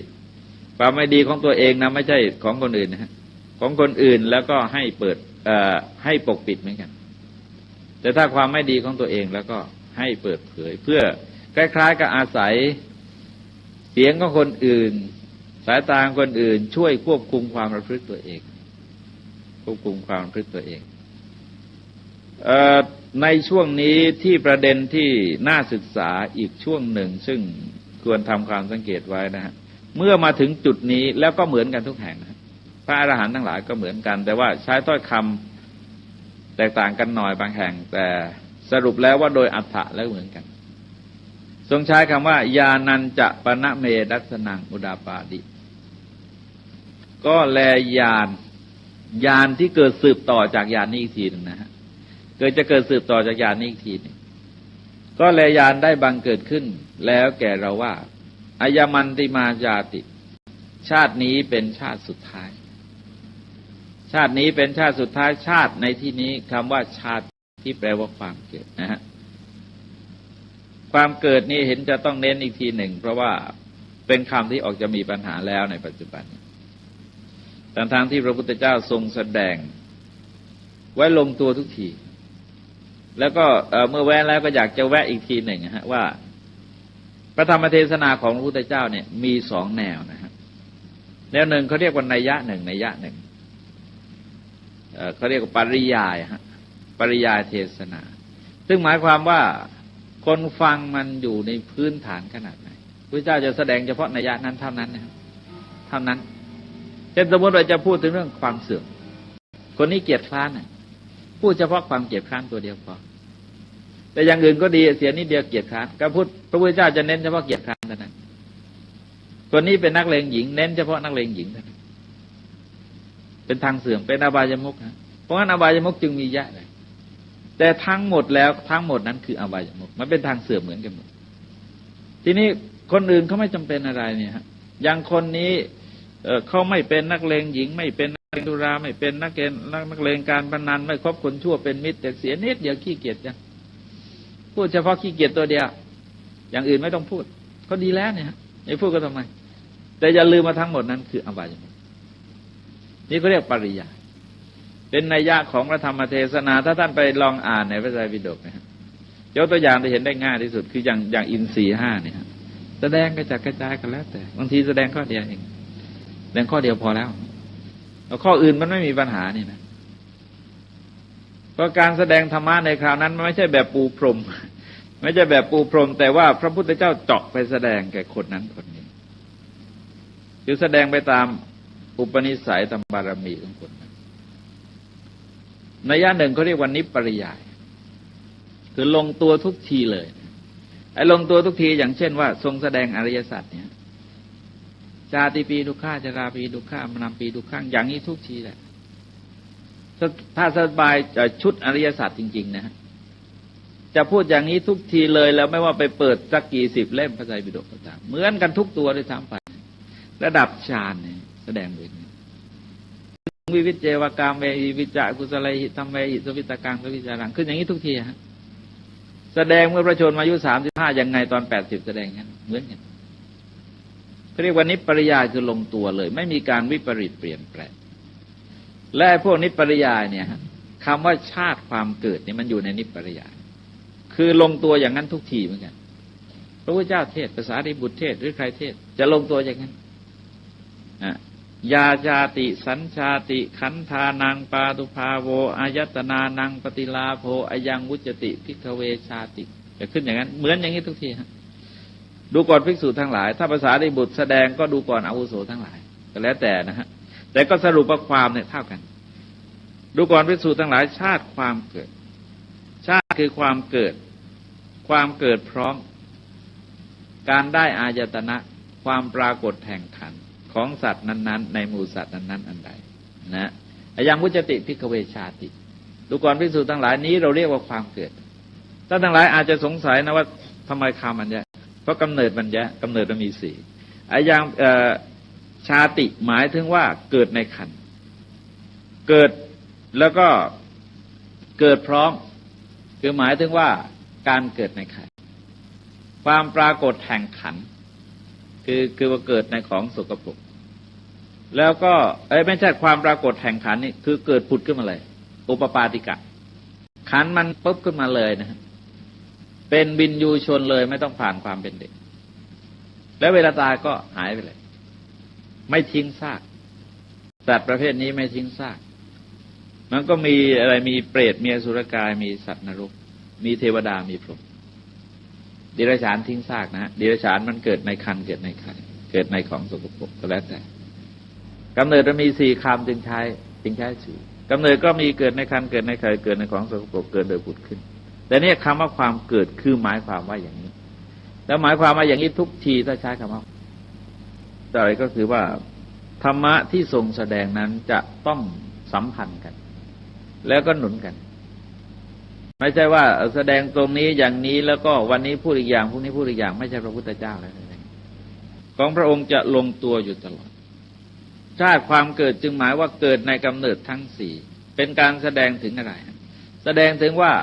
Speaker 1: ของตัวเองนะไม่ใช่ของคนอื่นนะฮะของคนอื่นแล้วก็ให้ปกปิดเหมือนกันแต่ถ้าความไม่ดีของตัวเองแล้วก็ให้เปิดเผยเพื่อคล้ายๆกับอาศัยเสียงของคนอื่นสายตาของคนอื่นช่วยควบคุมความประพฤติตัวเองควบคุมความประพฤติตัวเองในช่วงนี้ที่ประเด็นที่น่าศึกษาอีกช่วงหนึ่งซึ่งควรทำความสังเกตไว้นะฮะเมื่อมาถึงจุดนี้แล้วก็เหมือนกันทุกแห่งนะพระอรหันต์ทั้งหลายก็เหมือนกันแต่ว่าใช้ถ้อยคำแตกต่างกันหน่อยบางแห่งแต่สรุปแล้วว่าโดยอรรถะแล้วเหมือนกันทรงใช้คำว่ายานันจะปณะเมดัสนังอุดาปาดิก็แลญาณที่เกิดสืบต่อจากญาณนี้อีกทีนึงนะฮะจะเกิดสืบต่อจากญาณนี้อีกทีนึงก็แลญาณได้บังเกิดขึ้นแล้วแก่เราว่าอายมันติมาญาติชาตินี้เป็นชาติสุดท้ายชาตินี้เป็นชาติสุดท้ายชาติในที่นี้คำว่าชาติที่แปลว่าความเกิดนะฮะความเกิดนี้เห็นจะต้องเน้นอีกทีหนึ่งเพราะว่าเป็นคำที่ออกจะมีปัญหาแล้วในปัจจุบันทั้งที่พระพุทธเจ้าทรงแสดงไว้ลงตัวทุกทีแล้วก็เมื่อแวะแล้วก็อยากจะแวะอีกทีหนึ่งฮะว่าพระธรรมเทศนาของพระพุทธเจ้าเนี่ยมี2แนวนะฮะแนวหนึ่งเขาเรียกว่านัยยะหนึ่งเขาเรียกว่าปริยายฮะปริยายเทศนาซึ่งหมายความว่า คนฟังมันอยู่ในพื้นฐานขนาดไหนพระเจ้าจะแสดงเฉพาะนัยยะนั้นเท่านั้นนะครับเท่านั้นเช่นสมมติเราจะพูดถึงเรื่องความเสื่อมคนนี้เกียจคร้านพูดเฉพาะความเกียจคร้านตัวเดียวพอแต่อย่างอื่นก็ดีเสียนิดเดียวเกียจคร้านการพูดพระพุทธเจ้าจะเน้นเฉพาะเกียจคร้านเท่านั้นคนนี้เป็นนักเลงหญิงเน้นเฉพาะนักเลงหญิงเท่านั้นเป็นทางเสื่อมเป็นอบายมุขนะเพราะงั้นอบายมุขจึงมีเยอะเลยแต่ทั้งหมดแล้วทั้งหมดนั้นคืออบายมุขมันเป็นทางเสื่อมเหมือนกันหมดทีนี้คนอื่นเขาไม่จำเป็นอะไรเนี่ยฮะอย่างคนนี้เขาไม่เป็นนักเลงหญิงไม่เป็นนักเลงสุราไม่เป็นนักเลงการพนันไม่คบคนชั่วเป็นมิตรแต่เสียนิดเดียวขี้เกียจจังพูดเฉพาะขี้เกียจตัวเดียวอย่างอื่นไม่ต้องพูดก็ดีแล้วเนี่ยไม่พูดก็ทำไมแต่อย่าลืมมาทั้งหมดนั้นคืออบายมุขนี่เขาเรียกปริยายเป็นนัยยะของพระธรรมเทศนาถ้าท่านไปลองอ่านในพระไตรปิฎกนะฮะยกตัวอย่างที่เห็นได้ง่ายที่สุดคืออย่างอินทรีย์5เนี่ยแสดงกระจัดกระจายกันแล้วแต่บางทีแสดงข้อเดียวเองแสดงข้อเดียวพอแล้วข้ออื่นมันไม่มีปัญหานี่นะเพราะการแสดงธรรมะในคราวนั้นมันไม่ใช่แบบปูพรมไม่ใช่แบบปูพรมแต่ว่าพระพุทธเจ้าเจาะไปแสดงแก่คนนั้นคนนี้คือแสดงไปตามอุปนิสัยตามบารมีของคนนั้นนัยยะหนึ่งเขาเรียกว่านิปริยายคือลงตัวทุกทีเลยไอ้ลงตัวทุกทีอย่างเช่นว่าทรงแสดงอริยสัจเนี่ยชาติปีทุกข้าชราปีทุกข้ามรณปีทุกข้างอย่างนี้ทุกทีแหละถ้าสบายชุดอริยสัจจริงๆนะจะพูดอย่างนี้ทุกทีเลยแล้วไม่ว่าไปเปิดสักกี่สิบเล่มพระไตรปิฎกก็ตามเหมือนกันทุกตัวด้วยซ้ำไประดับฌานเนี่ยแสดงเลยวิวิจเจวกามเววิจกุศลหิธรรมเวหิสวิตกังสวิจารังขึ้นอย่างนี้ทุกทีฮะแสดงเมื่อพระชนมายุ35ยังไงตอน80แสดงงั้นเหมือนกันเรียกว่านิปริยายคือลงตัวเลยไม่มีการวิปริตเปลี่ยนแปลงและพวกนิปริยายเนี่ยคำว่าชาติความเกิดนี่มันอยู่ในนิปริยายคือลงตัวอย่างนั้นทุกทีเหมือนกันพระพุทธเจ้าเทศภาษาริบุตรเทศหรือใครเทศจะลงตัวอย่างนั้นยาจาติสัญชาติขันธานังปาตุภาโวอายตนานังปฏิลาโภอายังวุจติภิกขเวชาติจะขึ้นอย่างนั้นเหมือนอย่างนี้ทุกทีฮะดูก่อนภิกษุทั้งหลายถ้าภาษาริบุตรแสดงก็ดูก่อนอาวุโสทั้งหลายก็แล้วแต่นะฮะแต่ก็สรุปว่าความเนี่ยเท่ากันดูก่อนภิกษุทั้งหลายชาติความเกิดชาติคือความเกิดพร้อมการได้อายตนะความปรากฏแห่งขันธ์ของสัตว์นั้นๆในหมู่สัตว์นั้นๆอันใดนะอย่างวุจติภิกขเวชาติดูก่อนภิกษุทั้งหลายนี้เราเรียกว่าความเกิดท่านทั้งหลายอาจจะสงสัยนะว่าทำไมคำมันเยอะเพราะกำเนิดมันเยอะกำเนิดมันมี4อย่างชาติหมายถึงว่าเกิดในขันธ์เกิดแล้วก็เกิดพร้อมคือหมายถึงว่าการเกิดในขันธ์ความปรากฏแห่งขันธ์คือว่าเกิดในของสกปรกแล้วก็ไม่ใช่ความปรากฏแห่งขันธ์นี่คือเกิดผุดขึ้นมาเลยอุปปาติกะขันธ์มันปุ๊บขึ้นมาเลยนะเป็นวินยูชนเลยไม่ต้องผ่านความเป็นเด็กแล้วเวลาตายก็หายไปเลยไม่ทิ้งซากสัตว์ประเภทนี้ไม่ทิ้งซากมันก็มีอะไรมีเปรตมีอสุรกายมีสัตว์นรกมีเทวดามีพรหมเดรัจฉานทิ้งซากนะฮะเดรัจฉานมันเกิดในคันเกิดในไข่เกิดในของสกปรกก็แล้วแต่กำเนิดมันมี4คำจึงใช้ชื่อกำเนิดก็มีเกิดในคันเกิดในไข่เกิดในของสกปรกเกิดโดยผุดขึ้นแต่เนี่ยคำว่าความเกิดคือหมายความว่าอย่างนี้แล้วหมายความว่าอย่างนี้ทุกทีถ้าใช้คำว่าอะไรก็คือว่าธรรมะที่ทรงแสดงนั้นจะต้องสัมพันธ์กันแล้วก็หนุนกันไม่ใช่ว่าแสดงตรงนี้อย่างนี้แล้วก็วันนี้พูดอีกอย่างพรุ่งนี้พูดอีกอย่างไม่ใช่พระพุทธเจ้าแล้วของพระองค์จะลงตัวอยู่ตลอดชาติความเกิดจึงหมายว่าเกิดในกำเนิดทั้ง4เป็นการแสดงถึงอะไรแสดงถึงว่า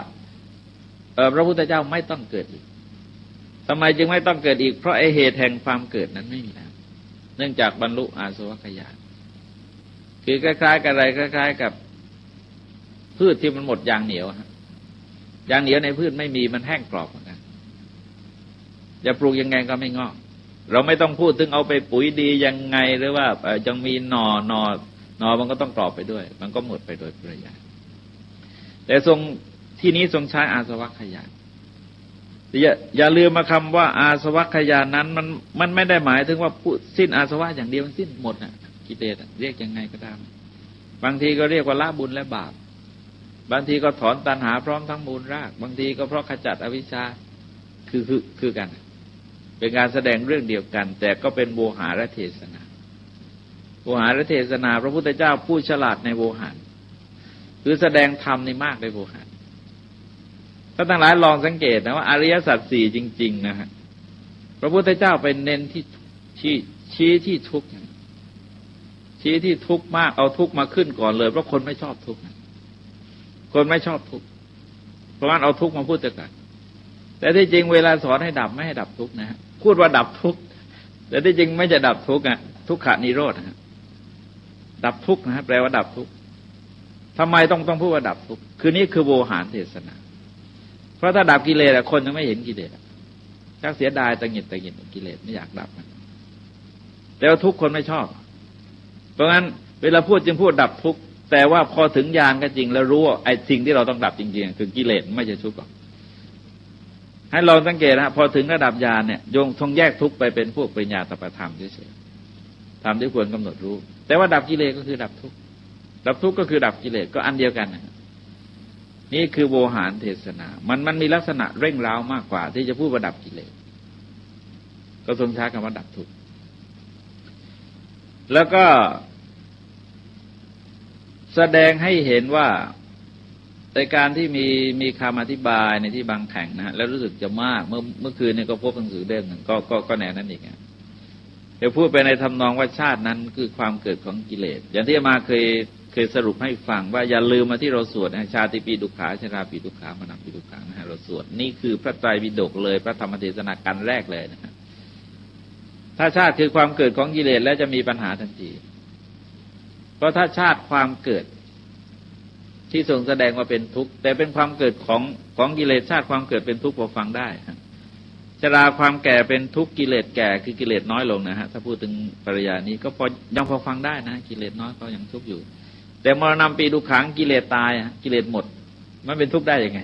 Speaker 1: พระพุทธเจ้าไม่ต้องเกิดอีกทำไมจึงไม่ต้องเกิดอีกเพราะไอเหตุแห่งความเกิดนั้นไม่มีแล้วเนื่องจากบรรลุอาสวัคยานคือคล้ายๆกับอะไรคล้ายๆกับพืชที่มันหมดยางเหนียวยางเหนียวในพืชไม่มีมันแห้งกรอบเหมือนกันจะปลูกยังไงก็ไม่งอกเราไม่ต้องพูดถึงเอาไปปุ๋ยดียังไงหรือว่ายังมีหนอมันก็ต้องกรอบไปด้วยมันก็หมดไปโดยปริยายแต่ทรงที่นี้ทรงใช้อาสวัคยาน อย่าลืมมาคำว่าอาสวะขยานนั้นมันไม่ได้หมายถึงว่าสิ้นอาสวะอย่างเดียวมันสิ้นหมดกิเลสเรียกยังไงก็ตามบางทีก็เรียกว่าละบุญและบาปบางทีก็ถอนตัณหาพร้อมทั้งมูลรากบางทีก็เพราะขจัดอวิชชาคือกันเป็นการแสดงเรื่องเดียวกันแต่ก็เป็นโวหารเทศนาโวหารเทศนาพระพุทธเจ้าผู้ฉลาดในโวหารคือแสดงธรรมในมากในโวหารถ้าทั้งหลายลองสังเกตนะว่าอริยสัจสี่จริงๆนะฮะพระพุทธเจ้าไปเน้นที่ชี้ที่ทุกข์ชี้ที่ทุกข์มากเอาทุกข์มาขึ้นก่อนเลยเพราะคนไม่ชอบทุกข์คนไม่ชอบทุกข์เพราะงั้นเอาทุกข์มาพูดแต่กันแต่ที่จริงเวลาสอนให้ดับไม่ให้ดับทุกข์นะฮะพูดว่าดับทุกข์แต่ที่จริงไม่จะดับทุกข์ทุกขนิโรธนะฮะดับทุกข์นะฮะแปลว่าดับทุกข์ทำไมต้องพูดว่าดับทุกข์คือนี่คือโวหารเทศนาเพราะถ้าดับกิเลสคนยังไม่เห็นกิเลสชักเสียดายตะหงิดกิเลสไม่อยากดับมันแต่ว่าทุกคนไม่ชอบเพราะงั้นเวลาพูดจึงพูดดับทุกข์แต่ว่าพอถึงญาณก็จริงแล้วรู้ว่าไอ้สิ่งที่เราต้องดับจริงๆคือกิเลสไม่ใช่ทุกข์หรอกให้เราสังเกตนะพอถึงระดับญาณเนี่ยโยงทงแยกทุกข์ไปเป็นพวกปริญญาตปธรรมเฉยๆธรรมที่ควรกำหนดรู้แต่ว่าดับกิเลสก็คือดับทุกข์ดับทุกข์ก็คือดับกิเลสก็อันเดียวกันนะนี่คือโวหารเทศนามันมีลักษณะเร่งร้าวมากกว่าที่จะพูดว่าดับกิเลสก็ทรงใช้คำว่าดับทุกข์แล้วก็แสดงให้เห็นว่าในการที่มีคำอธิบายในที่บางแห่งนะแล้วรู้สึกจะมากเมื่อคืนนี้ก็พบหนังสือเล่มหนึ่งก็แนวนั้นอีกเดี๋ยวพูดไปในทำนองว่าชาตินั้นคือความเกิดของกิเลสอย่างที่มาเคยสรุปให้ฟังว่าอย่าลืมมาที่เราสวดชาติปีดุขาชราปีดุขามรณะปีดุขานะฮะเราสวดนี่คือพระไตรปิฎกเลยพระธรรมเทศนากันแรกเลยนะฮะถ้าชาติคือความเกิดของกิเลสแล้วจะมีปัญหาทันทีเพราะถ้าชาติความเกิดที่ทรงแสดงว่าเป็นทุกข์แต่เป็นความเกิดของกิเลสชาติความเกิดเป็นทุกข์พอฟังได้ชราความแก่เป็นทุกข์กิเลสแก่คือกิเลสน้อยลงนะฮะถ้าพูดถึงปริยานี้ก็ยังพอฟังได้นะกิเลสน้อยก็ยังทุกข์อยู่แต่มรณะปีดุขังกิเลสตายกิเลสหมดมันเป็นทุกข์ได้ยังไง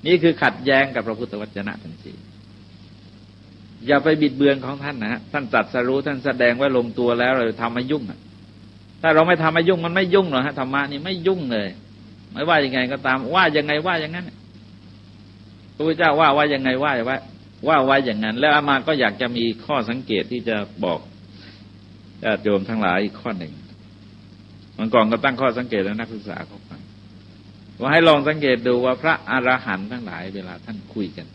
Speaker 1: นี่คือขัดแย้งกับพระพุทธวจนะทันทีอย่าไปบิดเบือนของท่านนะฮะท่านตรัสรู้ท่านแสดงไว้ลงตัวแล้วเราทำให้ยุ่งถ้าเราไม่ทำให้ยุ่งมันไม่ยุ่งหรอกฮะธรรมะนี่ไม่ยุ่งเลยไม่ว่ายังไงก็ตามว่ายังไงว่าอย่างนั้นพระพุทธเจ้าว่ายังไงว่าอย่างนั้นแล้วอามาก็อยากจะมีข้อสังเกตที่จะบอกญาติโยมทั้งหลายอีกข้อหนึ่งมันก่อนก็ตั้งข้อสังเกตแล้วนักศึกษาเขาฟังว่าให้ลองสังเกตดูว่าพระอรหันต์ทั้งหลายเวลาท่านคุยกัน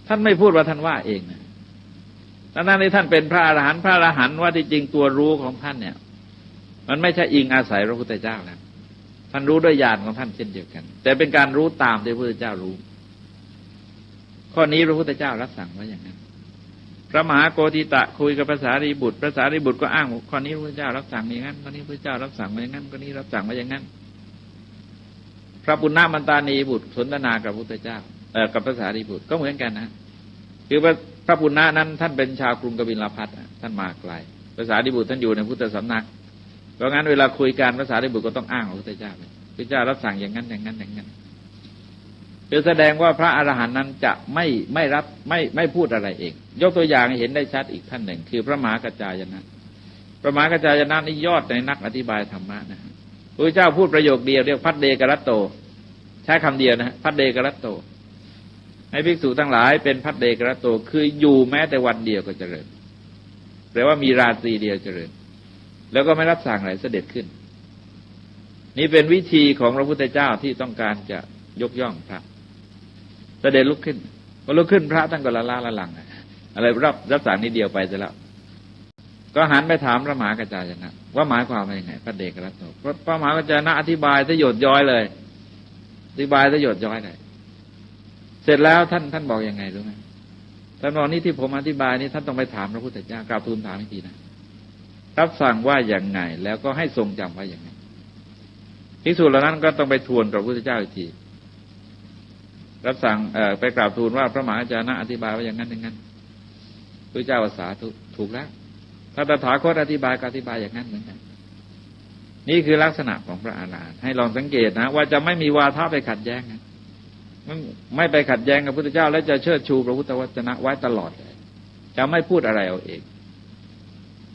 Speaker 1: ท่านไม่พูดว่าท่านว่าเองนะทั้งที่ท่านเป็นพระอรหันต์ว่าที่จริงตัวรู้ของท่านเนี่ยมันไม่ใช่อิงอาศัยพระพุทธเจ้าแล้วท่านรู้ด้วยญาณของท่านเช่นเดียวกันแต่เป็นการรู้ตามที่พระพุทธเจ้ารู้ข้อนี้พระพุทธเจ้ารับสั่งไว้อย่างนั้นพระมหาโกธิตะคุยกับพระสารีบุตรก็อ้างข้อนี้พระพุทธเจ้ารับสั่งอย่างนั้นข้อนี้พระพุทธเจ้ารับสั่งไว้อย่างนั้นข้อนี้รับสั่งไว้อย่างนั้นพระปุณณมันตานีบุตรสนทนากับพระพุทธเจ้ากับพระสารีบุตรก็เหมือนกันนะคือพระปุณณะนั้นท่านเป็นชาวกรุงกบิลพัสดุท่านมาไกลพระสารีบุตรท่านอยู่ในพุทธสำนักเพราะงั้นเวลาคุยกันพระสารีบุตรก็ต้องอ้างพระพุทธเจ้าพระเจ้ารับสั่งอย่างนั้นคือแสดงว่าพระอรหันต์นั้นจะไม่พูดอะไรเองยกตัวอย่างเห็นได้ชัดอีกท่านหนึ่งคือพระมหากัจจายนะพระมหากัจจายนะนี่ยอดในนักอธิบายธรรมะนะพระเจ้าพูดประโยคเดียวเรียกพัดเดกรัตโตใช้คำเดียวนะพัดเดกรัตโตให้ภิกษุทั้งหลายเป็นพัดเดกรัตโตคืออยู่แม้แต่วันเดียวก็เจริญแปลว่ามีราตรีเดียวเจริญแล้วก็ไม่รับสั่งอะไรเสด็จขึ้นนี่เป็นวิธีของพระพุทธเจ้าที่ต้องการจะยกย่องพระเสด็จลุกขึ้นพอลุกขึ้นพระท่านก็ละลังอะไรรับสั่งนิดเดียวไปเสร็จแล้วก็หันไปถามพระมหากัจจายนะว่าหมายความว่ายังไงพระเดกรัตโตพระมหากัจจายนะอธิบายทะโยดย้อยเลยอธิบายทะโยดย้อยเลยเสร็จแล้วท่านบอกยังไงรู้ไหมท่านบอกนี่ที่ผมอธิบายนี่ท่านต้องไปถามพระพุทธเจ้ากราบทูลถามอีกทีนะรับสั่งว่าอย่างไงแล้วก็ให้ทรงจำไว้อย่างไงภิกษุเหล่านั้นก็ต้องไปทวนกับพระพุทธเจ้าอีกทีรับสั่งไปกราบทูลว่าพระมหากัจจายนะอธิบายว่าอย่างนั้นพระเจ้าสาธุถูกแล้วถ้าตถาคตอธิบายก็อธิบายอย่างนั้นเหมือนกันนี่คือลักษณะของพระอรหันต์ให้ลองสังเกตนะว่าจะไม่มีวาทะไปขัดแย้งนะ ไม่ไปขัดแย้งกับพระพุทธเจ้าและจะเชิดชูพระพุทธวจนะไว้ตลอดเลยจะไม่พูดอะไรเอาเอง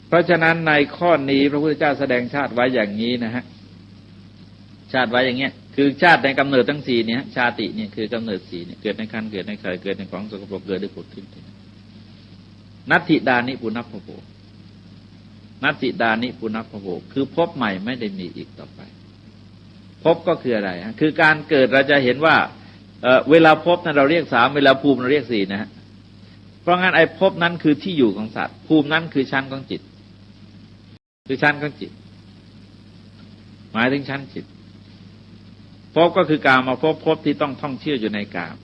Speaker 1: เพราะฉะนั้นในข้อนี้พระพุทธเจ้าแสดงชาติไว้อย่างนี้นะฮะชาติไว้อย่างเงี้ยคือชาติในกำเนิดทั้งสี่เนี่ยชาติเนี่ยคือกำเนิดสี่เนี่ยเกิดในครรภ์เกิดในไข่เกิดในของสกปรกเกิดด้วยผลขึ้นนัตถิดานิปุณพโภนัตถิดานิปุณพโภคือพบใหม่ไม่ได้มีอีกต่อไปพบก็คืออะไรฮะคือการเกิดเราจะเห็นว่าเวลาพบนั้นเราเรียกสามเวลาภูมิเราเรียกสี่นะฮะเพราะงั้นไอ้พบนั้นคือที่อยู่ของสัตว์ภูมินั้นคือชั้นของจิตคือชั้นของจิตหมายถึงชั้นจิตพบก็คือกามมาพบที่ต้องท่องเที่ยวอยู่ในกาม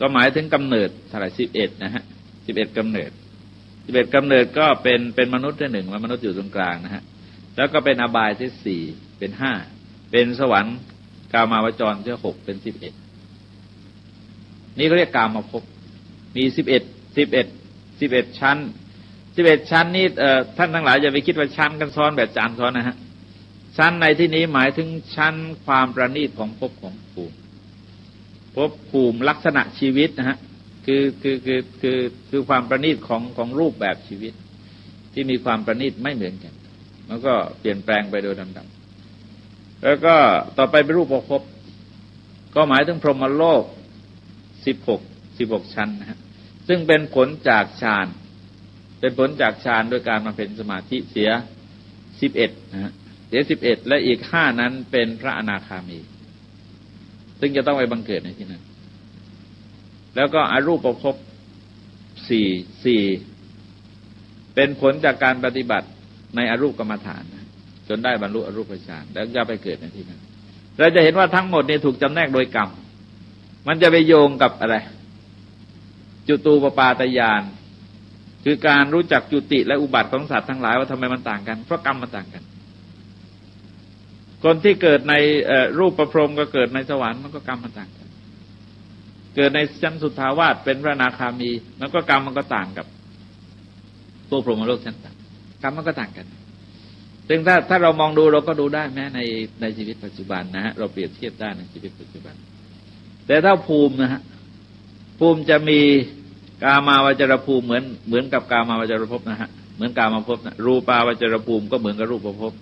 Speaker 1: ก็หมายถึงกำเนิดเท่าไหร่11นะฮะ11กำเนิด11กำเนิดก็เป็นมนุษย์ที่หนึ่งแล้วมนุษย์อยู่ตรงกลางนะฮะแล้วก็เป็นอบายที่สี่เป็น5เป็นสวรรค์กามาวจรที่6เป็น11นี่เขาเรียกกามมาพบมี11ชั้น11ชั้นนี่ท่านทั้งหลายอย่าไปคิดว่าชั้นกันซ้อนแบบจานซ้อนนะฮะชั้นในที่นี้หมายถึงชั้นความประณีตของภพของภูมิภพภูมิลักษณะชีวิตนะฮะคือความประณีตของรูปแบบชีวิตที่มีความประณีตไม่เหมือนกันแล้วก็เปลี่ยนแปลงไปโดยลำดับแล้วก็ต่อไปเป็นรูปภพก็หมายถึงพรหมโลก16ชั้นนะฮะซึ่งเป็นผลจากฌานเป็นผลจากฌานโดยการมาเป็นสมาธิเสีย11นะฮะเสีย11และอีก5นั้นเป็นพระอนาคามีซึ่งจะต้องไปบังเกิดในที่นั้นแล้วก็อรูปภพ4เป็นผลจากการปฏิบัติในอรูปกรรมฐานจนได้บรรลุอรูปฌานแล้วจะไปเกิดในที่นั้นเราจะเห็นว่าทั้งหมดนี้ถูกจำแนกโดยกรรมมันจะไปโยงกับอะไรจุตูปปาตญาณคือการรู้จักจุติและอุบัติของสัตว์ทั้งหลายว่าทำไมมันต่างกันเพราะกรรมมันต่างกันคนที่เกิดในรูปประพรหมก็เกิดในสวรรค์มันก็กรรมมันต่างกันเกิดในชั้นสุทธาวาสเป็นพระอนาคามีมันก็กรรมมันก็ต่างกับพวกพรหมโลกชั้นต่างกรรมมันก็ต่างกันซึ่งถ้าเรามองดูเราก็ดูได้แม้ในชีวิตปัจจุบันนะฮะเราเปรียบเทียบได้ในชีวิตปัจจุบันแต่ถ้าภูมินะฮะภูมิจะมีกามาวจรภูมิเหมือนกับกามาวจรภพนะฮะเหมือนกามภพนะรูปาวจรภูมิก็เหมือนกับรูปภพ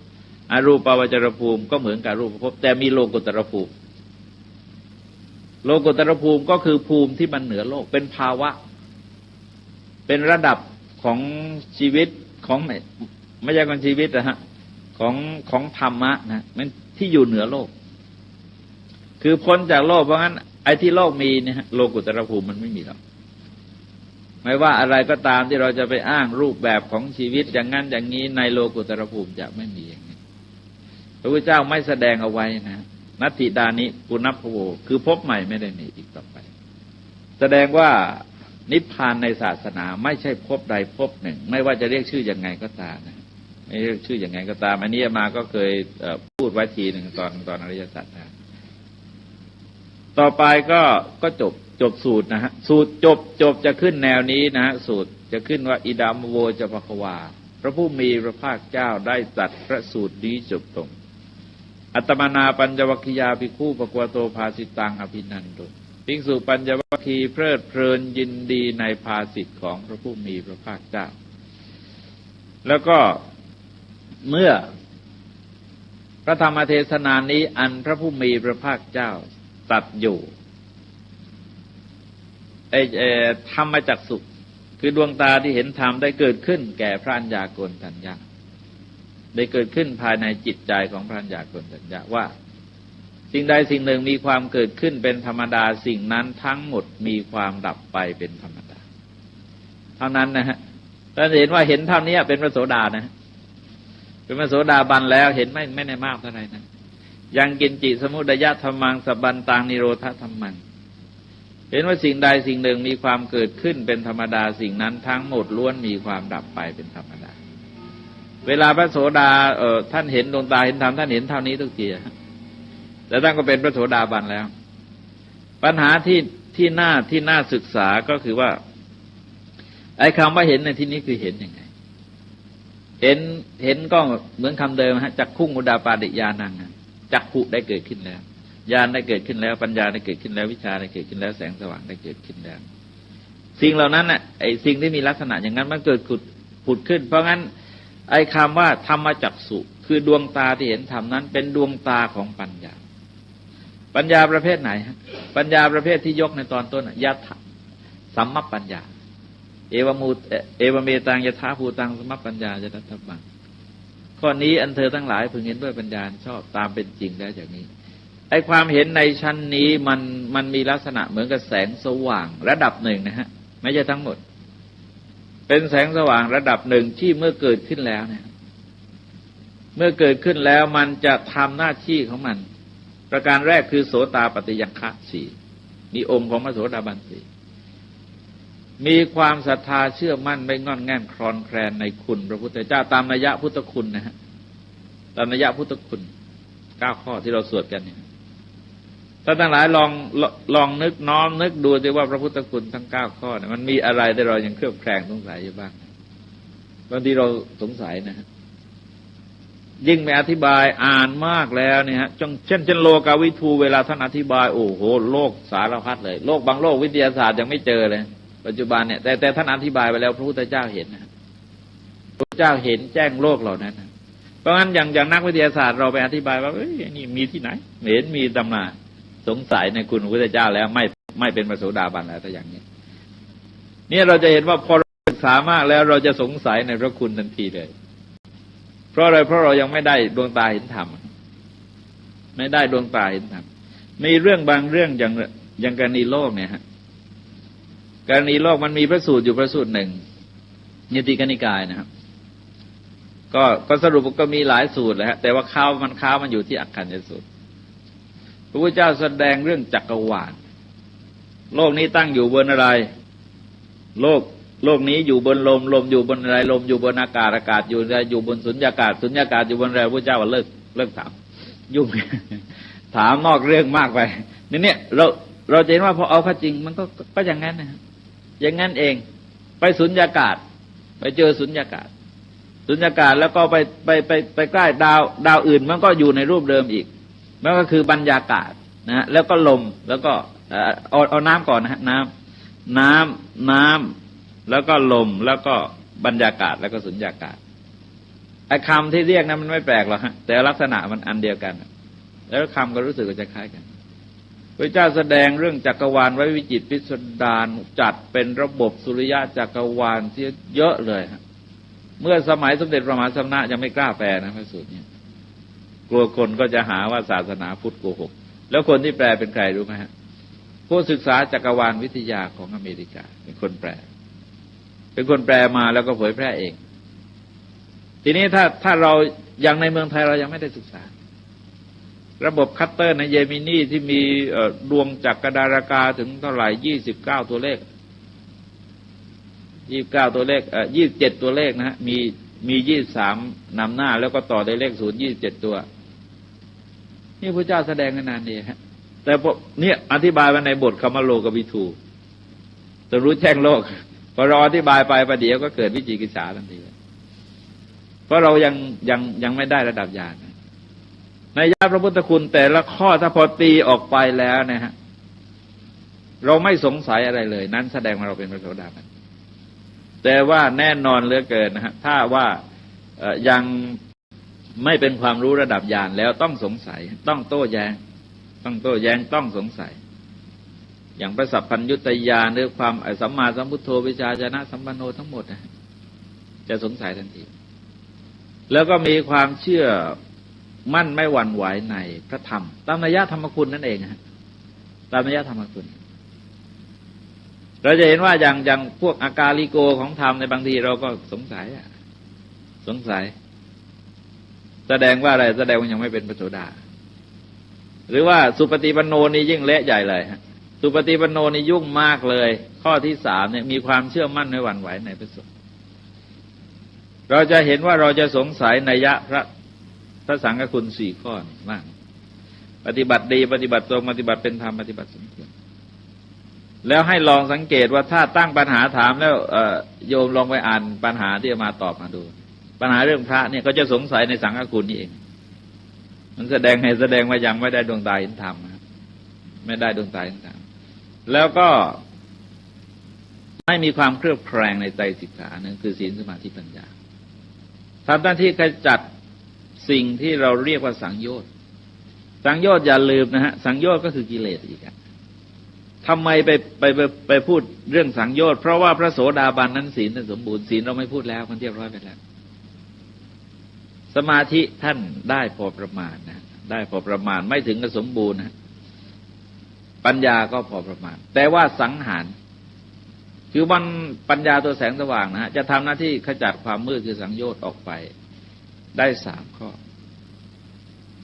Speaker 1: อรูปาวจรภูมิก็เหมือนกับรูปภพแต่มีโลกุตตรภูมิโลกุตตรภูมิก็คือภูมิที่มันเหนือโลกเป็นภาวะเป็นระดับของชีวิตของไม่ใช่ของชีวิตนะฮะของธรรมะนะมันที่อยู่เหนือโลกคือพ้นจากโลกเพราะงั้นไอ้ที่โลกมีเนี่ยโลกุตตรภูมิมันไม่มีหรอกไม่ว่าอะไรก็ตามที่เราจะไปอ้างรูปแบบของชีวิตอย่างนั้นอย่างนี้ในโลกุตตรภูมิจะไม่มีอย่างนี้พระพุทธเจ้าไม่แสดงเอาไว้นะนัตถิดานิปุณพโภคือพบใหม่ไม่ได้มีอีกต่อไปแสดงว่านิพพานในศาสนาไม่ใช่พบใดพบหนึ่งไม่ว่าจะเรียกชื่อยังไงก็ตามนะไม่เรียกชื่อยังไงก็ตามอันนี้มาก็เคยพูดไว้ทีหนึ่งตอนอริยสัจนะต่อไปก็จบสูตรนะฮะสูตรจบจะขึ้นแนวนี้นะฮะสูตรจะขึ้นว่าอิดามโวจะภควาพระผู้มีพระภาคเจ้าได้ตรัสพระสูตรนี้จบตรงอัตมานาปัญจวัคคียาภิกขุปะกวโตภาสิตังอภินันโตภิกษุปัญจวัคคีย์เพลิดเพลินยินดีในภาสิทธิของพระผู้มีพระภาคเจ้าแล้วก็เมื่อพระธรรมเทศนานี้อันพระผู้มีพระภาคเจ้าตรัสอยู่ธรรมจักษุคือดวงตาที่เห็นธรรมได้เกิดขึ้นแก่พระัญญาโกณฑัญญะได้เกิดขึ้นภายในจิตใจของพระัญญาโกณฑัญญะว่าสิ่งใดสิ่งหนึ่งมีความเกิดขึ้นเป็นธรรมดาสิ่งนั้นทั้งหมดมีความดับไปเป็นธรรมดาเท่านั้นนะฮะเราเห็นว่าเห็นเท่านี้เป็นพระโสดานะเป็นพระโสดาบันแล้วเห็นไม่ได้มากเท่าไหร่นะยังกินจิสมุทัยธรรมังสับบันตังนิโรธธรรมังเห็นว่าสิ่งใดสิ่งหนึ่งมีความเกิดขึ้นเป็นธรรมดาสิ่งนั้นทั้งหมดล้วนมีความดับไปเป็นธรรมดาเวลาพระโสดาท่านเห็นดวงตาเห็นธรรมท่านเห็นเท่านี้ทุกทีแต่ท่านก็เป็นพระโสดาบันแล้วปัญหาที่น่าศึกษาก็คือว่าไอ้คำว่าเห็นในที่นี้คือเห็นยังไงเห็นก็เหมือนคำเดิมฮะจักขุงอุดาปาดิญาณังจักขุได้เกิดขึ้นแล้ว ญาณได้เกิดขึ้นแล้วปัญญาได้เกิดขึ้นแล้ววิชาได้เกิดขึ้นแล้วแสงสว่างได้เกิดขึ้นแล้วสิ่งเหล่านั้นน่ะไอ้สิ่งที่มีลักษณะอย่างนั้นมันเกิดผุดขึ้นเพราะงั้นไอ้คำว่าธรรมจักษุคือดวงตาที่เห็นธรรมนั้นเป็นดวงตาของปัญญาปัญญาประเภทไหนฮะปัญญาประเภทที่ยกในตอนต้นยะถะสัมมัปปัญญาเอวเมตังยะถาภูตังสัมมัปปัญญาจะทัตถบังข้อนี้อันเธอทั้งหลายพึงเห็นด้วยปัญญาชอบตามเป็นจริงแล้วอย่างนี้ไอ้ความเห็นในชั้นนี้มันมีลักษณะเหมือนกับแสงสว่างระดับหนึ่งนะฮะไม่ใช่ทั้งหมดเป็นแสงสว่างระดับหนึ่งที่เมื่อเกิดขึ้นแล้วเนี่ยเมื่อเกิดขึ้นแล้วมันจะทำหน้าที่ของมันประการแรกคือโสตาปัตติยังคะสี่มีองค์ของพระโสดาบันสี่มีความศรัทธาเชื่อมั่นไม่งอนแง่นคลอนแคลนในคุณพระพุทธเจ้าตามนัยยะพุทธคุณนะฮะตามนัยยะพุทธคุณ9 ข้อที่เราสวดกันเนี่ยท่านทั้งหลายลองนึกน้อมนึกดูสิว่าพระพุทธคุณทั้ง9 ข้อเนี่ยมันมีอะไรที่เรายังเคลือบแคลงสงสัยอยู่บ้างบางทีเราสงสัยนะฮะยิ่งไม่อธิบายอ่านมากแล้วเนี่ยฮะเช่นโลกาวิทูเวลาท่านอธิบายโอ้โหโลกสารพัดเลยโลกบางโลกวิทยาศาสตร์ยังไม่เจอเลยปัจจุบันเนี่ยแต่ท่านอธิบายไปแล้วพระพุทธเจ้าเห็นนะพระพุทธเจ้าเห็นแจ้งโลกเหล่านั้นนะเพราะงั้นอย่างนักวิทยาศาสตร์เราไปอธิบายว่าเอ้ยนี่มีที่ไหนเห็นมีตำราสงสัยในคุณพระพุทธเจ้าแล้วไม่เป็นพระโสดาบันแล้วแต่อย่างนี้เนี่ยเราจะเห็นว่าพอเราศึกษามากแล้วเราจะสงสัยในพระคุณทันทีเลยเพราะอะไรเพราะเรายังไม่ได้ดวงตาเห็นธรรมไม่ได้ดวงตาเห็นธรรมมีเรื่องบางเรื่องอย่างกรณีโลกเนี่ยฮะกรณีโลกมันมีพระสูตรอยู่พระสูตรหนึ่งยติกนิกายนะครับก็สรุปก็มีหลายสูตรเลยฮะแต่ว่าข้าวมันอยู่ที่อักขัญญสูตรพระพุทธเจ้าแสดงเรื่องจักรวาลโลกนี้ตั้งอยู่บนอะไรโลกนี้อยู่บนลมอยู่บนอะไรลมอยู่บนอากาศอยู่อะไรอยู่บนสุญญากาศอยู่บนอะไรพระเจ้าว่าเลิกถามยุ่ง ถามนอกเรื่องมากไปเนี่ยเราจะเห็นว่าพอเอาเข้าจริงมันก็อย่างนั้นนะอย่างนั้นเองไปสุญญากาศไปเจอสุญญากาศแล้วก็ไปใกล้ดาวอื่นมันก็อยู่ในรูปเดิมอีกมันก็คือบรรยากาศนะแล้วก็ลมแล้วก็เอาน้ำก่อนนะฮะน้ำแล้วก็ลมแล้วก็บรรยากาศแล้วก็สุญญากาศไอ้คำที่เรียกนั้นมันไม่แปลกหรอกฮะแต่ลักษณะมันอันเดียวกันแล้วคำก็รู้สึกว่าจะคล้ายกันพระเจ้าแสดงเรื่องจักรวาลไว้วิจิตรพิสดารจัดเป็นระบบสุริยะจักรวาลที่เยอะเลยฮะเมื่อสมัยสมเด็จพระมหาสมณะยังไม่กล้าแปลนะพระสูตรนี้กลัวคนก็จะหาว่าศาสนาพุทธโกหกแล้วคนที่แปลเป็นใครรู้ไหมฮะผู้ศึกษาจักรวาลวิทยาของอเมริกาเป็นคนแปลมาแล้วก็เผยแพร่เองทีนี้ถ้าเราอย่างในเมืองไทยเรายังไม่ได้ศึกษาระบบคัตเตอร์ในเยมินีที่มีดวงจักรดารากาถึงเท่าไหร่29ตัวเลข29ตัวเลข27ตัวเลขนะฮะมี23นำหน้าแล้วก็ต่อด้วยเลข0 27ตัวนี่พระเจ้าแสดงขนาดนี้ฮะแต่พวกเนี่ยอธิบายไว้ในบทคมโลกวิทูจะรู้แจ้งโลกพอเราอธิบายไปประเดี๋ยวก็เกิดวิจิกิจฉาทันทีเพราะเรายังไม่ได้ระดับญาณในญาณพระพุทธคุณแต่ละข้อถ้าพอตีออกไปแล้วนะฮะเราไม่สงสัยอะไรเลยนั้นแสดงว่าเราเป็นพระโสดาบันแต่ว่าแน่นอนเหลือเกินนะฮะถ้าว่ายังไม่เป็นความรู้ระดับญาณแล้วต้องสงสัยต้องโต้แย้งต้องสงสัยอย่างพระสัพพัญญุตญาณหรือความสัมมาสัมพุทโธวิชาจนะสัมปันโนทั้งหมดนะจะสงสัยทันทีแล้วก็มีความเชื่อมั่นไม่หวั่นไหวในพระธรรมตามนัยยะธรรมคุณนั่นเองฮะตามนัยยะธรรมคุณเราจะเห็นว่าอย่างพวกอากาลิโกของธรรมในบางทีเราก็สงสัยแสดงว่าอะไรแสดงว่ายังไม่เป็นพระโสดาหรือว่าสุปฏิปันโนนี่ยิ่งเละใหญ่เลยฮะสุปฏิปันโนนี่ยุ่งมากเลยข้อที่3เนี่ยมีความเชื่อมั่นไม่หวั่นไหวในพระสงฆ์เราจะเห็นว่าเราจะสงสัยนัยยะพระสังฆคุณ4ข้อนี่มากปฏิบัติดีปฏิบัติตรงปฏิบัติเป็นธรรมปฏิบัติสมควรแล้วให้ลองสังเกตว่าถ้าตั้งปัญหาถามแล้วโยมลองไปอ่านปัญหาที่มาตอบมาดูปัญหาเรื่องพระเนี่ยก็จะสงสัยในสังฆคุณนี่เองมันแสดงว่ายังไม่ได้ดวงตาเห็นธรรมนะ ไม่ได้ดวงตาต่างๆแล้วก็ไม่มีความเครือบแคลงในไตรสิกขานั่นคือศีลสมาธิปัญญาทำหน้าที่ขจัดสิ่งที่เราเรียกว่าสังโยชน์สังโยชน์อย่าลืมนะฮะสังโยชน์ก็คือกิเลสอีกอะทำไมไปพูดเรื่องสังโยชน์เพราะว่าพระโสดาบันนั้นศีลสมบูรณ์ศีลเราไม่พูดแล้วมันเรียบร้อยไปแล้วสมาธิท่านได้พอประมาณนะได้พอประมาณไม่ถึงกับสมบูรณ์นะปัญญาก็พอประมาณแต่ว่าสังหารคือมันปัญญาตัวแสงสว่างนะจะทำหน้าที่ขจัดความมืดคือสังโยชน์ออกไปได้3 ข้อ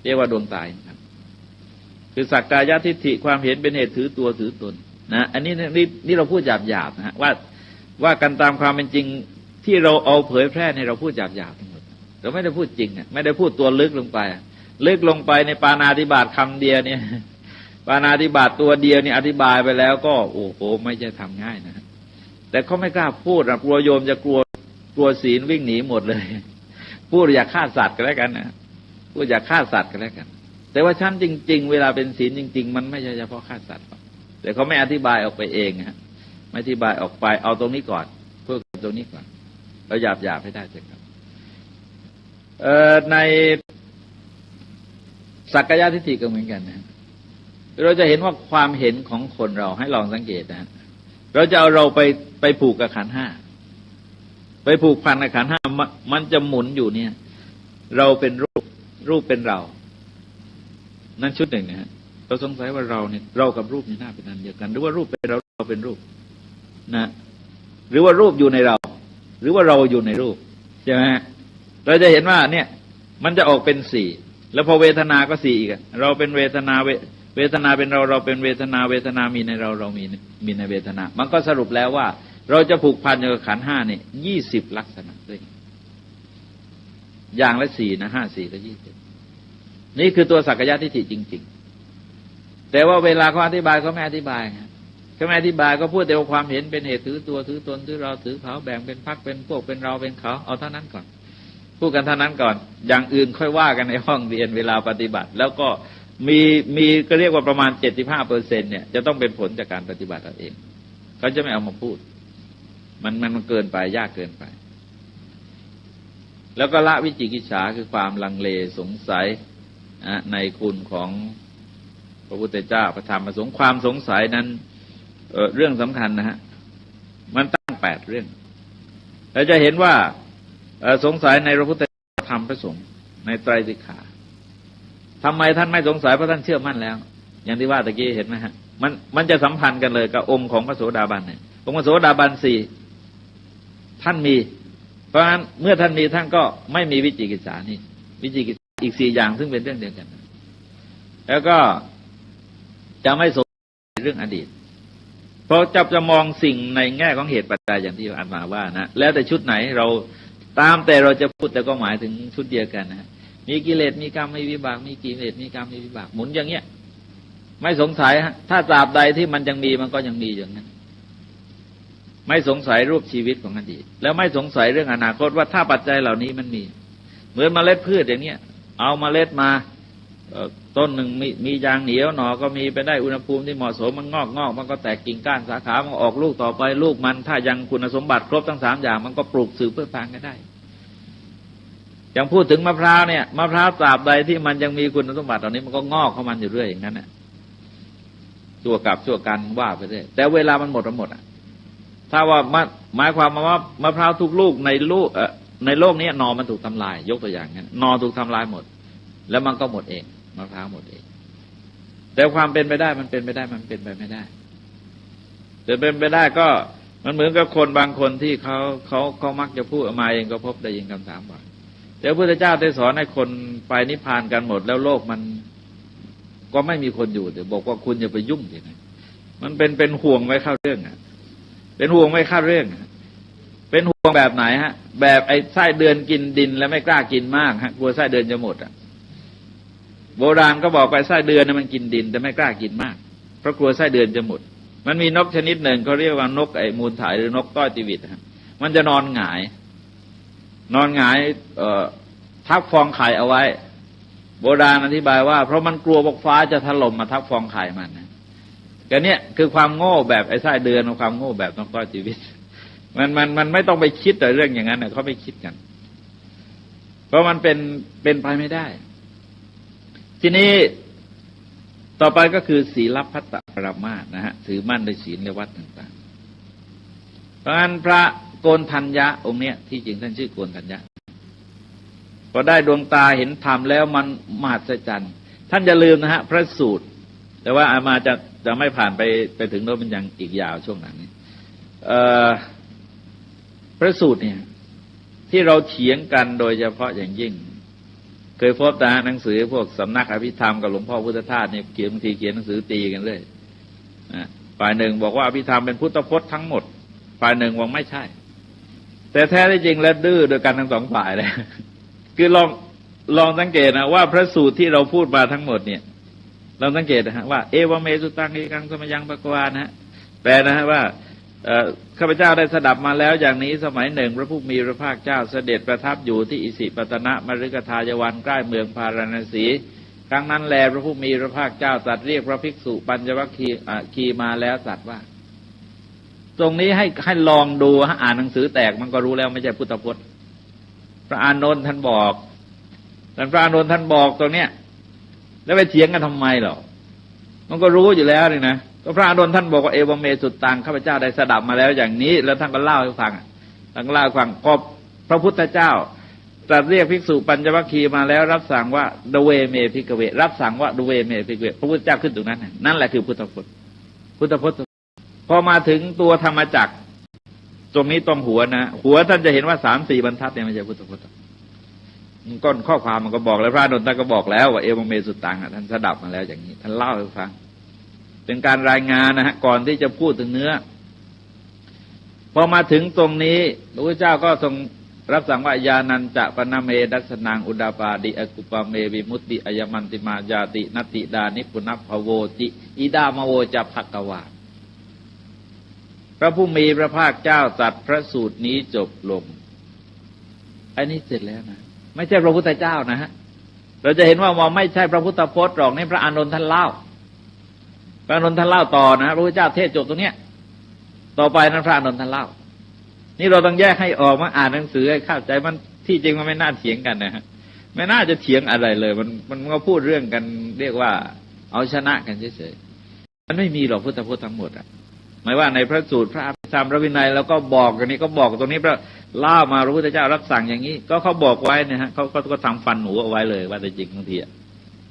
Speaker 1: เรียกว่าดวงตาครับคือสักกายทิฏฐิความเห็นเป็นเหตุถือตัวถือตนนะอันนี้เราพูดหยาบๆนะฮะว่ากันตามความเป็นจริงที่เราเอาเผยแพร่ในเราพูดหยาบๆทั้งหมดเราไม่ได้พูดจริงอ่ะไม่ได้พูดตัวลึกลงไปลึกลงไปในปาณาติบาตคำเดียวเนี่ยปาณาติบาตตัวเดียวนี่อธิบายไปแล้วก็โอ้โหไม่ใช่ทำง่ายนะแต่เขาไม่กล้าพูดกลัวโยมจะกลัวศีลวิ่งหนีหมดเลยพูดอยากฆ่าสัตว์กันแล้วกันนะพูดอยากฆ่าสัตว์กันแล้วกันแต่ว่าชั้นจริงๆเวลาเป็นศีลจริงๆมันไม่ใช่เฉพาะฆ่าสัตว์แต่เขาไม่อธิบายออกไปเองฮะไม่อธิบายออกไปเอาตรงนี้ก่อนเพื่อตรงนี้ก่อนเราหยาบให้ได้เถอะครับในสักกายทิฏฐิก็เหมือนกันนะเราจะเห็นว่าความเห็นของคนเราให้ลองสังเกตนะเราจะเอาเราไปผูกกับขันธ์ห้าไปผูกพันกับขันธ์ห้ามันจะหมุนอยู่เนี่ยเราเป็นรูปเป็นเรานั่นชุดหนึ่งนะฮะเราสงสัยว่าเราเนี่ยเรากับรูปนี่น่าเป็นอันเดียวกันหรือว่ารูปเป็นเราเป็นรูปนะหรือว่ารูปอยู่ในเราหรือว่าเราอยู่ในรูปใช่ไหมฮะเราจะเห็นว่าเนี่ยมันจะออกเป็น4แล้วพอเวทนาก็4อีกเราเป็นเวทนาเวทนาเป็นเราเป็นเวทนาเวทนามีในเรามีในเวทนามันก็สรุปแล้วว่าเราจะผูกพันกับขันธ์ห้าเนี่ย20 ลักษณะด้วยอย่างละ4นะ5 4ก็20นี่คือตัวสักกายทิฏฐิจริงๆแต่ว่าเวลาเขาอธิบายเขาไม่อธิบายเขาไม่อธิบายก็พูดแต่ว่าความเห็นเป็นเหตุถือตัวถือตนถือเราถือเขาแบ่งเป็นพรรคเป็นพวกเป็นเราเป็นเขาเอาเท่านั้นก่อนพูดกันเท่านั้นก่อนอย่างอื่นค่อยว่ากันในห้องเรียนเวลาปฏิบัติแล้วก็มีก็เรียกว่าประมาณ 75% เนี่ยจะต้องเป็นผลจากการปฏิบัติเอาเองเขาจะไม่เอามาพูดมันเกินไปยากเกินไปแล้วก็ละวิจิกิจฉาคือความลังเลสงสัยในคุณของพระพุทธเจ้าพระธรรมพระสงฆ์ความสงสัยนั้นเรื่องสำคัญนะฮะมันตั้ง8 เรื่องเราจะเห็นว่าสงสัยในพระพุทธธรรมพระสงฆ์ในไตรสิกขาทำไมท่านไม่สงสัยเพราะท่านเชื่อมั่นแล้วอย่างที่ว่าตะกี้เห็นไหมฮะมันจะสัมพันธ์กันเลยกับองค์ของพระโสดาบันเนี่ยองค์พระโสดาบัน4ท่านมีเพราะฉะนั้นเมื่อท่านมีท่านก็ไม่มีวิจิกิจฉานี่วิจิกิจอีก4 อย่างซึ่งเป็นเรื่องเดียวกันแล้วก็จะไม่สงสัยเรื่องอดีตเพราะจะมองสิ่งในแง่ของเหตุปัจจัยอย่างที่อาจารย์ว่านะแล้วแต่ชุดไหนเราตามแต่เราจะพูดแต่ก็หมายถึงชุดเดียวกันนะมีกิเลสมีกรรมมีวิบากมีกิเลสมีกรรมมีวิบากหมุนอย่างเงี้ยไม่สงสัยฮะถ้าตราบใดที่มันยังมีมันก็ยังมีอย่างนั้นไม่สงสัยรูปชีวิตของอดีตแล้วไม่สงสัยเรื่องอนาคตว่าถ้าปัจจัยเหล่านี้มันมีเหมือนเมล็ดพืชอย่างเนี้ยเอาเมล็ดมาต้นหนึ่งมียางเหนียวหน่อก็มีไปได้อุณหภูมิที่เหมาะสมมันงอกมันก็แตกกิ่งก้านสาขามันออกลูกต่อไปลูกมันถ้ายังคุณสมบัติครบทั้ง3 อย่างมันก็ปลูกสืบเพื่อพานกันได้อย่างพูดถึงมะพร้าวเนี่ยมะพร้าวตราบใดที่มันยังมีคุณสมบัติเหล่านี้มันก็งอกเข้ามันอยู่เรื่อยอย่างนั้นน่ะชั่วกับชั่วกันว่าไปเรื่อยแต่เวลามันหมดอ่ะถ้าว่าหมายความว่ามะพร้าวทุกลูกในโลกนี้หน่อมันถูกทำลายยกตัวอย่างนั้นหน่อถูกทำลายหมดแล้วมันก็หมดเองมะพร้าวหมดเองแต่ความเป็นไปได้มันเป็นไปได้มันเป็นไปไม่ได้แต่เป็นไปได้ก็มันเหมือนกับคนบางคนที่เขามักจะพูดมาเองก็พบได้ยินคำถามว่าแต่พระพุทธเจ้าได้สอนให้คนไปนิพพานกันหมดแล้วโลกมันก็ไม่มีคนอยู่เดี๋ยวบอกว่าคุณอย่าไปยุ่งอย่างนั้นมันเป็นห่วงไว้เข้าเรื่องเป็นห่วงไว้เข้าเรื่องเป็นห่วงแบบไหนฮะแบบไอ้ไส้เดือนกินดินแล้วไม่กล้ากินมากฮะกลัวไส้เดือนจะหมดโบราณก็บอกไปไส้เดือนมันกินดินแต่ไม่กล้ากินมากเพราะกลัวไส้เดือนจะหมดมันมีนกชนิดหนึ่งเขาเรียกว่านกไอ้มูลถ่ายหรือนกต้อยติวิตมันจะนอนหงายทับฟองไข่เอาไว้โบราณอธิบายว่าเพราะมันกลัวบอกฟ้าจะถล่มมาทับฟองไข่มันนะ ก็เนี่ยคือความโง่แบบไอ้ไส้เดือนกับความโง่แบบน้องก้อยชีวิตมันไม่ต้องไปคิดแต่เรื่องอย่างนั้นเขาไม่คิดกันเพราะมันเป็นไปไม่ได้ทีนี้ต่อไปก็คือศีลพัตตปรามาสนะฮะถือมั่นในศีลและวัดต่างๆเพราะฉะนั้นพระโกณทัญญะองค์เนี้ยที่จริงท่านชื่อโกณทัญญะพอได้ดวงตาเห็นธรรมแล้วมันมหัศจรรย์ท่านอย่าลืมนะฮะพระสูตรแต่ว่าอามาจะไม่ผ่านไปถึงโน้นมันยังอีกยาวช่วงหลังนี้พระสูตรเนี่ยที่เราเถียงกันโดยเฉพาะอย่างยิ่งเคยพบหนังสือพวกสำนักอภิธรรมกับหลวงพ่อพุทธทาสเนี่ยบางทีเขียนหนังสือตีกันเลยฝ่ายหนึ่งบอกว่าอภิธรรมเป็นพุทธพจน์ทั้งหมดฝ่ายหนึ่งบอกไม่ใช่แต่แท้ที่จริงแล้วดื้อโดยกันทั้งสองฝ่ายเลยคือลองสังเกตนะว่าพระสูตรที่เราพูดมาทั้งหมดเนี่ยเราสังเกตนะฮะว่าเอวเมสุตังเอกังสมยังปะกวานะฮะแปลนะฮะว่าข้าพเจ้าได้สดับมาแล้วอย่างนี้สมัยหนึ่งพระผู้มีพระภาคเจ้าเสด็จประทับอยู่ที่อิสิปตนะมฤคทายวันใกล้เมืองพาราณสีครั้งนั้นแลพระผู้มีพระภาคเจ้าตรัสเรียกพระภิกษุปัญจวัคคีย์มาแล้วตรัสว่าตรงนี้ให้ลองดูอ่านหนังสือแตกมันก็รู้แล้วไม่ใช่พุทธพจน์พระอานนท์ท่านบอกพระอานนท์ท่านบอกตรงเนี้ยแล้วไปเถียงกันทำไมหรอมันก็รู้อยู่แล้วนี่นะก็พระอานนท์ท่านบอกว่าเอวเมสุตังข้าพเจ้าได้สดับมาแล้วอย่างนี้แล้วท่านก็เล่าให้ฟังท่านก็เล่าให้ฟังพอพระพุทธเจ้าตรัสเรียกภิกษุปัญจวัคคีย์มาแล้วรับสั่งว่าดเวเมภิกขเวรับสั่งว่าดเวเมภิกขเวพระพุทธเจ้าขึ้นตรงนั้นนั่นแหละคือพุทธพจน์พอมาถึงตัวธรรมจักรตรงนี้ตรงหัวนะหัวท่านจะเห็นว่า3-4 บรรทัดเนี่ยไม่ใช่พุทธพจน์ก้นข้อความมันก็บอกแล้วพระอานนท์ท่านก็บอกแล้วว่าเอวเมสุตังท่านสดับมาแล้วอย่างนี้ท่านเล่าให้ฟังเป็นการรายงานนะฮะก่อนที่จะพูดถึงเนื้อพอมาถึงตรงนี้พระพุทธเจ้าก็ทรงรับสั่งว่ายานันจะปนเมดัสนังอุดาปาดิอกุปเมวิมุตติอัยมันติมาญาตินติดานิปุณัพพโวติอิดามโวจะภักวาพระผู้มีพระภาคเจ้าตรัสพระสูตรนี้จบลงอันนี้เสร็จแล้วนะไม่ใช่พระพุทธเจ้านะฮะเราจะเห็นว่าไม่ใช่พระพุทธพจน์หรอกนี่พระอานนท์ท่านเล่าพระอานนท์ท่านเล่าต่อนะพระพุทธเจ้าเทศจบตรงเนี้ยต่อไปนั้นพระอานนท์ท่านเล่านี่เราต้องแยกให้ออกมาอ่านหนังสือให้เข้าใจมันที่จริงมันไม่น่าเถียงกันนะฮะไม่น่าจะเถียงอะไรเลยมันก็พูดเรื่องกันเรียกว่าเอาชนะกันเฉยๆมันไม่มีหรอกพุทธพจน์ทั้งหมดอ่ะหมายว่าในพระสูตรพระอภิธรรมพระวินัยแล้วก็บอกกันนี้ก็บอกตรงนี้พระเล่ามาพระพุทธเจ้ารับสั่งอย่างนี้ก็เขาบอกไว้เนี่ยฮะเขาทำฟันหนูเอาไว้เลยว่าแต่จริงบางที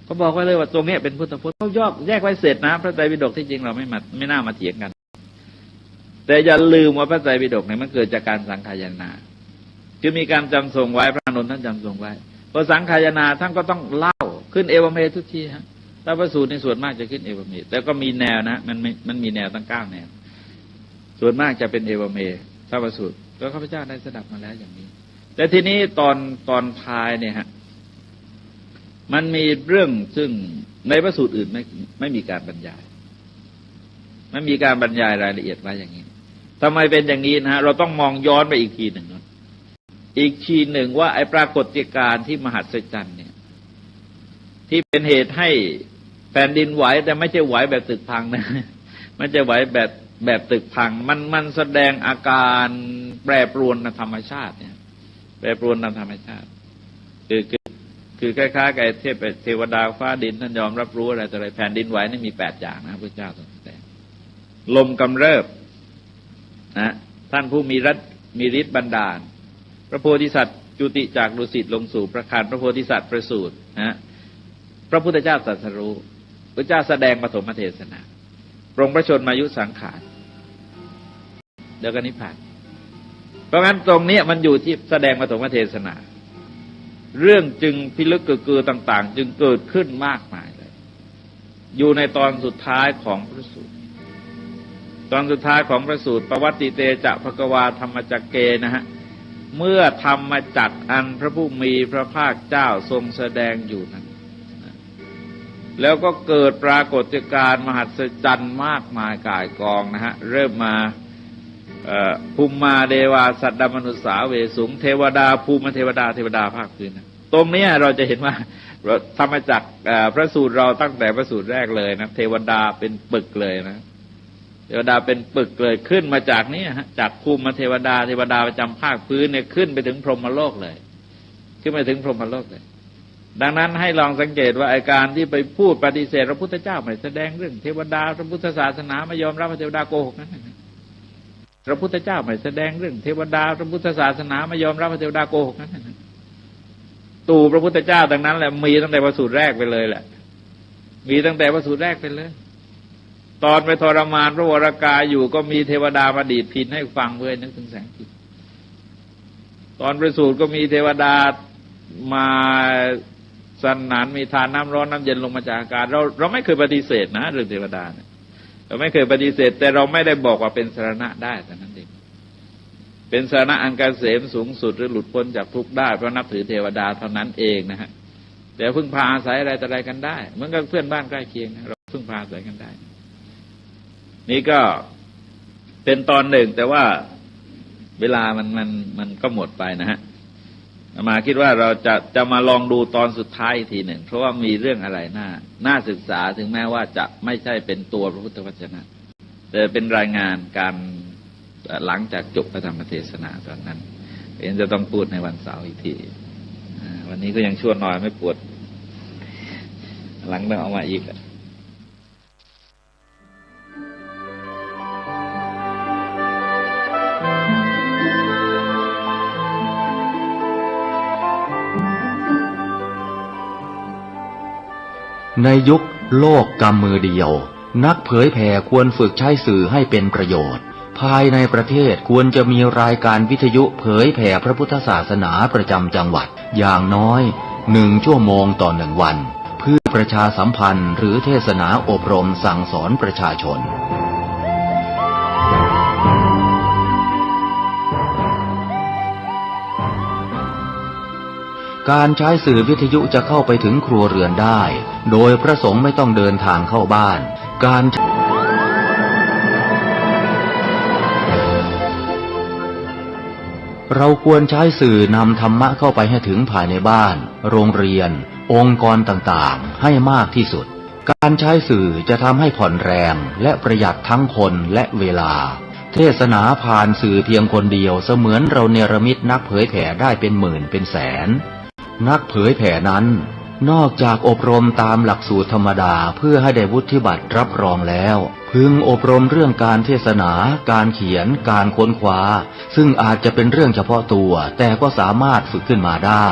Speaker 1: เขาบอกไว้เลยว่าตรงนี้เป็นพุทธพจน์เขาแยกไว้เสร็จนะพระไตรปิฎกที่จริงเราไม่น่ามาเถียงกันแต่อย่าลืมว่าพระไตรปิฎกเนี่ยมันเกิดจากการสังคายนาคือมีการจำทรงไว้พระอานนท์ท่านจำทรงไว้พอสังคายนาท่านก็ต้องเล่าขึ้นเอวเมทุกทีฮะถ้าพระสูตรในส่วนมากจะขึ้นเอวเมแล้วก็มีแนวนะมันมีแนวตั้ง9 แนวส่วนมากจะเป็นเอวเมถ้าพระสูตรก็ข้าพเจ้าได้สดับมาแล้วอย่างนี้แต่ทีนี้ตอนท้ายเนี่ยฮะมันมีเรื่องซึ่งในพระสูตรอื่นไม่มีการบรรยายไม่มีการบรรยายรายละเอียดไว้อย่างนี้ทำไมเป็นอย่างนี้นะฮะเราต้องมองย้อนไปอีกทีหนึ่งว่าไอ้ปรากฏการณ์ที่มหัศจรรย์เนี่ยที่เป็นเหตุให้แผ่นดินไหวแต่ไม่ใช่ไหวแบบตึกพังนะไม่ใช่ไหวแบบตึกพังมันแสดงอาการแปรปรวนในธรรมชาติเนี่ยแปรปรวนในธรรมชาติคือคล้ายๆกับเทวดาฟ้าดินท่านยอมรับรู้อะไรแต่อะไรแผ่นดินไหวนี่มี8 อย่างนะพระเจ้าทรงแสดงลมกำเริบนะท่านผู้มีฤทธิ์บันดาลพระโพธิสัตว์จุติจากดุสิตลงสู่ประคานพระโพธิสัตว์ประสูตินะพระพุทธเจ้าตรัสรู้พระเจ้าแสดงปฐมเทศนาปรงพระชนมายุสังขารเดี๋ยวก็นิพพานเพราะงั้นตรงนี้มันอยู่ที่แสดงปฐมเทศนาเรื่องจึงพิลึกกึกกือต่างๆจึงเกิดขึ้นมากมายเลยอยู่ในตอนสุดท้ายของพระสูตรตอนสุดท้ายของพระสูตรปวัตติเตจะภควาธรรมจักเกนะฮะเมื่อธรรมจักรอันพระผู้มีพระภาคเจ้าทรงแสดงอยู่นั้นแล้วก็เกิดปรากฏการณ์มหัศจรรย์มากมายก่ายกองนะฮะเริ่มมาภูมิมาเดวาสัตตมนุษสาเวสุงเทวดาภูมิเทวดาภาคพื้นนะตรงนี้เราจะเห็นว่าธรรมจักรพระสูตรเราตั้งแต่พระสูตรแรกเลยนะเทวดาเป็นปึกเลยนะ เทวดาเป็นปึกเลยขึ้นมาจากนี้ฮะจากภูมิเทวดาประจำภาคพื้นเนี่ยขึ้นไปถึงพรหมโลกเลยขึ้นไปถึงพรหมโลกเลยดังนั้นให้ลองสังเกตว่าอาการที่ไปพูดปฏิเสธพระพุทธเจ้าไม่แสดงเรื่องเทวดาพระพุทธศาสนาไม่ยอมรับว่าเทวดาโกหกนั้นพระพุทธเจ้าไม่แสดงเรื่องเทวดาพระพุทธศาสนาไม่ยอมรับว่าเทวดาโกหกนั้นตู่พระพุทธเจ้าดังนั้นแหละมีตั้งแต่ประสูติแรกไปเลยแหละมีตั้งแต่ประสูติแรกไปเลยตอนไปทรมานพระวรากายอยู่ก็มีเทวดามาดีดพิณให้ฟังเพื่อนึกถึงแสงทิพย์ตอนประสูติก็มีเทวดามาสนานมีทานน้ำร้อนน้ำเย็นลงมาจากอากาศเราไม่เคยปฏิเสธนะเรื่องเทวดาเนี่ยเราไม่เคยปฏิเสธแต่เราไม่ได้บอกว่าเป็นสรณะได้แต่นั้นเองเป็นสรณะอันเกษมสูงสุดหรือหลุดพ้นจากทุกข์ได้เพราะนับถือเทวดาเท่านั้นเองนะฮะแต่พึ่งพาอาศัยอะไรต่ออะไรกันได้เหมือนกับเพื่อนบ้านใกล้เคียงเราพึ่งพาอาศัยกันได้นี่ก็เป็นตอนหนึ่งแต่ว่าเวลามันก็หมดไปนะฮะมาคิดว่าเราจะมาลองดูตอนสุดท้ายทีหนึ่งเพราะว่ามีเรื่องอะไรน่าศึกษาถึงแม้ว่าจะไม่ใช่เป็นตัวพระพุทธวจนะแต่เป็นรายงานการหลังจากจบพระธรรมเทศนาตอนนั้นเองจะต้องพูดในวันเสาร์อีกทีวันนี้ก็ยังชั่วหน่อยไม่ปวดหลังต้องเอามาอีก
Speaker 5: ในยุคโลกกำมือเดียวนักเผยแผ่ควรฝึกใช้สื่อให้เป็นประโยชน์ภายในประเทศควรจะมีรายการวิทยุเผยแผ่พระพุทธศาสนาประจำจังหวัดอย่างน้อย1 ชั่วโมงต่อ1 วันเพื่อประชาสัมพันธ์หรือเทศนาอบรมสั่งสอนประชาชนการใช้สื่อวิทยุจะเข้าไปถึงครัวเรือนได้โดยพระสงฆ์ไม่ต้องเดินทางเข้าบ้านเราควรใช้สื่อนำธรรมะเข้าไปให้ถึงภายในบ้านโรงเรียนองค์กรต่างๆให้มากที่สุดการใช้สื่อจะทำให้ผ่อนแรงและประหยัดทั้งคนและเวลาเทศนาผ่านสื่อเพียงคนเดียวเสมือนเราเนรมิตนักเผยแผ่ได้เป็นหมื่นเป็นแสนนักเผยแผ่นั้นนอกจากอบรมตามหลักสูตรธรรมดาเพื่อให้ได้วุฒิบัตรรับรองแล้วพึงอบรมเรื่องการเทศนาการเขียนการค้นคว้าซึ่งอาจจะเป็นเรื่องเฉพาะตัวแต่ก็สามารถฝึกขึ้นมาได้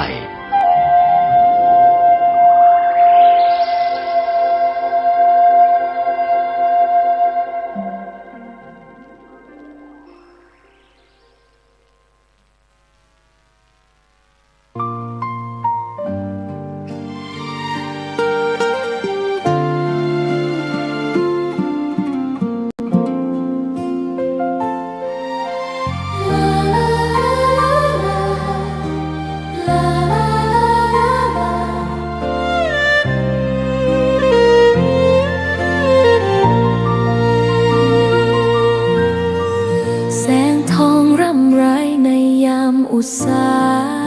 Speaker 4: แสงทองร่ำไรในยามอุตสาห